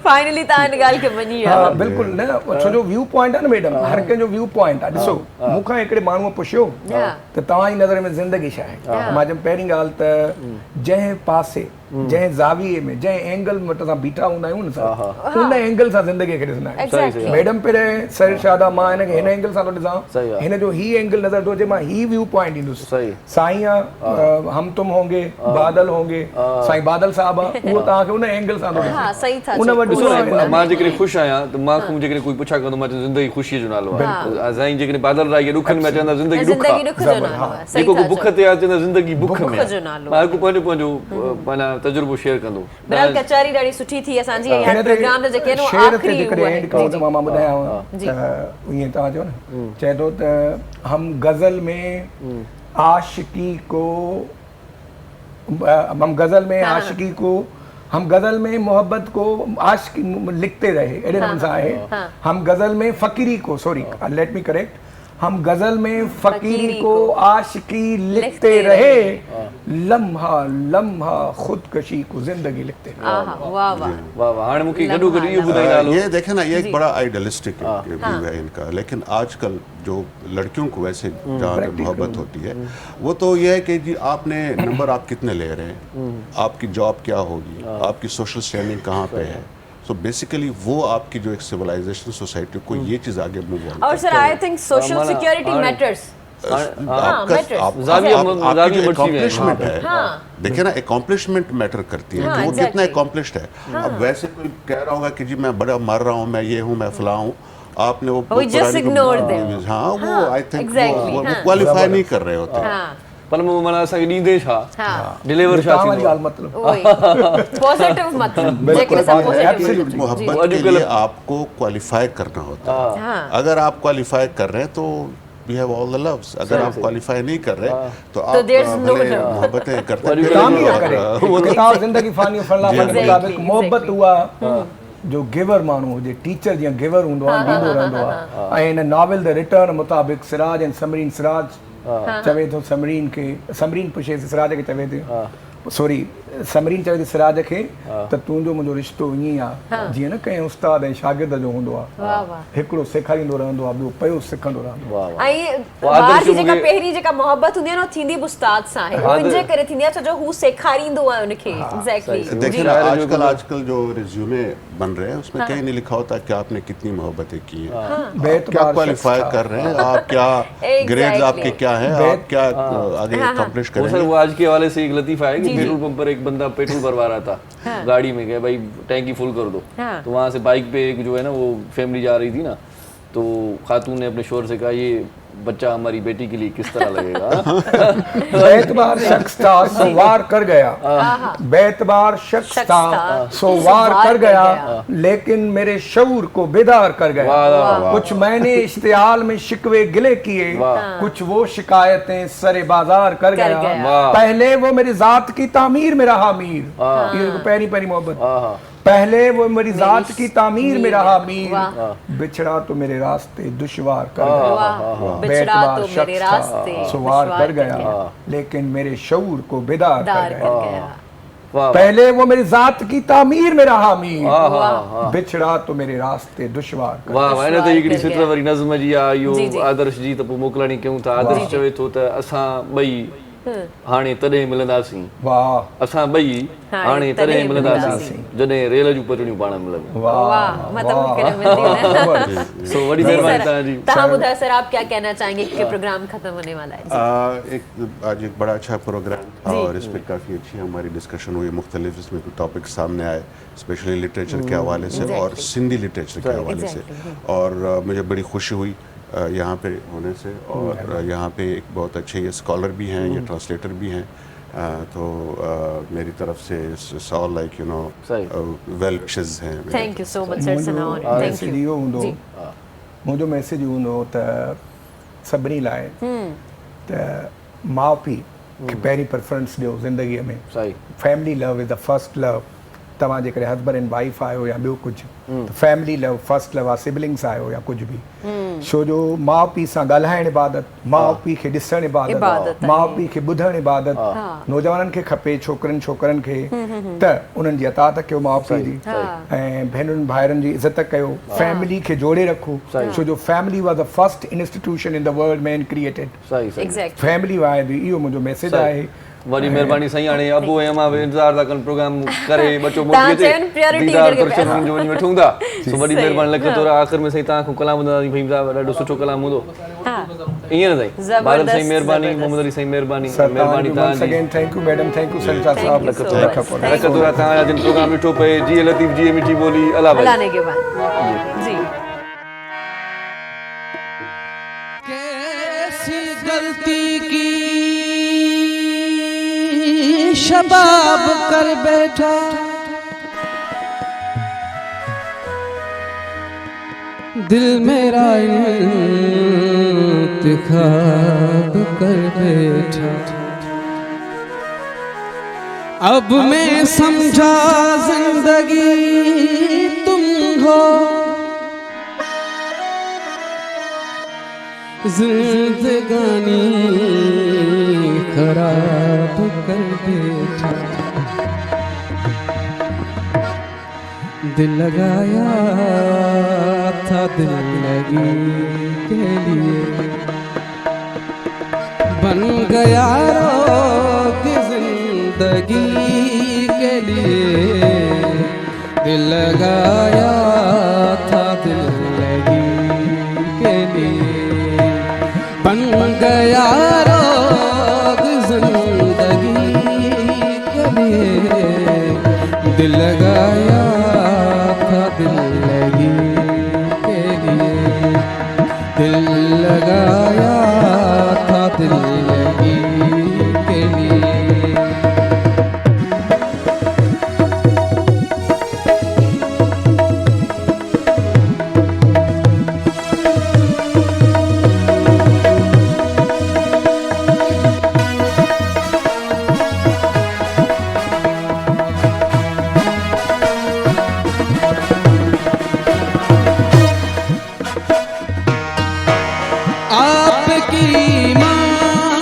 Finally तव्हां हिन ॻाल्हि खे मञी विया। हाँ बिल्कुल न, छो जो व्यू पॉइंट आहे न मैडम, हर कंहिंजो व्यू पॉइंट आहे। ॾिसो मूंखां हिकिड़े माण्हूअ पुछियो त तव्हां जी नज़र में ज़िंदगी छा आहे, मां चयुमि पहिरीं ॻाल्हि त जंहिं पासे जंहिं ज़ाविये में जंहिं एंगल में असां बीठा हूंदा आहियूं न सर, उन एंगल सां ज़िंदगी खे ॾिसंदा आहियूं। मैडम पहिरें सर शादा मां हिन खे हिन एंगल सां थो ॾिसां, हिन जो ही एंगल नज़र थो अचे, मां ही व्यू पॉइंट ईंदुसि। साईं हम तुम होंगे, बादल होंगे, साईं बादल साहब आहे, उहो तव्हांखे उन एंगल सां थो ॾिसे, उन वटि ॾिसो मां जेकॾहिं ख़ुशि आहियां त मां जेकॾहिं कोई पुछा कंदो मां चवंदो ज़िंदगी ख़ुशीअ जो नालो आहे। साईं जेकॾहिं बादल राय ॾुखनि में चवंदा ज़िंदगी ॾुख आहे, जेको को बुख ते आहे चवंदा ज़िंदगी बुख में, मां हिकु पंहिंजो पंहिंजो माना तजुर्बो शेयर कंदो। बहरहाल कचहरी ॾाढी सुठी थी असांजी, यार प्रोग्राम जो जेके आहिनि आखिरी एंड करो त मां ॿुधायांव त ईअं तव्हां चओ न, चए थो त हम गज़ल में आशिकी को, हम गज़ल में आशिकी को, हम गज़ल में मोहब्बत को आशिकी लिखते रहे, एॾे नमूने सां आहे। हम गज़ल में फ़कीरी को, सॉरी लेट मी करेक्ट, हम गज़ल में फ़कीरी को आशिकी लिखते रहे, लम्हा लम्हा खुदकशी को जिंदगी लिखते रहे। वाह वाह वाह वाह। हाणे मूंखे गॾो गॾु इहो ॿुधाईंदा हलो, ये देखे ना, ये एक बड़ा आइडियलिस्टिक व्यू है इनका, लेकिन आजकल जो लड़कियों को वैसे जहाँ पे मोहब्बत होती है वो तो ये है कि जी आपने नंबर आप कितने ले रहे हैं, आपकी जॉब क्या होगी, आपकी सोशल स्टैंडिंग कहाँ पे है, तो बेसिकली वो आपकी जो एक सिविलाइजेशन सोसाइटी को ये चीज आगे मूव ऑन। और sir I think social security matters, आपकी जो अकॉम्प्लिशमेंट है, देखिए ना अकॉम्प्लिशमेंट मैटर करती है कि वो कितना अकॉम्प्लिश्ड है। अब वैसे कोई कह रहा होगा कि जी मैं बड़ा मर रहा हूँ, मैं ये हूँ, मैं फला हूँ, आपने वो just ignored them। हाँ वो आई थिंक वो क्वालिफाई नहीं कर रहे होते। पर माना असांखे ॾींदे छा, डिलीवर छा तव्हां वारी थींदो, ॻाल्हि मतिलबु पॉजिटिव मतलब जेके असां पॉजिटिव मोहब्बत के लिए आपको क्वालिफाई करना होता है। अगर आप क्वालिफाई कर रहे हैं तो you have all the loves, अगर आप क्वालिफाई नहीं कर रहे तो आप भले मोहब्बतें करते हैं, काम ही ना करें। किताब ज़िंदगी फ़ानी फला के मुताबिक मोहब्बत हुआ जो गिवर माण्हू हुजे, टीचर जीअं गिवर हूंदो आहे, ॾींदो रहंदो आहे। ऐं हिन नॉवेल द रिटर्न मुताबिक सिराज ऐं समरीन, सिराज चवे थो समरीन खे, समरीन पुछे सिराज खे चवे थो, सॉरी समरीन चवे थी सिराज खे त तुंहिंजो मुंहिंजो रिश्तो ईअं आहे जीअं न कंहिं उस्ताद ऐं शागिर्द जो हूंदो आहे, हिकिड़ो सेखारींदो रहंदो आहे, ॿियो पियो सिखंदो रहंदो आहे। ऐं ॿार जी जेका पहिरीं जेका मोहब्बत हूंदी आहे न थींदी बि उस्ताद सां आहे, उनजे करे थींदी आहे छो जो हू सेखारींदो आहे उनखे। एग्जैक्टली देखिए ना आजकल जो रिज्यूमे बन रहे हैं उसमें कहीं नहीं लिखा होता कि आपने कितनी मोहब्बतें की हैं, क्या क्वालिफाई कर रहे हैं आप, क्या ग्रेड्स आपके क्या हैं, आप क्या आगे अकम्प्लिश करेंगे। वो आज के हवाले से एक लतीफ़ा है कि पेट्रोल पंप पर एक बंदा पेट्रोल भरवा रहा था, गाड़ी में गया भाई टैंकी फुल कर दो, तो वहाँ से बाइक पे एक जो है ना वो फैमिली जा रही थी ना, तो खातून ने अपने शोहर से कहा ये बच्चा हमारी बेटी के लिए किस तरह लगेगा। बेतबार शख्स था सो वार कर गया, बेतबार शख्स था सो वार कर गया, लेकिन मेरे शऊर को बेदार कर गया। कुछ मैंने इश्तिहाल में शिकवे गिले किए, कुछ वो शिकायतें सरे बाजार कर गया। पहले वो मेरी जात की तामीर में रहा मीर, ये पैरी पैरी मोहब्बत, पहले वो मेरी जात की तामीर में रहा मीर, बिछड़ा तो मेरे रास्ते दुश्वार कर गया। बेतबार शख्स था सो वार कर गया, लेकिन मेरे शऊर को बेदार कर गया। पहले वो मेरी जात की तामीर में रहा मीर, बिछड़ा तो मेरे रास्ते दुश्वार कर गया। वाह वाह, इन ते हिकिड़ी सिट वरी नज़्म जी आहे, इहो आदर्श जी त पोइ मोकिलणी कयूं था। आदर्श चवे थो त असां ॿई हाणे तॾहिं मिलंदासीं वाह असां ॿई हाणे तॾहिं मिलंदासीं जॾहिं रेल जूं पटड़ियूं पाण मिलंदियूं वाह मतलब मूंखे न मिलती है सो वॾी महिरबानी तव्हांजी तहां ॿुधायो सर आप क्या कहना चाहेंगे कि प्रोग्राम खत्म होने वाला है आज एक बड़ा अच्छा प्रोग्राम था और इस पर काफ़ी अच्छी हमारी डिस्कशन हुई, मुख्तलिफ इसमें टॉपिक सामने आए, स्पेशली लिटरेचर के हवाले से और सिंधी लिटरेचर के हवाले से। और मुझे बड़ी खुशी हुई यहाँ पे होने से, और यहाँ पे एक बहुत अच्छे ये स्कॉलर भी हैं, ये ट्रांसलेटर भी हैं, तो मेरी तरफ से it's all like you know well wishes हैं। Thank you so much sir Sanaur thank you इहो हूंदो मुंहिंजो मैसेज हूंदो त सभिनी लाइ त माउ पीउ खे पहिरीं प्रेफरेंस ॾियो ज़िंदगीअ में। Family love is the first love. तव्हां जेकॾहिं हस्बैंड एंड वाइफ आहियो या ॿियो कुझु त फैमिली लव फर्स्ट लव आहे, सिबलिंग्स आहियो या कुझु बि, छो जो माउ पीउ सां ॻाल्हाइण इबादत, माउ पीउ खे ॾिसणु इबादत, माउ पीउ खे ॿुधणु इबादत नौजवाननि खे खपे, छोकिरनि खे त उन्हनि जी अतात कयो माउ पीउ जी, ऐं भेनरुनि भाइरनि जी इज़त कयो, फैमिली खे जोड़े रखो, छो जो family was the first institution इन the world man created. Family आहे इहो मुंहिंजो मैसेज आहे। वॾी महिरबानी साईं। हाणे अबू ऐं अम्मा बि इंतज़ार था कनि प्रोग्राम करे बचो मोटी अचे दीदार दर्शन जो वञी वठूं था। सो वॾी महिरबानी लख तोरा आख़िर में साईं तव्हां खां कलाम ॿुधंदासीं भई ॾाढो सुठो कलाम हूंदो ईअं न साईं। भारत साईं महिरबानी, मोहम्मद अली साईं महिरबानी, महिरबानी तव्हांजी। Thank you madam, thank you Sansa साहब, लख तोरा तव्हांजा जिन प्रोग्राम ॾिठो पए जी लतीफ़ जी मिठी ॿोली अला भाई जी। कैसी गलती की शबाब कर बैठा, दिल मेरा इंतखाब कर बैठा, अब मैं समझा जिंदगी तुम हो, जिंदगानी खराब कर बैठा, दिल लगाया था दिल लगी के लिए, बन गया रोग जिंदगी के लिए, दिल लगाया था दिल लगी के लिए, बन गया रोग जिंदगी के लिए, दिल लगाया था दिल लगी के लिए, दिल लगाया था दिल लगी के लिए। आपकी माँ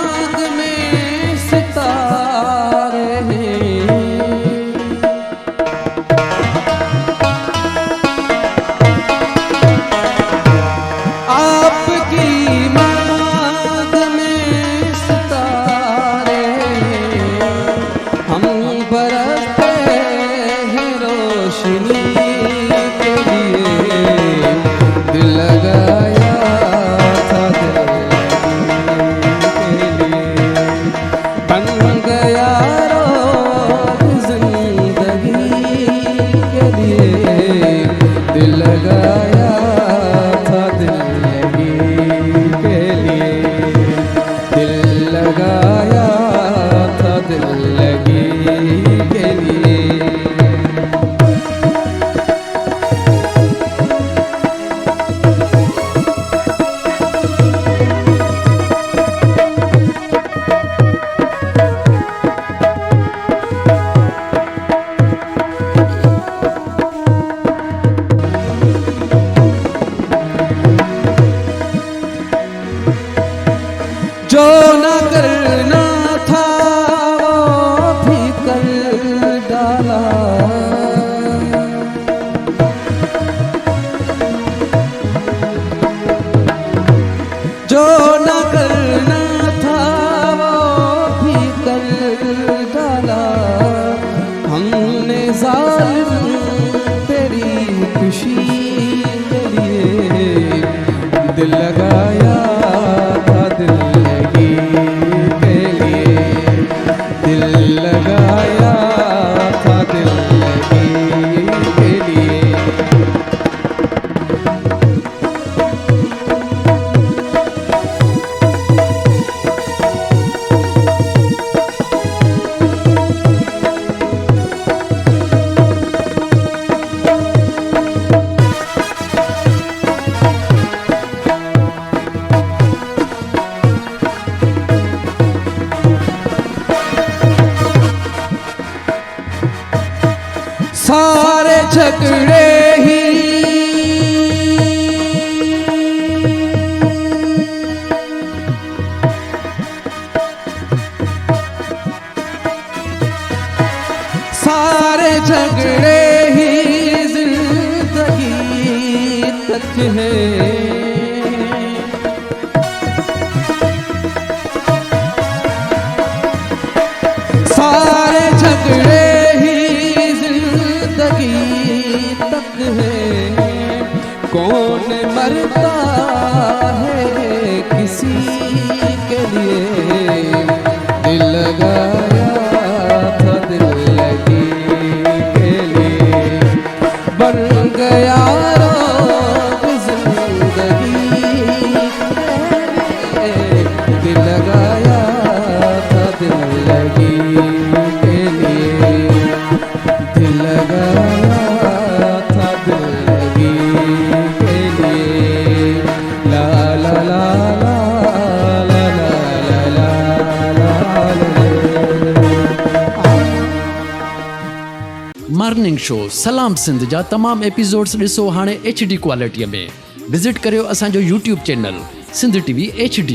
तेरी खुशी के लिए दिल लगाया था, दिल लगी के लिए दिल लगाया था, दिल लगी के लिए। सारे झगड़े ही सारे झगड़े ही जिंदगी तक है। सारे झगड़े तक है। कौन मरता है किसी के लिए, दिल लगाया था, दिल लगी के लिए बन गया रोग जिंदगी के लिए, दिल लगाया था, दिल लगी के लिए दिल लगाया था, दिल लगी के लिए। ला ला ला ला ला ला ला ला ला। मॉर्निंग शो सलाम सिंध जा तमाम एपिसोड्स ॾिसो हाणे HD क्वालिटीअ में। विज़िट करियो असांजो YouTube channel Sindh TV HD।